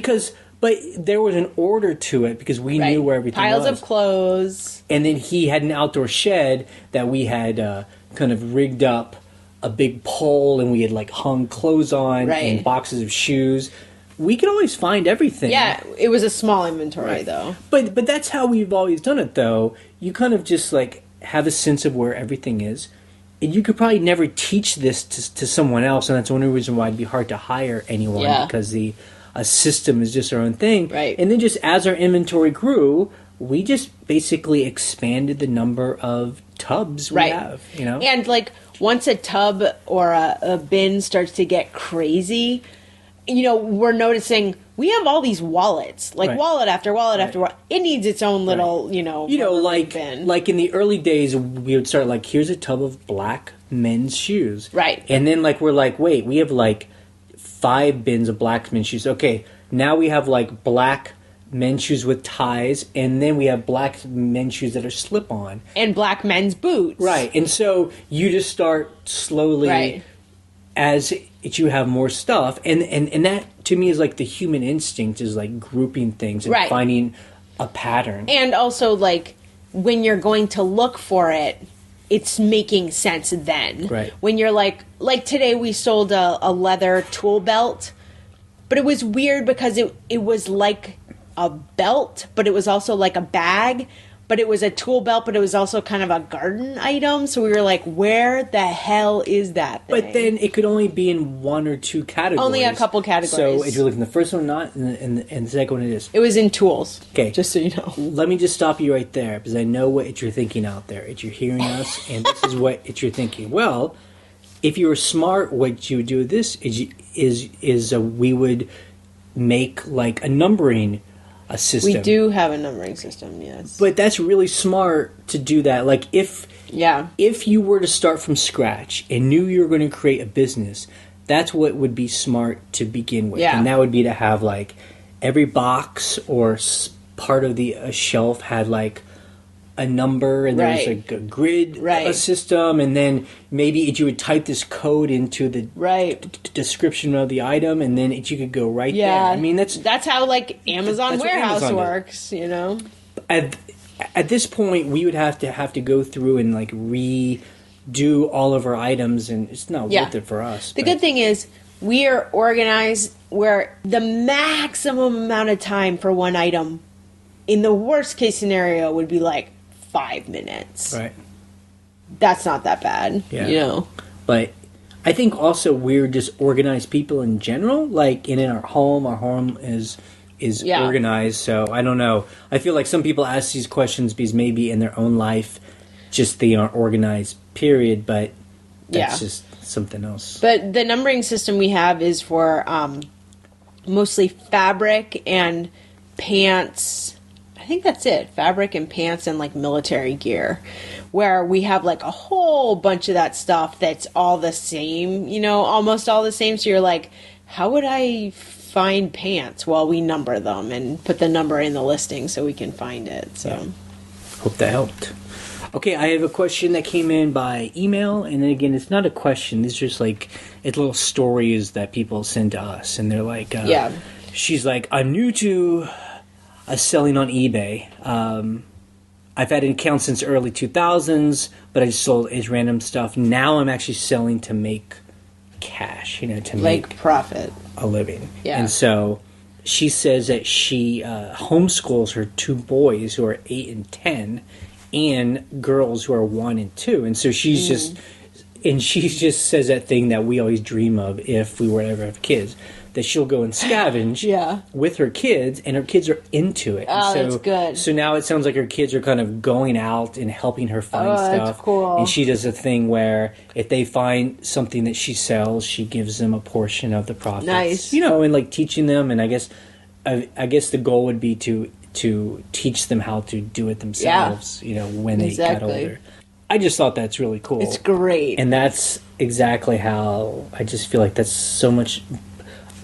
Speaker 2: But there was an order to it because we knew where everything was.
Speaker 1: Piles of clothes.
Speaker 2: And then he had an outdoor shed that we had kind of rigged up a big pole, and we had hung clothes on and boxes of shoes. We could always find everything.
Speaker 1: Yeah, it was a small inventory though.
Speaker 2: But that's how we've always done it though. You kind of just have a sense of where everything is. And you could probably never teach this to someone else, and that's the only reason why it'd be hard to hire anyone because a system is just our own thing.
Speaker 1: Right.
Speaker 2: And then just as our inventory grew, we just basically expanded the number of tubs we have,
Speaker 1: And once a tub or a bin starts to get crazy, we're noticing we have all these wallets, wallet after wallet after wallet. It needs its own little, bin.
Speaker 2: Like in the early days, we would start here's a tub of black men's shoes.
Speaker 1: Right.
Speaker 2: And then we're wait, we have 5 bins of black men's shoes. Okay, now we have black men's shoes with ties, and then we have black men's shoes that are slip-on.
Speaker 1: And black men's boots.
Speaker 2: Right. And so you just start slowly as you have more stuff. And that, to me, is like the human instinct, is like grouping things and finding a pattern.
Speaker 1: And also, like, when you're going to look for it, it's making sense then.
Speaker 2: Right.
Speaker 1: When you're like today we sold a leather tool belt, but it was weird because it was like a belt, but it was also like a bag, but it was a tool belt, but it was also kind of a garden item. So we were like, where the hell is that thing?
Speaker 2: But then it could only be in one or two categories.
Speaker 1: Only a couple categories.
Speaker 2: So if you're looking at the first one, not, and the second one it is.
Speaker 1: It was in tools.
Speaker 2: Okay.
Speaker 1: Just so you know.
Speaker 2: Let me just stop you right there, because I know what you're thinking out there. You're hearing us, and this is what you're thinking. Well, if you were smart, what you would do with this is we would make like a numbering system.
Speaker 1: We do have a numbering system, yes.
Speaker 2: But that's really smart to do that. Like if you were to start from scratch and knew you were going to create a business, that's what would be smart to begin with.
Speaker 1: Yeah.
Speaker 2: And that would be to have like every box or part of the shelf had like a number, and there's like a grid system, and then maybe you would type this code into the description of the item, and then you could go there. I mean,
Speaker 1: that's how like Amazon warehouse works, you know.
Speaker 2: At this point, we would have to go through and like redo all of our items, and it's not worth it for us.
Speaker 1: The good thing is we are organized where the maximum amount of time for one item in the worst case scenario would be like 5 minutes.
Speaker 2: Right.
Speaker 1: That's not that bad.
Speaker 2: Yeah.
Speaker 1: You know.
Speaker 2: But I think also we're just organized people in general. Like in our home is organized. So I don't know. I feel like some people ask these questions because maybe in their own life just they aren't organized, period. But that's just something else.
Speaker 1: But the numbering system we have is for mostly fabric and pants. I think that's it. Fabric and pants and like military gear, where we have like a whole bunch of that stuff that's all the same, you know, almost all the same. So you're like, how would I find pants? Well, we number them and put the number in the listing so we can find it. So
Speaker 2: hope that helped. Okay, I have a question that came in by email, and then again, it's not a question. It's just like it's little stories that people send to us, and they're like, she's like, I'm new to selling on eBay. I've had an account since early 2000s, but I just sold as random stuff. Now I'm actually selling to make cash, you know, to make
Speaker 1: profit,
Speaker 2: a living.
Speaker 1: Yeah.
Speaker 2: And so she says that she homeschools her 2 boys who are 8 and 10, and girls who are 1 and 2. And so she just says that thing that we always dream of if we were to ever have kids, that she'll go and scavenge with her kids, and her kids are into it.
Speaker 1: Oh,
Speaker 2: so,
Speaker 1: that's good.
Speaker 2: So now it sounds like her kids are kind of going out and helping her find stuff.
Speaker 1: That's cool.
Speaker 2: And she does a thing where if they find something that she sells, she gives them a portion of the profits.
Speaker 1: Nice.
Speaker 2: You know, and like teaching them, and I guess the goal would be to teach them how to do it themselves, you know, when they get older. I just thought that's really cool.
Speaker 1: It's great.
Speaker 2: And that's exactly how I just feel like that's so much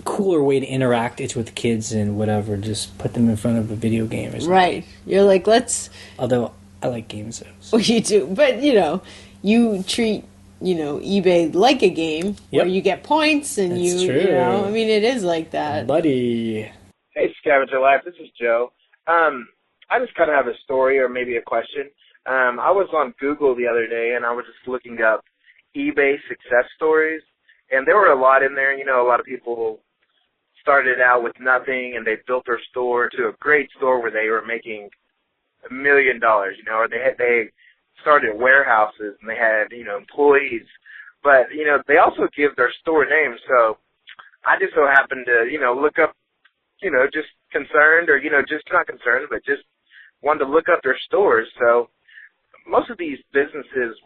Speaker 2: cooler way to interact it with kids and whatever. Just put them in front of a video game or something.
Speaker 1: Right. You're like, let's...
Speaker 2: Although I like games.
Speaker 1: Well, you do. But, you know, you treat, you know, eBay like a game where you get points and
Speaker 2: That's
Speaker 1: you
Speaker 2: true.
Speaker 1: know, I mean, it is like that.
Speaker 2: Buddy.
Speaker 6: Hey, Scavenger Life. This is Joe. I just kind of have a story or maybe a question. I was on Google the other day, and I was just looking up eBay success stories, and there were a lot in there. You know, a lot of people started out with nothing, and they built their store to a great store where they were making $1 million, you know, or they started warehouses, and they had, you know, employees. But, you know, they also give their store names. So I just so happened to, you know, look up, you know, just concerned, or, you know, just not concerned, but just wanted to look up their stores. So most of these businesses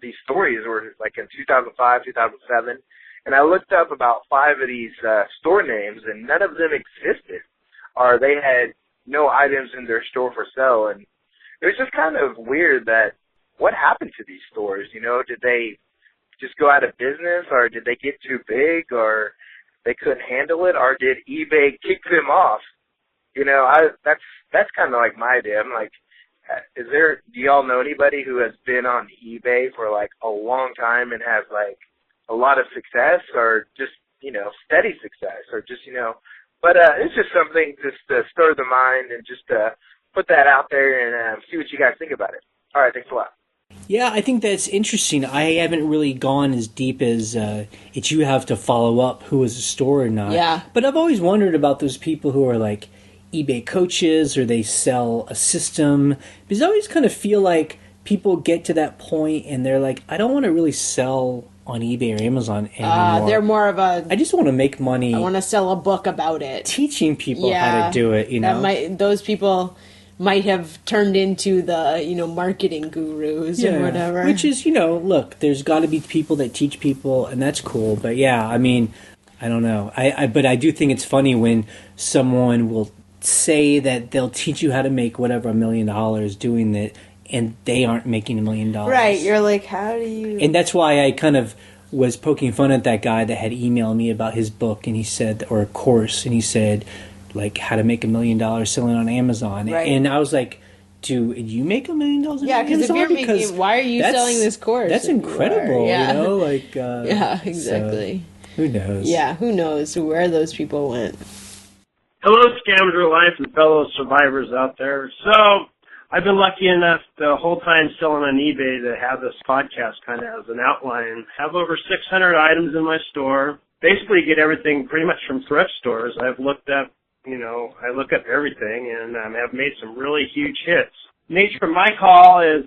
Speaker 6: these stories were like in 2005, 2007. And I looked up about 5 of these store names, and none of them existed, or they had no items in their store for sale. And it was just kind of weird that what happened to these stores? You know, did they just go out of business, or did they get too big, or they couldn't handle it, or did eBay kick them off? That's kind of like my idea. I'm like, do y'all know anybody who has been on eBay for like a long time and has like a lot of success, or just, steady success, or just, but it's just something just to stir the mind and just put that out there and see what you guys think about it. All right, thanks a lot.
Speaker 2: Yeah, I think that's interesting. I haven't really gone as deep as you have to follow up who is a store or not.
Speaker 1: Yeah.
Speaker 2: But I've always wondered about those people who are like eBay coaches, or they sell a system, because I always kind of feel like people get to that point and they're like, I don't want to really sell on eBay or Amazon anymore.
Speaker 1: They're more of a,
Speaker 2: I just want to make money.
Speaker 1: I want to sell a book about it.
Speaker 2: Teaching people how to do it,
Speaker 1: Those people might have turned into the, marketing gurus or whatever.
Speaker 2: Which is, look, there's got to be people that teach people, and that's cool. But yeah, I mean, I don't know. But I do think it's funny when someone will say that they'll teach you how to make whatever $1 million doing it, and they aren't making $1 million.
Speaker 1: Right. You're like, how do you...
Speaker 2: And that's why I kind of was poking fun at that guy that had emailed me about his book, and he said, or a course, and he said, like, how to make $1 million selling on Amazon.
Speaker 1: Right.
Speaker 2: And I was like, do you make $1 million on
Speaker 1: Yeah, because if you're making... Why are you selling this course?
Speaker 2: That's incredible, like...
Speaker 1: yeah, exactly.
Speaker 2: So, who knows?
Speaker 1: Yeah, who knows where those people went.
Speaker 7: Hello, Scavenger Life and fellow survivors out there. So, I've been lucky enough the whole time selling on eBay to have this podcast kind of as an outline. Have over 600 items in my store. Basically get everything pretty much from thrift stores. I've looked up, I look up everything and have made some really huge hits. Nature of my call is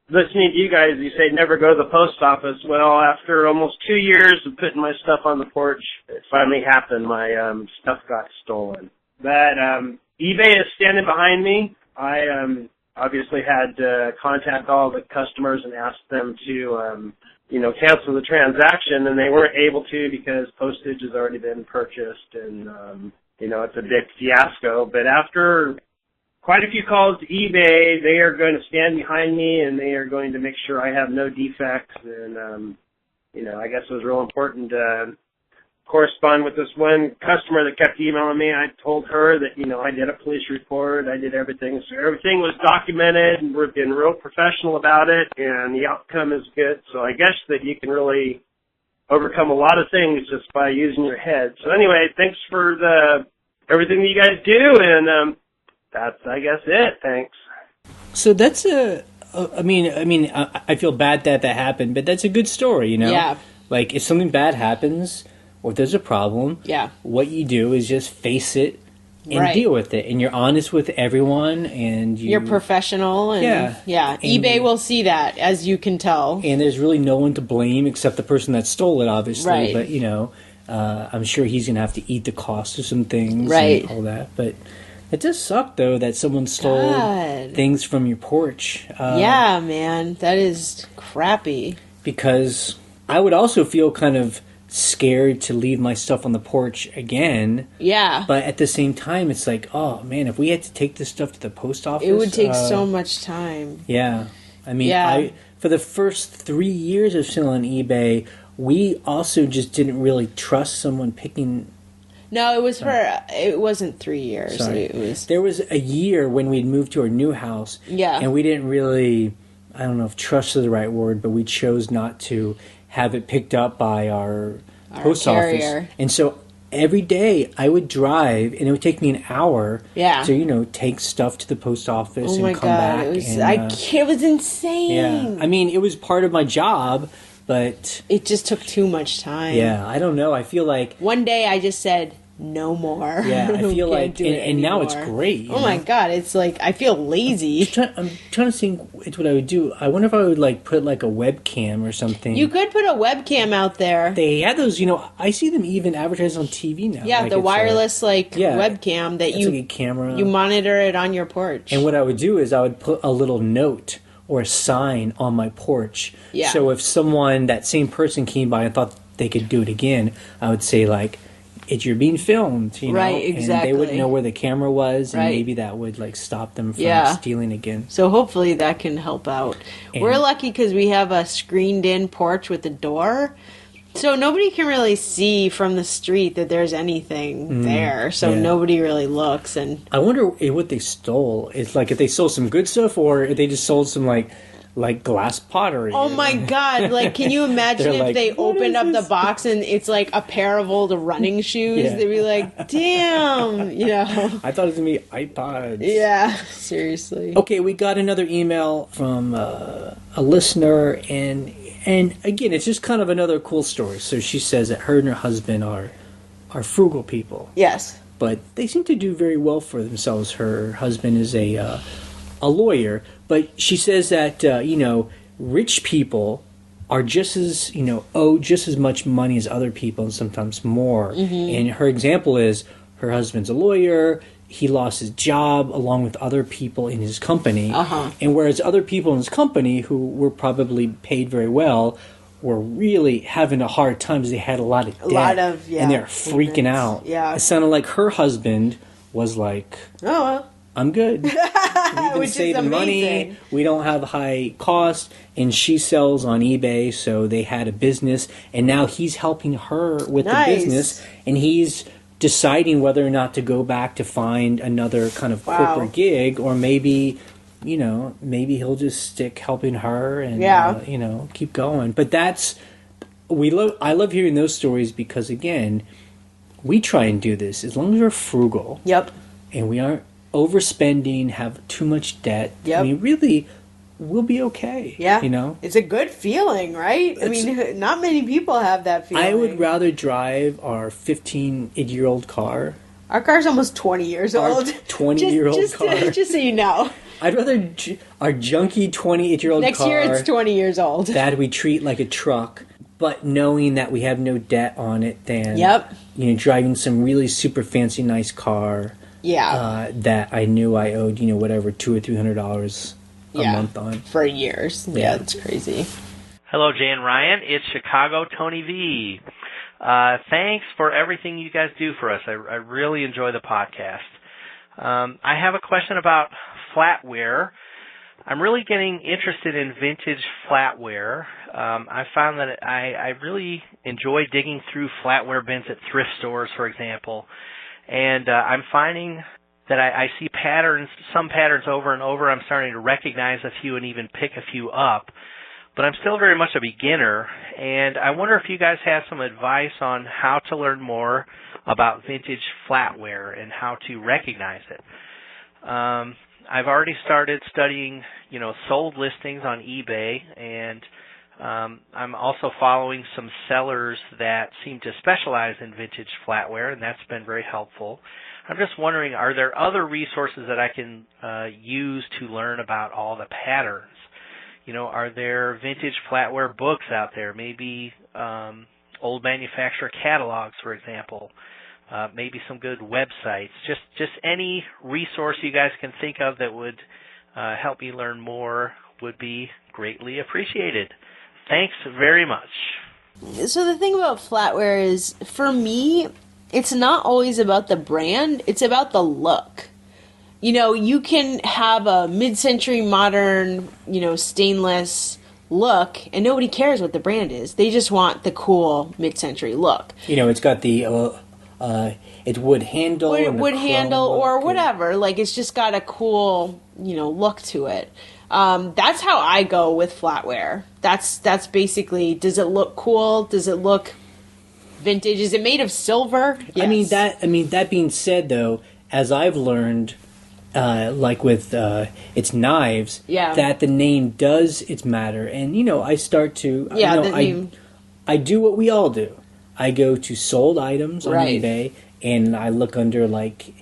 Speaker 7: listening to you guys. You say never go to the post office. Well, after almost 2 years of putting my stuff on the porch, it finally happened. My stuff got stolen. But eBay is standing behind me. I obviously had to contact all the customers and ask them to, cancel the transaction, and they weren't able to because postage has already been purchased, and, it's a big fiasco. But after quite a few calls to eBay, they are going to stand behind me, and they are going to make sure I have no defects, and, I guess it was real important to correspond with this one customer that kept emailing me. I told her that, I did a police report, I did everything, so everything was documented, and we're being real professional about it, and the outcome is good. So I guess that you can really overcome a lot of things just by using your head. So anyway, thanks for everything that you guys do, and that's, I guess, it. Thanks.
Speaker 2: So that's I feel bad that happened, but that's a good story,
Speaker 1: Yeah.
Speaker 2: Like, if something bad happens, or if there's a problem, what you do is just face it and deal with it. And you're honest with everyone, and you're
Speaker 1: professional. And, and eBay will see that, as you can tell.
Speaker 2: And there's really no one to blame except the person that stole it, obviously.
Speaker 1: Right.
Speaker 2: But, I'm sure he's going to have to eat the cost of some things
Speaker 1: and
Speaker 2: all that. But it does suck, though, that someone stole things from your porch.
Speaker 1: Yeah, man. That is crappy.
Speaker 2: Because I would also feel kind of scared to leave my stuff on the porch again.
Speaker 1: Yeah.
Speaker 2: But at the same time, it's like, oh, man, if we had to take this stuff to the post office...
Speaker 1: It would take so much time.
Speaker 2: Yeah. I mean, for the first 3 years of selling on eBay, we also just didn't really trust someone picking...
Speaker 1: No, it was it wasn't 3 years.
Speaker 2: Sorry.
Speaker 1: It was...
Speaker 2: There was a year when we'd moved to our new house.
Speaker 1: Yeah.
Speaker 2: And we didn't really, I don't know if trust is the right word, but we chose not to have it picked up by our post
Speaker 1: carrier.
Speaker 2: Office. And so every day I would drive, and it would take me an hour to, take stuff to the post office and come back.
Speaker 1: It was insane.
Speaker 2: Yeah. I mean, it was part of my job, but...
Speaker 1: It just took too much time.
Speaker 2: Yeah, I don't know. I feel like...
Speaker 1: One day I just said... No more.
Speaker 2: Yeah, I feel like, and now it's great.
Speaker 1: Oh my god, it's like I feel lazy.
Speaker 2: I'm trying to think. It's what I would do. I wonder if I would put a webcam or something.
Speaker 1: You could put a webcam out there.
Speaker 2: They had those. I see them even advertised on TV now.
Speaker 1: Yeah, the wireless webcam that
Speaker 2: like a camera.
Speaker 1: You monitor it on your porch.
Speaker 2: And what I would do is I would put a little note or a sign on my porch.
Speaker 1: Yeah.
Speaker 2: So if that same person came by and thought they could do it again, I would say you're being filmed,
Speaker 1: Right, exactly.
Speaker 2: And they wouldn't know where the camera was, and maybe that would stop them from stealing again.
Speaker 1: So hopefully that can help out. And we're lucky because we have a screened-in porch with a door, So nobody can really see from the street that there's anything there. So nobody really looks. And
Speaker 2: I wonder what they stole. It's like if they stole some good stuff or if they just sold some like glass pottery.
Speaker 1: oh my God! Like, can you imagine
Speaker 2: They're
Speaker 1: if
Speaker 2: like,
Speaker 1: they
Speaker 2: "What
Speaker 1: opened
Speaker 2: is
Speaker 1: up the
Speaker 2: this?"
Speaker 1: box and it's like a pair of old running shoes?
Speaker 2: Yeah.
Speaker 1: They'd be like, "Damn!" You know?
Speaker 2: I thought it was gonna be iPods.
Speaker 1: Yeah. Seriously.
Speaker 2: Okay, we got another email from a listener, and again, it's just kind of another cool story. So she says that her and her husband are frugal people,
Speaker 1: Yes.
Speaker 2: but they seem to do very well for themselves. Her husband is a lawyer, but she says that rich people are just as owe just as much money as other people, and sometimes more. And her example is her husband's a lawyer. He lost his job along with other people in his company. And whereas other people in his company who were probably paid very well were really having a hard time because they had a lot of debt. And they're freaking out.
Speaker 1: Yeah.
Speaker 2: It sounded like her husband was like,
Speaker 1: Oh, well.
Speaker 2: I'm good. We've been
Speaker 1: Which is
Speaker 2: saving money.
Speaker 1: amazing.
Speaker 2: We don't have high cost. And she sells on eBay, so they had a business. And now he's helping her with
Speaker 1: Nice.
Speaker 2: the business. And he's deciding whether or not to go back to find another kind of corporate gig, or maybe he'll just stick helping her and keep going. But I love hearing those stories because again, we try and do this as long as we're frugal.
Speaker 1: Yep.
Speaker 2: And we aren't overspending, have too much debt.
Speaker 1: Yep.
Speaker 2: I mean, really, we'll be okay.
Speaker 1: Yeah. It's a good feeling, right? I mean, not many people have that feeling.
Speaker 2: I would rather drive our 15-year-old car.
Speaker 1: Our car's almost 20 years old.
Speaker 2: 20-year-old car.
Speaker 1: Just so you know.
Speaker 2: I'd rather our junky 28-year-old car.
Speaker 1: Next year it's 20 years old.
Speaker 2: That we treat like a truck, but knowing that we have no debt on it than driving some really super fancy nice car.
Speaker 1: Yeah.
Speaker 2: That I knew I owed, whatever, $200 or $300 a month on.
Speaker 1: For years. Yeah, that's crazy.
Speaker 8: Hello, Jay and Ryan. It's Chicago Tony V. Thanks for everything you guys do for us. I really enjoy the podcast. I have a question about flatware. I'm really getting interested in vintage flatware. I found that I really enjoy digging through flatware bins at thrift stores, for example. And I'm finding that I see some patterns over and over. I'm starting to recognize a few and even pick a few up. But I'm still very much a beginner, and I wonder if you guys have some advice on how to learn more about vintage flatware and how to recognize it. I've already started studying, sold listings on eBay, and I'm also following some sellers that seem to specialize in vintage flatware, and that's been very helpful. I'm just wondering, are there other resources that I can use to learn about all the patterns? Are there vintage flatware books out there? Maybe old manufacturer catalogs, for example. Maybe some good websites. Just any resource you guys can think of that would help me learn more would be greatly appreciated. Thanks very much.
Speaker 1: So the thing about flatware is, for me, it's not always about the brand. It's about the look. You can have a mid-century modern, stainless look, and nobody cares what the brand is. They just want the cool mid-century look.
Speaker 2: It's got the it's wood handle,
Speaker 1: wood handle, or
Speaker 2: look,
Speaker 1: whatever. Like, it's just got a cool, look to it. That's how I go with flatware. That's basically, does it look cool? Does it look vintage? Is it made of silver? Yes.
Speaker 2: That being said, though, as I've learned, like with its knives, that the name does its matter, and I start to I do what we all do. I go to sold items on eBay, and I look under like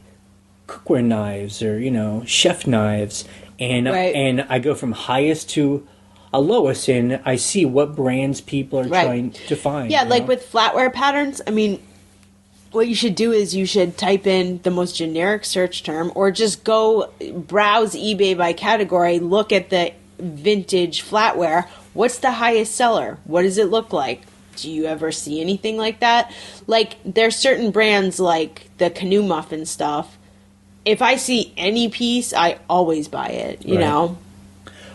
Speaker 2: cookware knives or chef knives, and I go from highest to a lowest, and I see what brands people are trying to find.
Speaker 1: Yeah, like with flatware patterns, what you should do is you should type in the most generic search term, or just go browse eBay by category, look at the vintage flatware. What's the highest seller? What does it look like? Do you ever see anything like that? Like, there's certain brands like the canoe muffin stuff. If I see any piece, I always buy it, you know?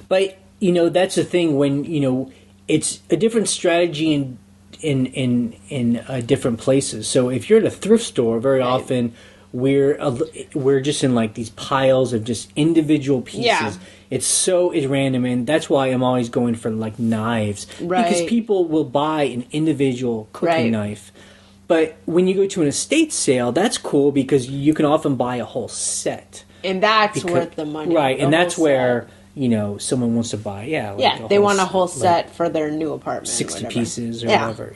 Speaker 2: But, that's the thing when, it's a different strategy in in different places. So if you're at a thrift store, very often we're just in like these piles of just individual pieces.
Speaker 1: Yeah.
Speaker 2: It's random, and that's why I'm always going for like knives, because people will buy an individual cooking knife. But when you go to an estate sale, that's cool because you can often buy a whole set,
Speaker 1: and that's worth the money,
Speaker 2: right? And that's where someone wants to buy,
Speaker 1: they want a whole set for their new apartment,
Speaker 2: 60 pieces or whatever,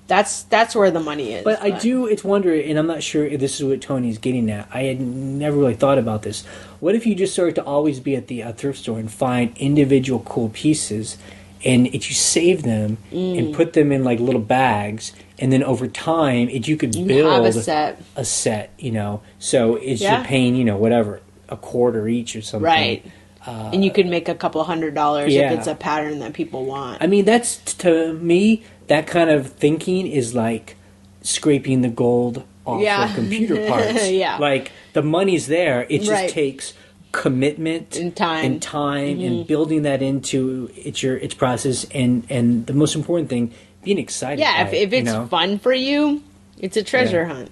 Speaker 1: That's where the money is.
Speaker 2: But I do, it's wonder, and I'm not sure if this is what Tony's getting at. I had never really thought about this. What if you just started to always be at the thrift store and find individual cool pieces, and if you save them and put them in like little bags, and then over time, you could build
Speaker 1: have
Speaker 2: a set, So you're paying, whatever, a quarter each or something.
Speaker 1: Right. And you could make a couple $100 if it's a pattern that people want.
Speaker 2: I mean, that's, to me, that kind of thinking is like scraping the gold off of computer parts. Like, the money's there. It just takes commitment
Speaker 1: and time
Speaker 2: and building that into its process. And the most important thing, being excited.
Speaker 1: Yeah, if it's fun for you, it's a treasure hunt,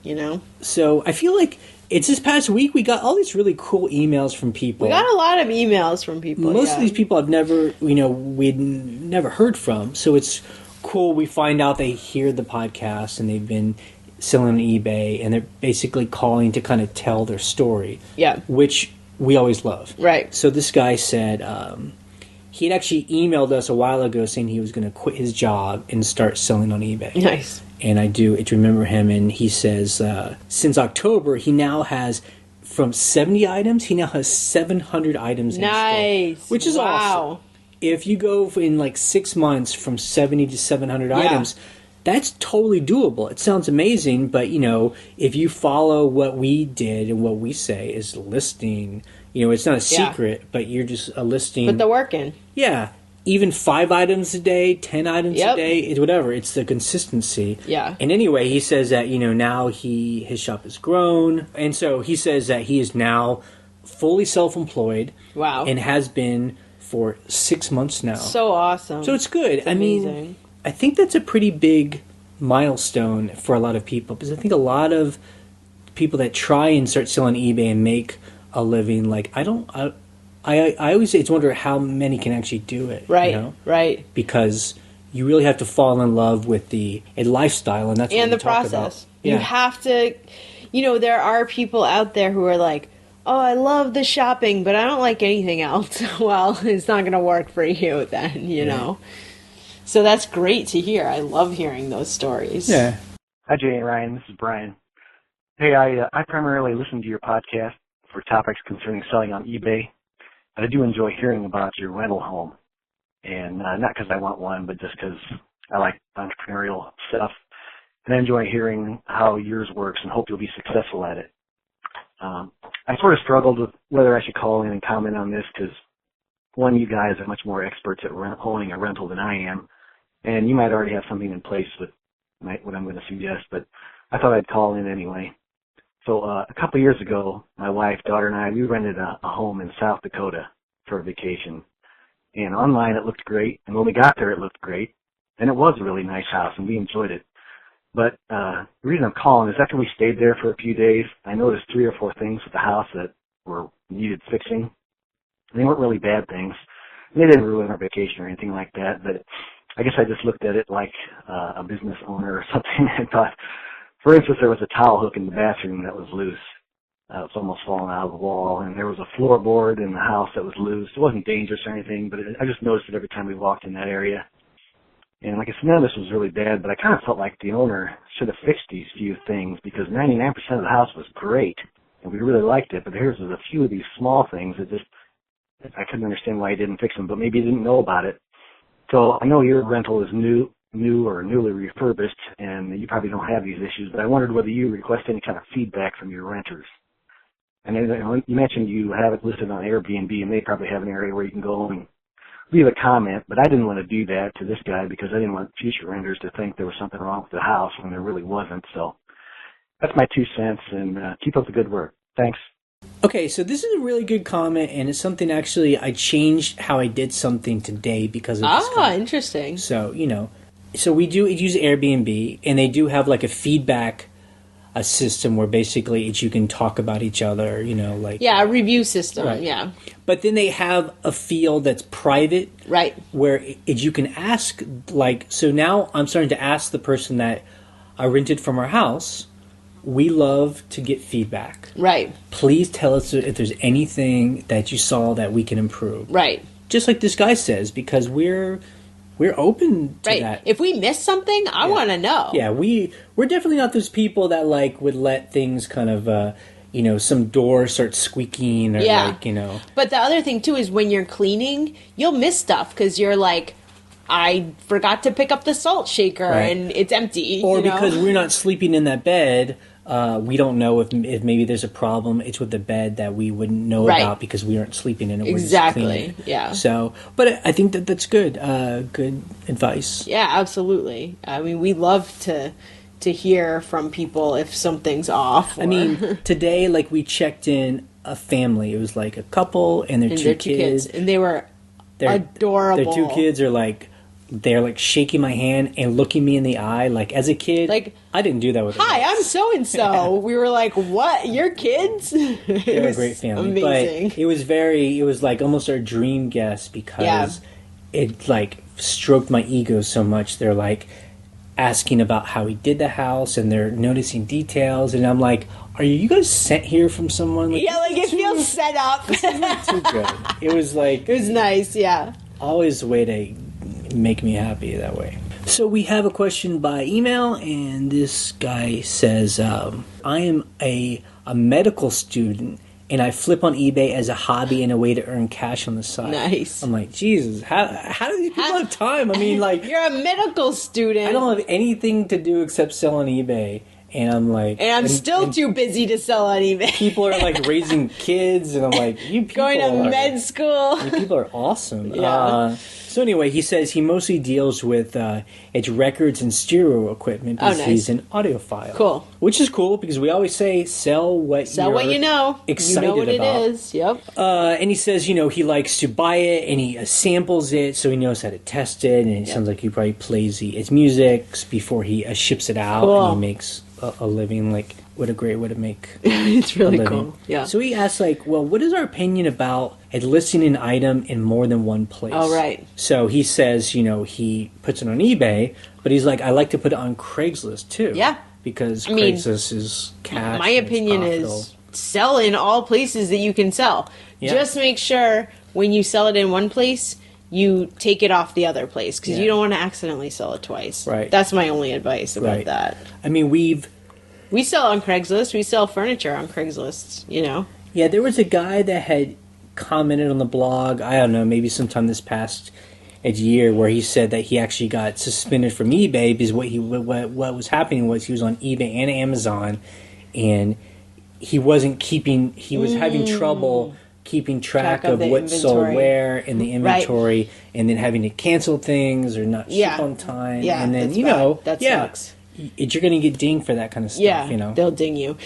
Speaker 2: So I feel like it's this past week we got all these really cool emails from people.
Speaker 1: We got a lot of emails from people.
Speaker 2: Most of these people I've never, we'd never heard from. So it's cool. We find out they hear the podcast and they've been selling on eBay, and they're basically calling to kind of tell their story.
Speaker 1: Yeah.
Speaker 2: Which we always love.
Speaker 1: Right.
Speaker 2: So this guy said he had actually emailed us a while ago saying he was going to quit his job and start selling on eBay.
Speaker 1: Nice.
Speaker 2: And I do remember him, and he says since October, he now has, from 70 items, he now has 700 items in store. Which is awesome. If you go in like 6 months from 70 to 700 items, that's totally doable. It sounds amazing, but, if you follow what we did and what we say is listing, it's not a secret, but you're just a listing.
Speaker 1: Put the work in.
Speaker 2: Yeah. Even 5 items a day, 10 items a day, it's whatever. It's the consistency.
Speaker 1: Yeah.
Speaker 2: And anyway, he says that, now his shop has grown. And so he says that he is now fully self-employed.
Speaker 1: Wow.
Speaker 2: And has been for 6 months now.
Speaker 1: So awesome.
Speaker 2: So it's good.
Speaker 1: It's amazing.
Speaker 2: I think that's a pretty big milestone for a lot of people, because I think a lot of people that try and start selling eBay and make a living, like, I always say, it's wonder how many can actually do it.
Speaker 1: Right, right.
Speaker 2: Because you really have to fall in love with a lifestyle, and that's what we talk
Speaker 1: process.
Speaker 2: About. Yeah.
Speaker 1: You have to, there are people out there who are like, oh, I love the shopping, but I don't like anything else. Well, it's not going to work for you then, you know. So that's great to hear. I love hearing those stories.
Speaker 2: Yeah.
Speaker 9: Hi, Jay and Ryan. This is Brian. Hey, I primarily listen to your podcast for topics concerning selling on eBay. But I do enjoy hearing about your rental home, and not because I want one, but just because I like entrepreneurial stuff, and I enjoy hearing how yours works and hope you'll be successful at it. I sort of struggled with whether I should call in and comment on this because, one, you guys are much more experts at owning a rental than I am, and you might already have something in place with what I'm going to suggest, but I thought I'd call in anyway. So a couple of years ago, my wife, daughter, and I, we rented a home in South Dakota for a vacation. And online it looked great, and when we got there it looked great, and it was a really nice house, and we enjoyed it. But the reason I'm calling is after we stayed there for a few days, I noticed 3 or 4 things with the house that needed fixing. They weren't really bad things. They didn't ruin our vacation or anything like that, but I guess I just looked at it like a business owner or something and thought, for instance, there was a towel hook in the bathroom that was loose. It was almost falling out of the wall, and there was a floorboard in the house that was loose. It wasn't dangerous or anything, but I just noticed it every time we walked in that area. And like I said, none of this was really bad, but I kind of felt like the owner should have fixed these few things because 99% of the house was great, and we really liked it, but here's a few of these small things that just, I couldn't understand why he didn't fix them, but maybe he didn't know about it. So I know your rental is new or newly refurbished, and you probably don't have these issues, but I wondered whether you request any kind of feedback from your renters. And you mentioned you have it listed on Airbnb, and they probably have an area where you can go and leave a comment, but I didn't want to do that to this guy because I didn't want future renters to think there was something wrong with the house when there really wasn't. So that's my 2 cents, and keep up the good work. Thanks.
Speaker 2: Okay, so this is a really good comment, and it's something actually I changed how I did something today because of this comment.
Speaker 1: Interesting.
Speaker 2: So, So we do use Airbnb, and they do have like a feedback a system where basically you can talk about each other, like...
Speaker 1: Yeah, a review system,
Speaker 2: right.
Speaker 1: Yeah.
Speaker 2: But then they have a field that's private.
Speaker 1: Right.
Speaker 2: Where you can ask, so now I'm starting to ask the person that I rented from our house, we love to get feedback.
Speaker 1: Right.
Speaker 2: Please tell us if there's anything that you saw that we can improve.
Speaker 1: Right.
Speaker 2: Just like this guy says, because we're open to that.
Speaker 1: If we miss something, I want to know.
Speaker 2: Yeah, we're definitely not those people that would let things kind of some door start squeaking or
Speaker 1: But the other thing too is when you're cleaning, you'll miss stuff because you're like, I forgot to pick up the salt shaker and it's empty.
Speaker 2: Or because we're not sleeping in that bed, we don't know if maybe there's a problem. It's with the bed that we wouldn't know about because we aren't sleeping in it.
Speaker 1: Exactly.
Speaker 2: We're just cleaning it.
Speaker 1: Yeah.
Speaker 2: So, but I think that's good. Good advice.
Speaker 1: Yeah, absolutely. I mean, we love to hear from people if something's off.
Speaker 2: I mean, today, we checked in a family. It was like a couple and their two kids.
Speaker 1: And they were adorable.
Speaker 2: Their two kids are they're shaking my hand and looking me in the eye. As a kid, I didn't do that with them.
Speaker 1: Hi, I'm so and so. We were like, "What? Your kids?"
Speaker 2: They're a great family.
Speaker 1: Amazing.
Speaker 2: But it was almost our dream guest because it stroked my ego so much. They're asking about how he did the house and they're noticing details, and I'm like, are you guys sent here from someone?
Speaker 1: It feels set up.
Speaker 2: Too good. It was
Speaker 1: it was nice. Yeah.
Speaker 2: Always a way to make me happy that way. So we have a question by email, and this guy says, I am a medical student, and I flip on eBay as a hobby and a way to earn cash on the side.
Speaker 1: Nice.
Speaker 2: I'm like, Jesus, how do these people have time? I mean,
Speaker 1: you're a medical student.
Speaker 2: I don't have anything to do except sell on eBay. And I'm like...
Speaker 1: And I'm still too busy to sell on eBay.
Speaker 2: People are, raising kids, and I'm like, you people
Speaker 1: going to med school.
Speaker 2: You people are awesome.
Speaker 1: Yeah.
Speaker 2: So anyway, he says he mostly deals with its records and stereo equipment because he's an audiophile.
Speaker 1: Cool.
Speaker 2: Which is cool because we always say sell what
Speaker 1: you know.
Speaker 2: Excited
Speaker 1: you know what
Speaker 2: about.
Speaker 1: It is. Yep.
Speaker 2: And he says, he likes to buy it and he samples it so he knows how to test it, and it sounds like he probably plays its music before he ships it out, and he makes a living. What a great way to make
Speaker 1: it's really cool. Yeah.
Speaker 2: So he asks, what is our opinion about listing an item in more than one place?
Speaker 1: Oh, right.
Speaker 2: So he says, he puts it on eBay, but he's like, I like to put it on Craigslist too.
Speaker 1: Yeah.
Speaker 2: Because Craigslist is cash.
Speaker 1: My opinion is sell in all places that you can sell. Yeah. Just make sure when you sell it in one place, you take it off the other place because you don't want to accidentally sell it twice.
Speaker 2: Right.
Speaker 1: That's my only advice about that.
Speaker 2: I mean,
Speaker 1: we sell on Craigslist. We sell furniture on Craigslist,
Speaker 2: Yeah, there was a guy that had commented on the blog, I don't know, maybe sometime this past year, where he said that he actually got suspended from eBay because what was happening was he was on eBay and Amazon, and he was having trouble keeping track of what sold where in the inventory, and then having to cancel things or not ship on time.
Speaker 1: Yeah,
Speaker 2: and then,
Speaker 1: that sucks.
Speaker 2: You're going to get dinged for that kind of stuff.
Speaker 1: Yeah, they'll ding you.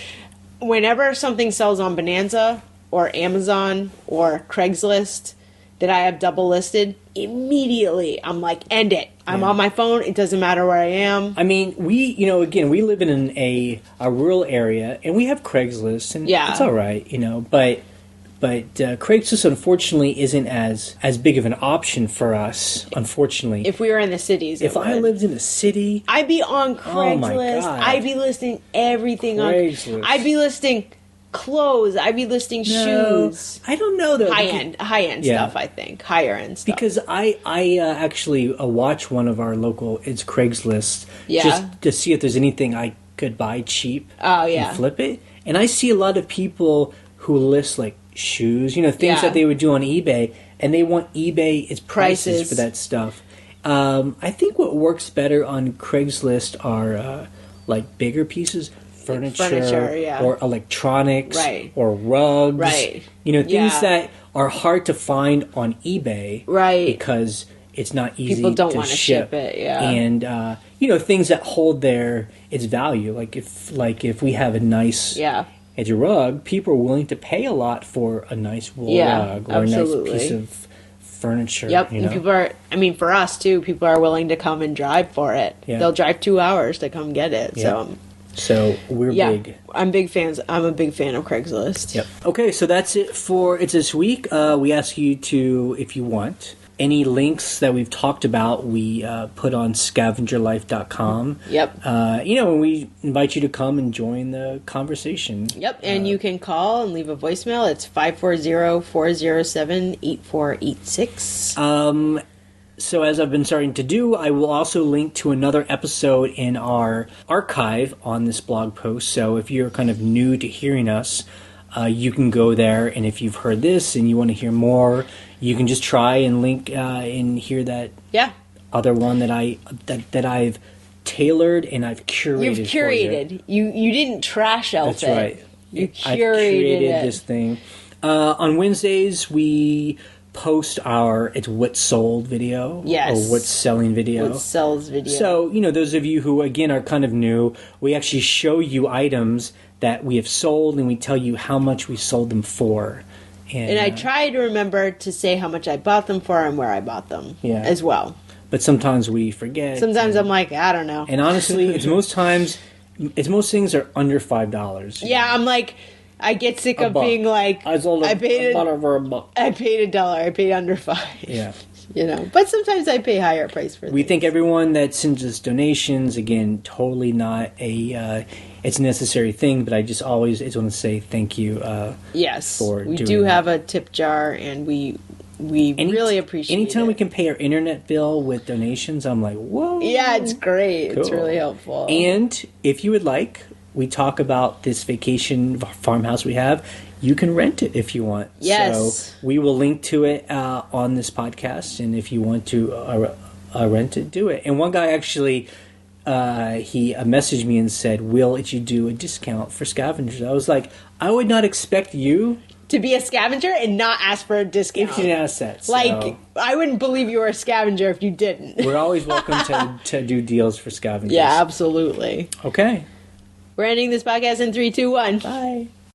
Speaker 1: Whenever something sells on Bonanza or Amazon or Craigslist that I have double listed, immediately I'm like, end it. I'm on my phone. It doesn't matter where I am.
Speaker 2: I mean, we live in a rural area, and we have Craigslist, and it's all right, But Craigslist, unfortunately, isn't as big of an option for us, unfortunately.
Speaker 1: If we were in the cities.
Speaker 2: If I lived in the city...
Speaker 1: I'd be on Craigslist. Oh my God. I'd be listing everything on Craigslist. I'd be listing clothes. I'd be listing shoes.
Speaker 2: I don't know, though.
Speaker 1: High-end stuff, I think. Higher-end stuff.
Speaker 2: Because I actually watch one of our local... It's Craigslist. Just to see if there's anything I could buy cheap.
Speaker 1: Oh, yeah.
Speaker 2: And flip it. And I see a lot of people who list, shoes, things that they would do on eBay, and they want its prices for that stuff. I think what works better on Craigslist are bigger pieces, furniture or electronics, or rugs, things that are hard to find on eBay, because it's not easy.
Speaker 1: People don't
Speaker 2: want
Speaker 1: to ship it,
Speaker 2: and things that hold its value. If we have a nice it's a rug, people are willing to pay a lot for a nice wool rug or a nice piece of furniture.
Speaker 1: Yep.
Speaker 2: You
Speaker 1: And
Speaker 2: know?
Speaker 1: people are, I mean, for us too, people are willing to come and drive for it.
Speaker 2: Yeah.
Speaker 1: They'll drive 2 hours to come get it.
Speaker 2: Yeah. So we're big.
Speaker 1: I'm big fans. I'm a big fan of Craigslist.
Speaker 2: Yep. Okay, so that's it for It's This Week. We ask you to, if you want, any links that we've talked about, we put on scavengerlife.com.
Speaker 1: Yep.
Speaker 2: And we invite you to come and join the conversation.
Speaker 1: Yep, and you can call and leave a voicemail. It's 540-407-8486.
Speaker 2: So as I've been starting to do, I will also link to another episode in our archive on this blog post. So if you're kind of new to hearing us, you can go there, and if you've heard this and you want to hear more, you can just try and link and hear that other one that I've tailored and I've curated.
Speaker 1: You've curated.
Speaker 2: For you.
Speaker 1: You didn't trash elf
Speaker 2: That's
Speaker 1: it.
Speaker 2: right.
Speaker 1: You
Speaker 2: I've
Speaker 1: curated it.
Speaker 2: this thing. On Wednesdays, we post our It's What's Sold video.
Speaker 1: Yes.
Speaker 2: Or What's Selling video.
Speaker 1: What sells video.
Speaker 2: So, those of you who, again, are kind of new, we actually show you items that we have sold, and we tell you how much we sold them for.
Speaker 1: And I try to remember to say how much I bought them for and where I bought them as well.
Speaker 2: But sometimes we forget.
Speaker 1: Sometimes I'm like, I don't know.
Speaker 2: And honestly, it's most things are under $5.
Speaker 1: Yeah, I'm like, I get sick of being like,
Speaker 2: I paid $1.
Speaker 1: I paid $1. I paid under $5.
Speaker 2: Yeah.
Speaker 1: But sometimes I pay higher price for
Speaker 2: We thank everyone that sends us donations. Again, totally not it's a necessary thing, but I just always want to say thank you.
Speaker 1: Yes,
Speaker 2: for
Speaker 1: we
Speaker 2: doing
Speaker 1: do
Speaker 2: that.
Speaker 1: have a tip jar, and we really appreciate
Speaker 2: anytime
Speaker 1: it.
Speaker 2: we can pay our internet bill with donations. I'm like, whoa!
Speaker 1: Yeah, it's great.
Speaker 2: Cool.
Speaker 1: It's really helpful.
Speaker 2: And if you would like, we talk about this vacation farmhouse we have. You can rent it if you want.
Speaker 1: Yes.
Speaker 2: So we will link to it on this podcast, and if you want to rent it, do it. And one guy actually, he messaged me and said, "Will you do a discount for scavengers?" I was like, I would not expect you
Speaker 1: to be a scavenger and not ask for a discount.
Speaker 2: If you didn't ask that. So
Speaker 1: like, I wouldn't believe you were a scavenger if you didn't.
Speaker 2: We're always welcome to do deals for scavengers.
Speaker 1: Yeah, absolutely.
Speaker 2: Okay.
Speaker 1: We're ending this podcast in 3, 2, 1. Bye.